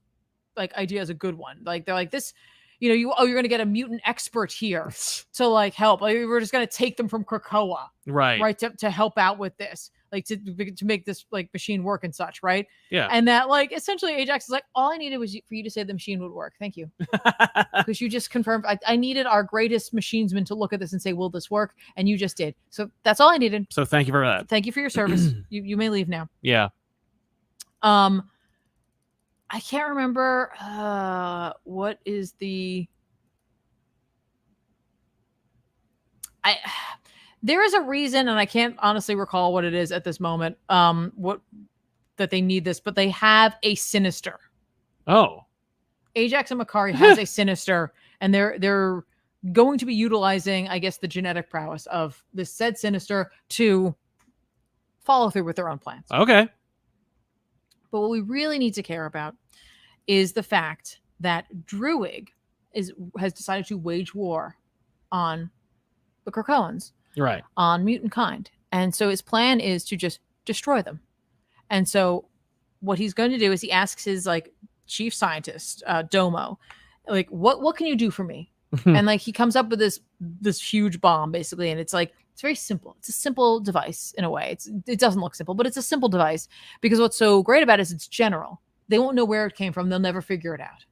like idea is a good one. Like they're like this, you're going to get a mutant expert here to like help. Like, we're just going to take them from Krakoa, right, to help out with this, like to make this like machine work and such, right? Yeah. And that like essentially Ajax is like, all I needed was for you to say the machine would work. Thank you, because you just confirmed. I needed our greatest machinesman to look at this and say, will this work? And you just did. So that's all I needed. So thank you for that. Thank you for your service. You may leave now. Yeah. I can't remember what is the there is a reason, and I can't honestly recall what it is at this moment, what that they need this, but they have a Sinister. Oh. Ajax and Makari has a Sinister, and they're going to be utilizing, I guess, the genetic prowess of this said Sinister to follow through with their own plans. Okay. But what we really need to care about is the fact that Druig has decided to wage war on the Krakoans, right, on mutant kind. And so his plan is to just destroy them. And so what he's going to do is he asks his like chief scientist, Domo, like, what can you do for me? And like he comes up with this huge bomb basically, and it's like, it's very simple. It's a simple device in a way. It doesn't look simple, but it's a simple device because what's so great about it is it's general. They won't know where it came from. They'll never figure it out.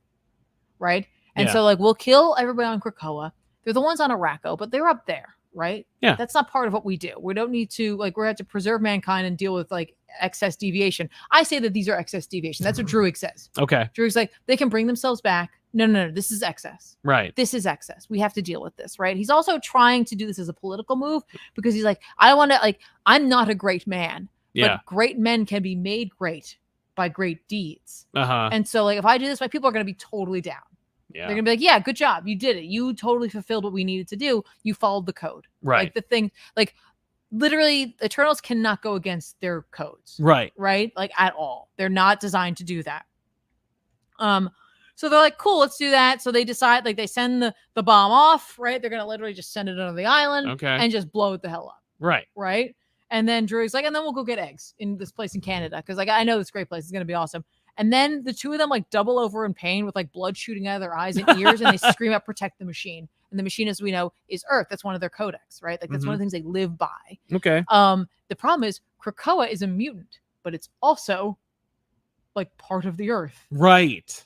Right. And so like, we'll kill everybody on Krakoa. They're the ones on Araco, but they're up there. Right. Yeah. That's not part of what we do. We don't need to like, we're going to preserve mankind and deal with like excess deviation. I say that these are excess deviation. That's what Druig says. Okay. Druig's like, they can bring themselves back. No. This is excess. Right. This is excess. We have to deal with this. Right. He's also trying to do this as a political move because he's like, I'm not a great man, but great men can be made great by great deeds. And so like, if I do this, my people are going to be totally down. Yeah. They're going to be like, yeah, good job. You did it. You totally fulfilled what we needed to do. You followed the code. Right. Like the thing, like literally Eternals cannot go against their codes. Right. Right. Like at all. They're not designed to do that. So they're like, cool, let's do that. So they decide, like, they send the bomb off, right? They're going to literally just send it under the island and just blow it the hell up. Right. Right. And then Druig's like, and then we'll go get eggs in this place in Canada. Cause like, I know this great place is going to be awesome. And then the two of them like double over in pain with like blood shooting out of their eyes and ears, and they scream out, protect the machine. And the machine, as we know, is Earth. That's one of their codex, right? Like that's one of the things they live by. Okay. The problem is Krakoa is a mutant, but it's also like part of the Earth. Right.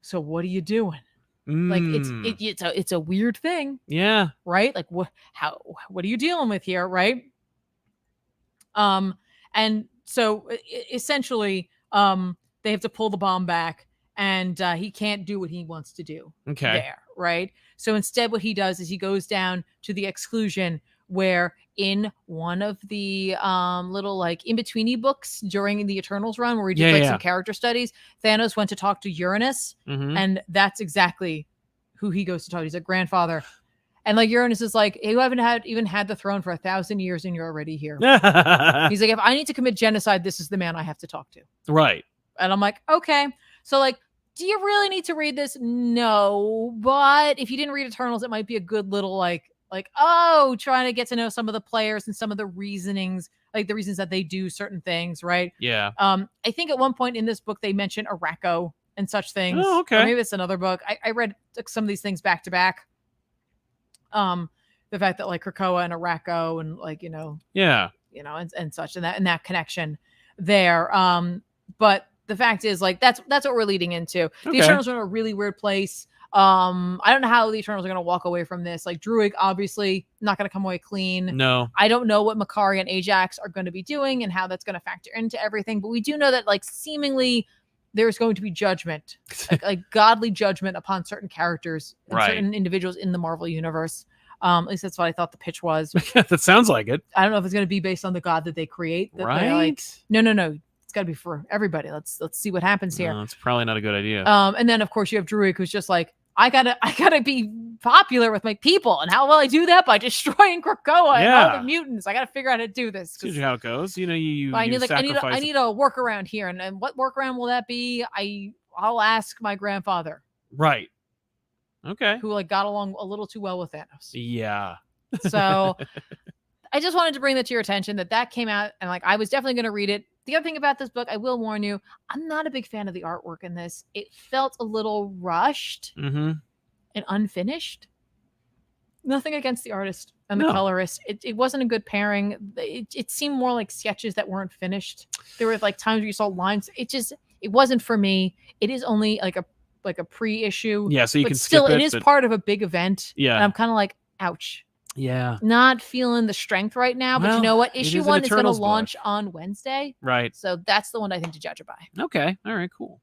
So what are you doing? Like it's a weird thing. Yeah. Right? Like what are you dealing with here, right? And so essentially they have to pull the bomb back, and he can't do what he wants to do there, right? So instead what he does is he goes down to the exclusion, where in one of the little like in-betweeny books during the Eternals run where we did some character studies, Thanos went to talk to Uranus, and that's exactly who he goes to talk to. He's a grandfather. And like Uranus is like, you haven't even had the throne for 1,000 years and you're already here. He's like, if I need to commit genocide, this is the man I have to talk to. Right. And I'm like, okay. So like, do you really need to read this? No. But if you didn't read Eternals, it might be a good little like, trying to get to know some of the players and some of the reasonings, like the reasons that they do certain things, right? Yeah. I think at one point in this book, they mention Araco and such things. Oh, okay. Or maybe it's another book. I read some of these things back to back. The fact that like Krakoa and Araco and like, and such, and that connection there. But the fact is like, that's what we're leading into. The Eternals are in a really weird place. I don't know how the Eternals are going to walk away from this. Like Druig, obviously not going to come away clean. No, I don't know what Makkari and Ajax are going to be doing and how that's going to factor into everything. But we do know that like seemingly there's going to be judgment, like godly judgment upon certain characters and certain individuals in the Marvel universe. At least that's what I thought the pitch was. That sounds like it. I don't know if it's going to be based on the god that they create. That right? Like, no. It's got to be for everybody. Let's see what happens here. No, it's probably not a good idea. And then of course you have Druig, who's just like, I gotta be popular with my people, and how will I do that? By destroying Krakoa and all the mutants. I gotta figure out how to do this. See how it goes. You I need a workaround here, and what workaround will that be? I'll ask my grandfather. Right. Okay. Who like got along a little too well with Thanos. Yeah. So I just wanted to bring that to your attention that came out, and like I was definitely going to read it. The other thing about this book, I will warn you, I'm not a big fan of the artwork in this. It felt a little rushed and unfinished. Nothing against the artist and the colorist. It wasn't a good pairing. It seemed more like sketches that weren't finished. There were like times where you saw lines. It wasn't for me. It is only like a pre-issue. Yeah, so you can still skip it is part of a big event. Yeah. And I'm kind of like, ouch. Yeah. Not feeling the strength right now, but you know what? Issue 1 is going to launch on Wednesday. Right. So that's the one I think to judge it by. Okay. All right, cool.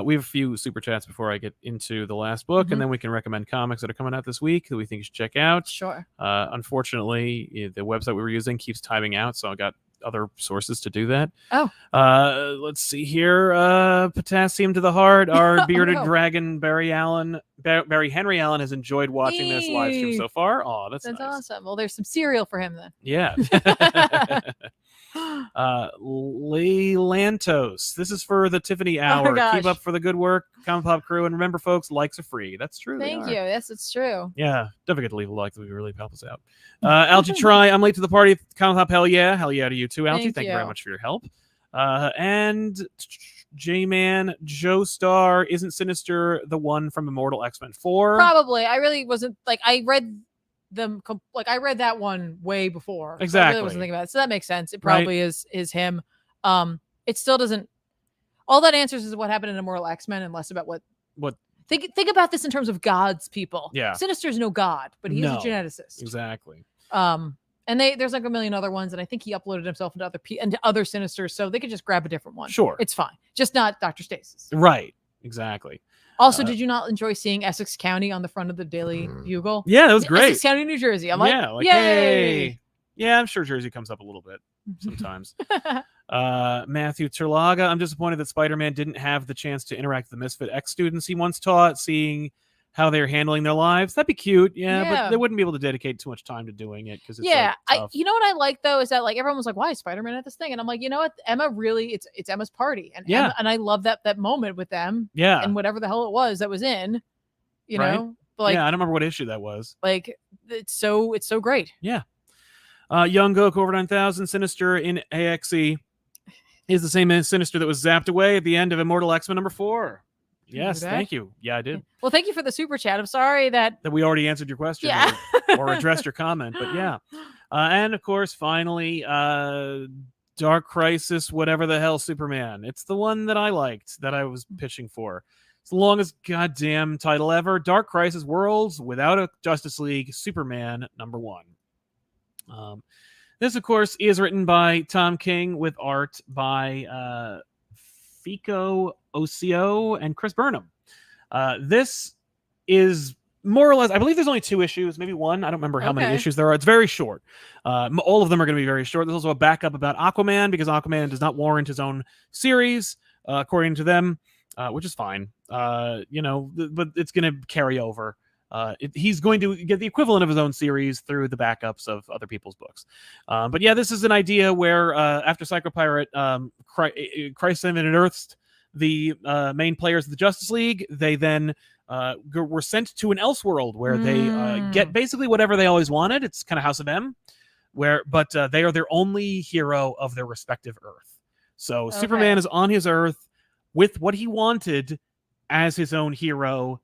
We have a few super chats before I get into the last book, and then we can recommend comics that are coming out this week that we think you should check out. Sure. Unfortunately, the website we were using keeps timing out, so I got other sources to do that. Oh. Let's see here. Potassium to the Heart. Our bearded dragon, Barry Henry Allen, has enjoyed watching this live stream so far. Oh, that's nice. Awesome. Well, there's some cereal for him then. Yeah. Lee Lantos. This is for the Tiffany Hour. Keep up for the good work, ComicPop crew, and remember, folks, likes are free. That's true. Thank you. Yes, it's true. Yeah, don't forget to leave a like. That would really help us out. Algie Try. I'm late to the party. ComicPop. Hell yeah to you too, Algie. Thank you very much for your help. And J-Man Joestar, isn't Sinister the one from Immortal X-Men 4? Probably. I really wasn't like I read them I read that one way before. Exactly. So I really wasn't thinking about it. So that makes sense. It probably is him. It still doesn't. All that answers is what happened in Immortal X-Men, and less about what. Think about this in terms of God's people. Yeah. Sinister's no God, but he's a geneticist. Exactly. And there's like a million other ones, and I think he uploaded himself into other Sinisters, so they could just grab a different one. Sure. It's fine. Just not Dr. Stasis. Right. Exactly. Also, did you not enjoy seeing Essex County on the front of the Daily Bugle? Yeah, that was great. Essex County, New Jersey. I'm like, yay! Hey. Yeah, I'm sure Jersey comes up a little bit sometimes. Matthew Terlaga. I'm disappointed that Spider-Man didn't have the chance to interact with the Misfit X students he once taught, seeing how they're handling their lives. That'd be cute. Yeah, but they wouldn't be able to dedicate too much time to doing it because it's tough. You know what I like though is that like everyone was like, why is Spider-Man at this thing? And I'm like, you know what, Emma really, it's Emma's party, and Emma, and I love that moment with them. Yeah, and whatever the hell it was that was in, you know, but like, I don't remember what issue that was. Like it's so great. Yeah. Young Goku over 9,000, Sinister in AXE. is the same Sinister that was zapped away at the end of Immortal X-Men #4. Yes, thank you. Yeah, I did. Well, thank you for the super chat. I'm sorry that we already answered your question or addressed your comment, but yeah. And of course, finally, Dark Crisis, whatever the hell, Superman. It's the one that I liked, that I was pitching for. It's the longest goddamn title ever. Dark Crisis Worlds Without a Justice League, Superman #1. This, of course, is written by Tom King with art by Fico Ocio and Chris Burnham. This is more or less, I believe there's only 2 issues, maybe 1. I don't remember how many issues there are. It's very short. All of them are going to be very short. There's also a backup about Aquaman, because Aquaman does not warrant his own series, according to them, which is fine. But it's going to carry over. He's going to get the equivalent of his own series through the backups of other people's books. But yeah, this is an idea where after Psychopirate Christ Infinite Earths the main players of the Justice League, they then were sent to an Elseworld where they get basically whatever they always wanted. It's kind of House of M, but they are their only hero of their respective Earth. So Superman is on his Earth with what he wanted as his own hero,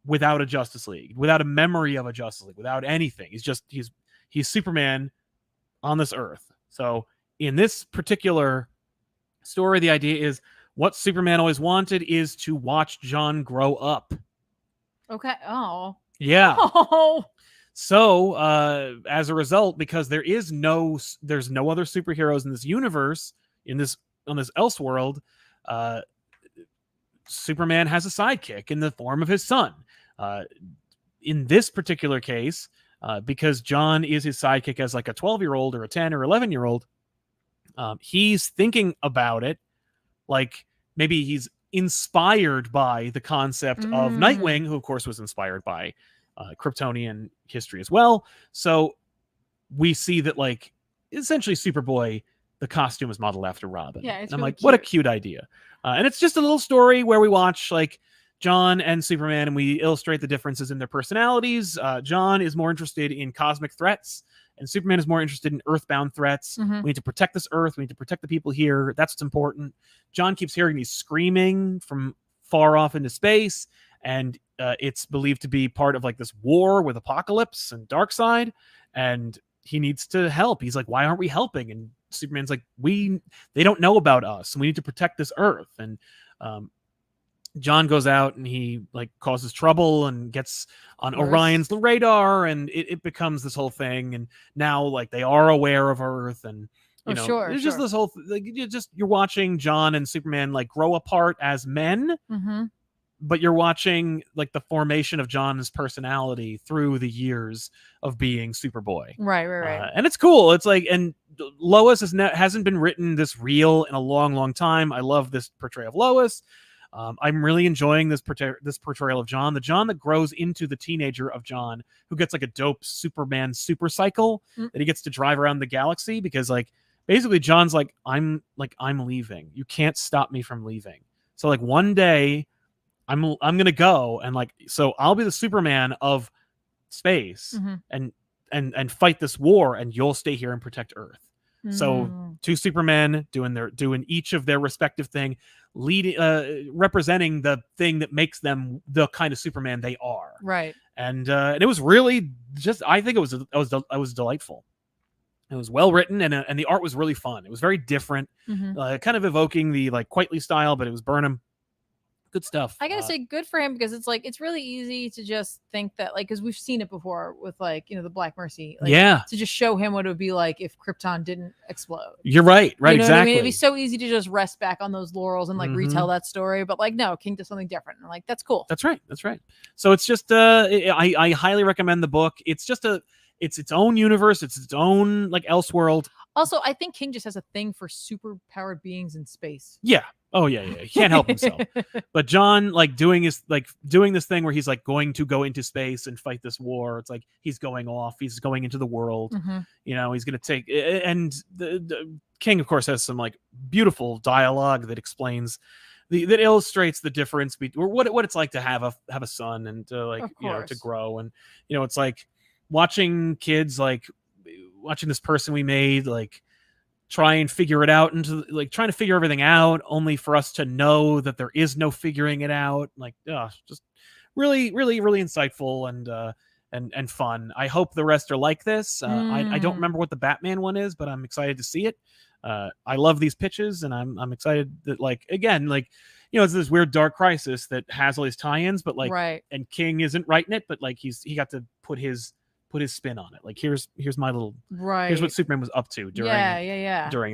without a Justice League, without a memory of a Justice League, without anything. He's Superman on this Earth. So in this particular story, the idea is what Superman always wanted is to watch John grow up. Okay. Oh. Yeah. Oh. So as a result, because there's no other superheroes in this universe, on this Elseworld, Superman has a sidekick in the form of his son. In this particular case, because John is his sidekick as like a 12-year-old or a 10 or 11-year-old, he's thinking about it like maybe he's inspired by the concept of Nightwing, who of course was inspired by Kryptonian history as well. So we see that, like, essentially Superboy, the costume is modeled after Robin. Yeah, it's and I'm really like, cute. what a cute idea. And it's just a little story where we watch like John and Superman, and we illustrate the differences in their personalities. John is more interested in cosmic threats, and Superman is more interested in earthbound threats. We need to protect this Earth. We need to protect the people here. That's what's important. John keeps hearing these screaming from far off into space, and it's believed to be part of like this war with Apocalypse and Darkseid, and he needs to help. He's like, why aren't we helping? And Superman's like, they don't know about us, and we need to protect this Earth. And John goes out and he like causes trouble and gets on Orion's radar, and it becomes this whole thing. And now like they are aware of Earth, and there's just this whole like you're watching John and Superman like grow apart as men, but you're watching like the formation of John's personality through the years of being Superboy. Right. And it's cool. It's like, and Lois hasn't been written this real in a long, long time. I love this portrayal of Lois. I'm really enjoying this portrayal of John, the John that grows into the teenager of John, who gets like a dope Superman super cycle that he gets to drive around the galaxy, because like basically John's like, I'm leaving. You can't stop me from leaving. So like one day I'm gonna go, and like, so I'll be the Superman of space and fight this war, and you'll stay here and protect Earth. So 2 Supermen doing each of their respective thing, representing the thing that makes them the kind of Superman they are. Right. And it was really just, I think it was delightful. It was well written, and the art was really fun. It was very different, kind of evoking the like Quitely style, but it was Burnham. Good stuff. I gotta say, good for him, because it's like it's really easy to just think that, like, because we've seen it before with like the Black Mercy, like, to just show him what it would be like if Krypton didn't explode. You're right, exactly. What I mean? It'd be so easy to just rest back on those laurels and like retell that story, but like no, King does something different, and like that's cool. That's right. So it's just I highly recommend the book. It's just it's its own universe. It's its own like Elseworld. Also, I think King just has a thing for super powered beings in space. Yeah. Oh yeah. He can't help himself. But John like doing this thing where he's like going to go into space and fight this war. It's like he's going off. He's going into the world. He's going to take. And the King, of course, has some like beautiful dialogue that explains that illustrates the difference between what it's like to have a son and to like to grow, and it's like watching kids, like watching this person we made like try and figure it out, into like trying to figure everything out, only for us to know that there is no figuring it out. Like, just really, really, really insightful and fun. I hope the rest are like this. I don't remember what the Batman one is, but I'm excited to see it. I love these pitches, and I'm excited that, like, again, like, it's this weird Dark Crisis that has all these tie-ins, but like, and King isn't writing it, but like he got to put his spin on it. Like, here's my little here's what Superman was up to during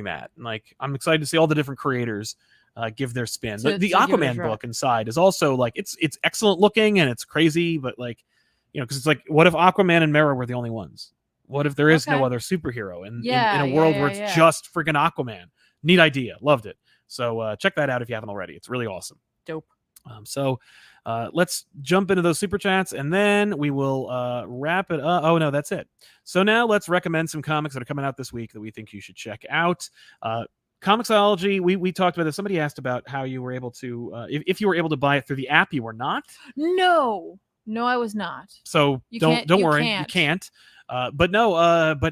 that. And like, I'm excited to see all the different creators give their spin. The Aquaman book inside is also like, it's excellent looking and it's crazy, but like, because it's like, what if Aquaman and Mera were the only ones? What if there is no other superhero in a world where it's just freaking Aquaman? Neat idea. Loved it. So check that out if you haven't already. It's really awesome. Dope. So let's jump into those super chats, and then we will wrap it up. Oh, no, that's it. So now let's recommend some comics that are coming out this week that we think you should check out. Comixology, we talked about this. Somebody asked about how you were able to, if you were able to buy it through the app. You were not? No, I was not. So don't worry. You can't. But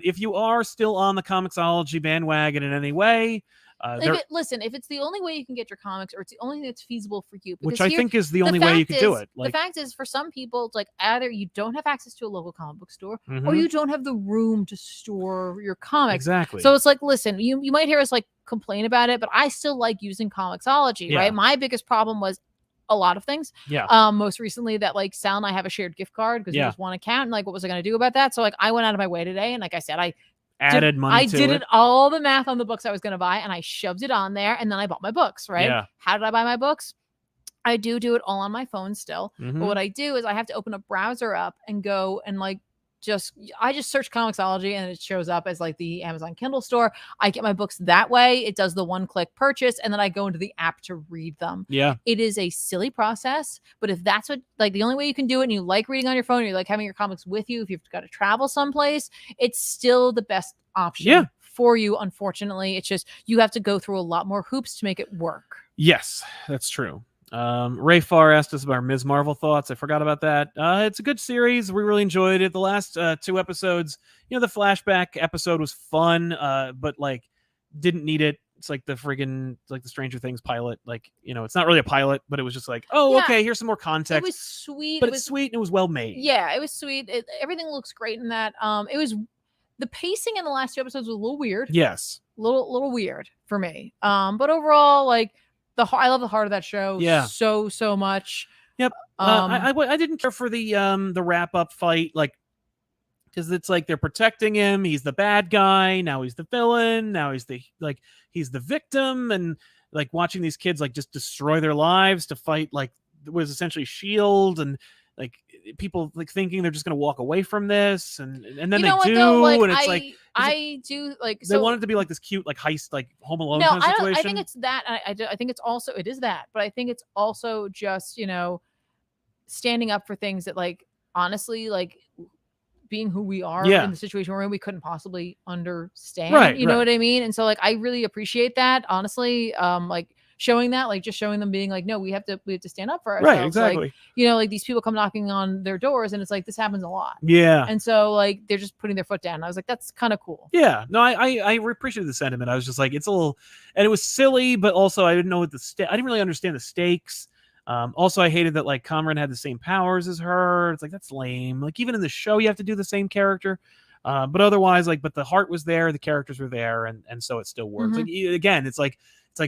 if you are still on the Comixology bandwagon in any way, if it's the only way you can get your comics, or it's the only thing that's feasible for you, which I think is the only way you can do it. Like, the fact is, for some people, it's like either you don't have access to a local comic book store, or you don't have the room to store your comics. Exactly. So it's like, listen, you might hear us like complain about it, but I still like using Comixology, right? My biggest problem was a lot of things. Most recently, that like Sal and I have a shared gift card because it was one account, and like, what was I going to do about that? So like, I went out of my way today, and like I said, I did all the math on the books I was going to buy, and I shoved it on there, and then I bought my books, right? Yeah. How did I buy my books? I do it all on my phone still. But what I do is I have to open a browser up and go and like, I just search Comixology, and it shows up as like the Amazon Kindle store. I get my books that way. It does the one-click purchase, and then I go into the app to read them. Yeah. It is a silly process, but if that's what, like, the only way you can do it, and you like reading on your phone, or you like having your comics with you if you've got to travel someplace, it's still the best option for you. Unfortunately, it's just you have to go through a lot more hoops to make it work. Yes, that's true. Ray Farr asked us about our Ms. Marvel thoughts. I forgot about that. It's a good series. We really enjoyed it. The last 2 episodes, the flashback episode was fun, but like, didn't need it. It's like the Stranger Things pilot. Like, it's not really a pilot, but it was just like, okay, here's some more context. It was sweet. But it's sweet, and it was well made. Yeah, it was sweet. Everything looks great in that. The pacing in the last 2 episodes was a little weird. Yes. Little weird for me. But overall, like, I love the heart of that show so much. Yep. I didn't care for the wrap up fight, like, because it's like they're protecting him. He's the bad guy. Now he's the villain. Now he's the victim, and like watching these kids like just destroy their lives to fight like was essentially S.H.I.E.L.D. and like people like thinking they're just gonna walk away from this, and then they do, like, and it's they want it to be like this cute like heist, like Home Alone kind of situation. I think it's that. I think it's also, it is that, but I think it's also just standing up for things that, like, honestly, like, being who we are in the situation we're in, we couldn't possibly understand. Right, you know what I mean? And so like, I really appreciate that, honestly. Like, showing that, like, just showing them being like, no, we have to stand up for ourselves. Right, exactly. Like, like these people come knocking on their doors, and it's like, this happens a lot. Yeah. And so like, they're just putting their foot down. And I was like, that's kind of cool. Yeah. No, I appreciated the sentiment. I was just like, it's a little, and it was silly, but also I didn't know what I didn't really understand the stakes. Also, I hated that like Cameron had the same powers as her. It's like, that's lame. Like, even in the show, you have to do the same character. But otherwise, like, but the heart was there, the characters were there, and so it still works. Like, again, it's like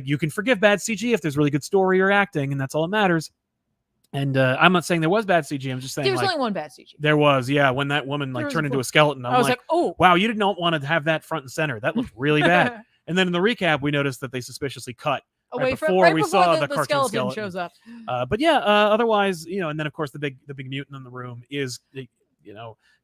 you can forgive bad CG if there's really good story or acting, and that's all that matters. And I'm not saying there was bad CG. I'm just saying there's only one bad CG. There was, when that woman like turned into a skeleton. I was like, oh wow, you did not want to have that front and center. That looked really bad. And then in the recap, we noticed that they suspiciously cut before we saw the cartoon skeleton shows up. But otherwise, and then of course the big mutant in the room is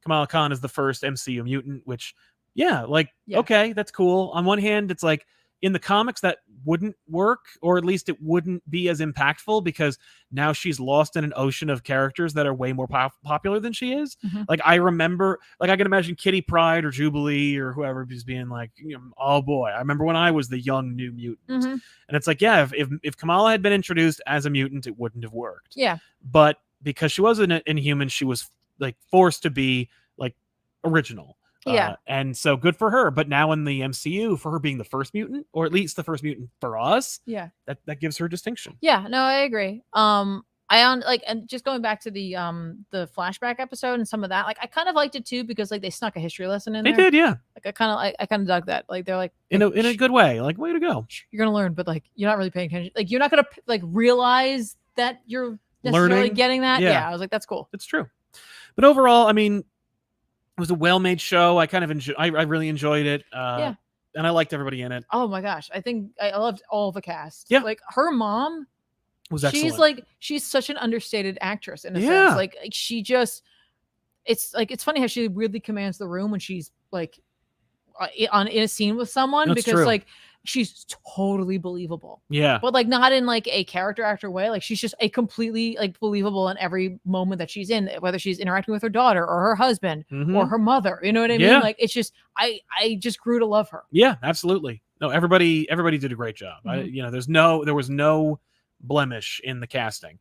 Kamala Khan is the first MCU mutant, which okay, that's cool. On one hand, it's like, in the comics that wouldn't work, or at least it wouldn't be as impactful, because now she's lost in an ocean of characters that are way more popular than she is. Like, I remember, like, I can imagine Kitty Pryde or Jubilee or whoever just being like, oh boy, I remember when I was the young new mutant. And it's like, if Kamala had been introduced as a mutant, it wouldn't have worked. Yeah. But because she was an Inhuman, she was like forced to be like original. Yeah. And so good for her. But now in the MCU, for her being the first mutant, or at least the first mutant for us, that gives her distinction. Yeah, no, I agree. And just going back to the flashback episode and some of that, like I kind of liked it too because like they snuck a history lesson in there. They did, yeah. Like I kind of dug that. Like they're like in a good way, like way to go. You're gonna learn, but like you're not really paying attention. Like you're not gonna like realize that you're necessarily getting that. Yeah, I was like, that's cool. It's true. But overall, I mean, it was a well-made show. I kind of I really enjoyed it. And I liked everybody in it. Oh my gosh, I think I loved all the cast. Yeah, like her mom was excellent. She's such an understated actress in a sense. Like she just, it's funny how she weirdly commands the room when she's like in a scene with someone. That's because true. Like she's totally believable. Yeah. But like not in like a character actor way. Like she's just a completely like believable in every moment that she's in, whether she's interacting with her daughter or her husband or her mother. You know what I mean? Like it's just I just grew to love her. Yeah, absolutely. No, everybody did a great job. There was no blemish in the casting.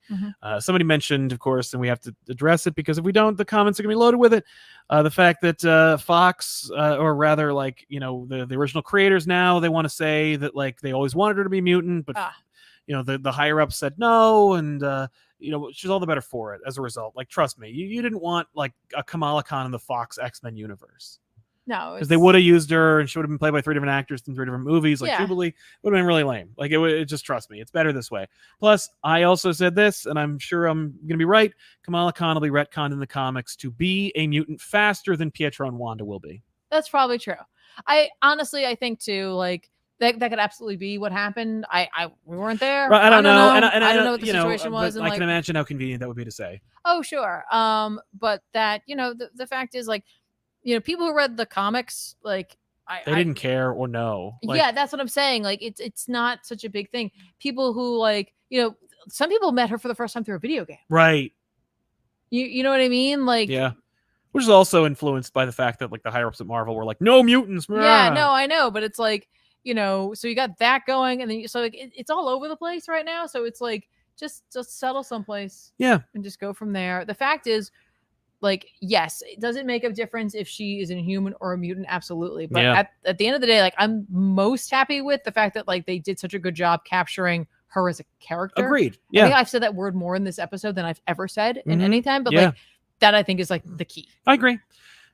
Somebody mentioned, of course, and we have to address it because if we don't, the comments are gonna be loaded with it. The fact that Fox, or rather, like the original creators, now they want to say that like they always wanted her to be mutant, but the higher ups said no, and she's all the better for it as a result. Like, trust me, you didn't want like a Kamala Khan in the Fox X-Men universe. No, because they would have used her and she would have been played by 3 different actors in 3 different movies. Like Jubilee would have been really lame. Like it just, trust me, it's better this way. Plus, I also said this, and I'm sure I'm going to be right. Kamala Khan will be retconned in the comics to be a mutant faster than Pietro and Wanda will be. That's probably true. I think too, like that could absolutely be what happened. We weren't there. Right, I don't know. And I don't know what the situation was. And I can imagine how convenient that would be to say. Oh, sure. But that, the fact is like, people who read the comics, like they didn't care or know. Like, yeah, that's what I'm saying. Like it's not such a big thing. People who like, some people met her for the first time through a video game. Right. You know what I mean? Like, yeah. Which is also influenced by the fact that like the higher ups at Marvel were like, no mutants. Yeah, no, I know, but it's like, so you got that going, and then so like it's all over the place right now. So it's like just settle someplace. Yeah. And just go from there. The fact is, like, yes, it doesn't make a difference if she is an Inhuman or a mutant, absolutely. But at the end of the day, like, I'm most happy with the fact that like they did such a good job capturing her as a character. Agreed. Yeah. I think I've said that word more in this episode than I've ever said in any time. But like that, I think is like the key. I agree.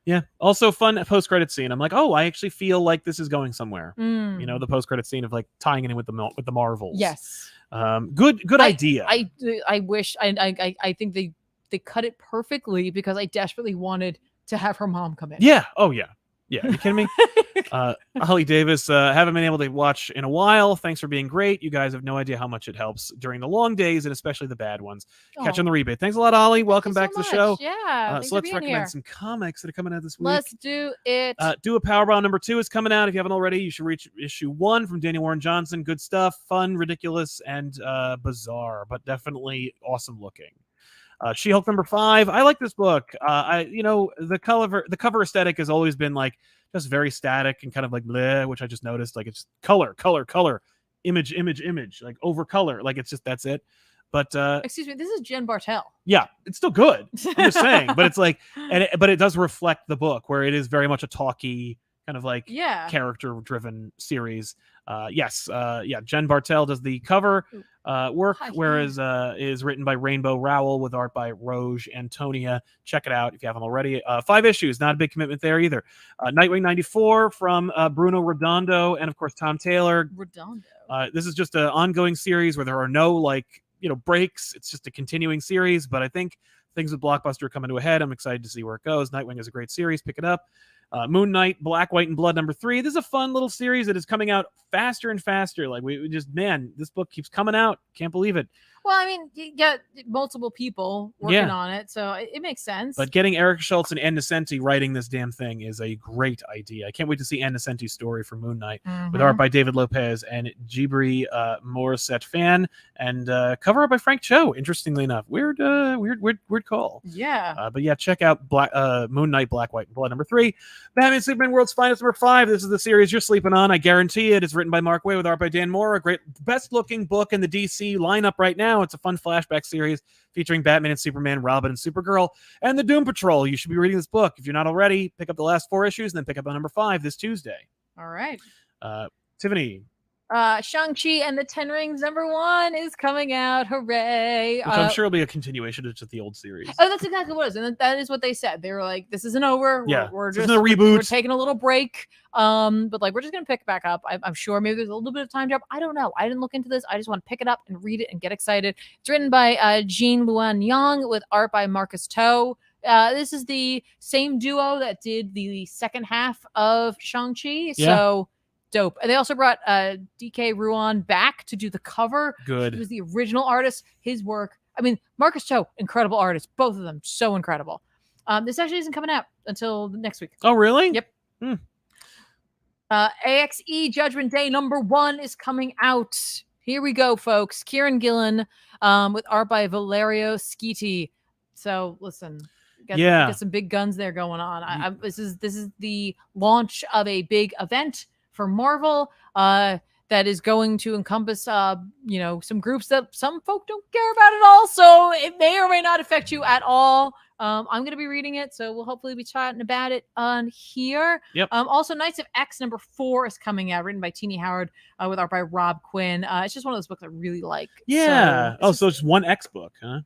Yeah. Also, fun post-credit scene. I'm like, oh, I actually feel like this is going somewhere. The post-credit scene of like tying it in with the Marvels. Yes. Good idea. I wish I think they cut it perfectly because I desperately wanted to have her mom come in. Yeah. Oh, yeah. Yeah. Are you kidding me? Holly Davis, haven't been able to watch in a while. Thanks for being great. You guys have no idea how much it helps during the long days and especially the bad ones. Catch on the rebate. Thanks a lot, Holly. Welcome back to the show. Yeah. So let's recommend some comics that are coming out this week. Let's do it. Do a Powerbomb number 2 is coming out. If you haven't already, you should reach issue 1 from Daniel Warren Johnson. Good stuff. Fun, ridiculous, and bizarre, but definitely awesome looking. She-Hulk number 5. I like this book. The cover aesthetic has always been like just very static and kind of like bleh, which I just noticed. Like it's color, image, like over color. Like it's just, that's it. But excuse me, this is Jen Bartel. Yeah, it's still good. I'm just saying, but it's like, but it does reflect the book where it is very much a talky kind of like character-driven series. Jen Bartel does the cover work, whereas is written by Rainbow Rowell with art by Roge Antonia. Check it out if you haven't already. 5 issues, not a big commitment there either. Nightwing 94 from Bruno Redondo and of course Tom Taylor. Redondo. This is just an ongoing series where there are no breaks. It's just a continuing series, but I think things with Blockbuster are coming to a head. I'm excited to see where it goes. Nightwing is a great series. Pick it up. Moon Knight, Black, White, and Blood number 3. This is a fun little series that is coming out faster and faster. Like we just, this book keeps coming out. Can't believe it. Well, I mean, you got multiple people working on it, so it makes sense. But getting Eric Schultz and Ann Nocenti writing this damn thing is a great idea. I can't wait to see Ann Nocenti's story for Moon Knight with art by David Lopez and Jibri Morissette Fan and cover art by Frank Cho. Interestingly enough, weird call. Yeah. But yeah, check out Moon Knight, Black, White, and Blood number 3. Batman Superman World's Finest number 5. This is the series you're sleeping on. I guarantee it. It's written by Mark Waid with art by Dan Mora. A great, best looking book in the DC lineup right now. now. It's a fun flashback series featuring Batman and Superman, Robin and Supergirl, and the Doom Patrol. You should be reading this book. If you're not already, pick up the last 4 issues and then pick up on number 5 this Tuesday. All right. Tiffany. Shang-Chi and the Ten Rings #1 is coming out. Hooray. Which I'm sure will be a continuation of just the old series. Oh, that's exactly what it is. And that is what they said. They were like, this isn't over. Yeah, we're just just a reboot. We're taking a little break. But like, we're just going to pick back up. I'm sure maybe there's a little bit of time jump. I don't know. I didn't look into this. I just want to pick it up and read it and get excited. It's written by Jean Luan Yang with art by Marcus To. This is the same duo that did the second half of Shang-Chi. Yeah. So dope. And they also brought DK Ruan back to do the cover. Good. He was the original artist. His work. I mean, Marcus To, incredible artist. Both of them, so incredible. This actually isn't coming out until next week. Oh, really? Yep. AXE Judgment Day #1 is coming out. Here we go, folks. Kieran Gillen with art by Valerio Schiti. So, listen. Got some big guns there going on. This is the launch of a big event for Marvel that is going to encompass some groups that some folk don't care about at all, so it may or may not affect you at all. I'm going to be reading it, so we'll hopefully be chatting about it on here. Yep. Also, Knights of X #4 is coming out, written by Teenie Howard with art by Rob Quinn. It's just one of those books I really like. Yeah. So it's one X book, huh?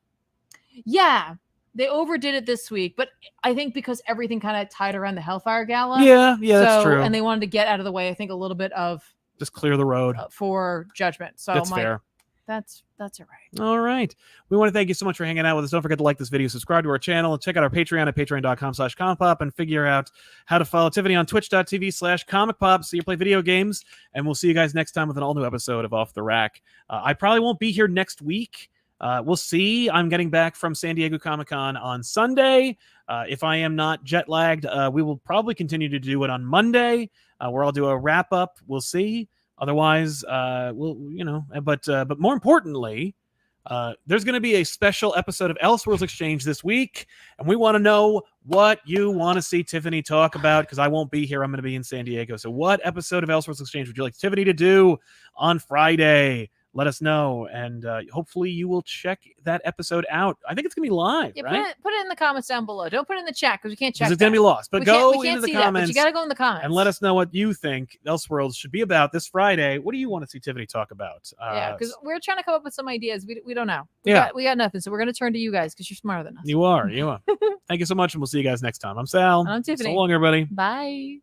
Yeah. They overdid it this week, but I think because everything kind of tied around the Hellfire Gala. Yeah, that's true. And they wanted to get out of the way, I think, a little bit of just clear the road for Judgment. So that's fair. That's all right. All right. We want to thank you so much for hanging out with us. Don't forget to like this video, subscribe to our channel, and check out our Patreon at patreon.com/ComicPop and figure out how to follow Tiffany on twitch.tv/ComicPop so you play video games. And we'll see you guys next time with an all-new episode of Off the Rack. I probably won't be here next week. We'll see. I'm getting back from San Diego Comic-Con on Sunday. If I am not jet lagged, we will probably continue to do it on Monday, where I'll do a wrap up. We'll see. Otherwise, but more importantly, there's going to be a special episode of Elseworlds Exchange this week, and we want to know what you want to see Tiffany talk about, because I won't be here. I'm going to be in San Diego. So what episode of Elseworlds Exchange would you like Tiffany to do on Friday? Let us know, and hopefully you will check that episode out. I think it's going to be live, right? Put it in the comments down below. Don't put it in the chat, because we can't check it's going to be lost. But go into the comments. You got to go in the comments. And let us know what you think Elseworlds should be about this Friday. What do you want to see Tiffany talk about? Because we're trying to come up with some ideas. We don't know. We got nothing, so we're going to turn to you guys, because you're smarter than us. You are. Thank you so much, and we'll see you guys next time. I'm Sal. I'm Tiffany. So long, everybody. Bye.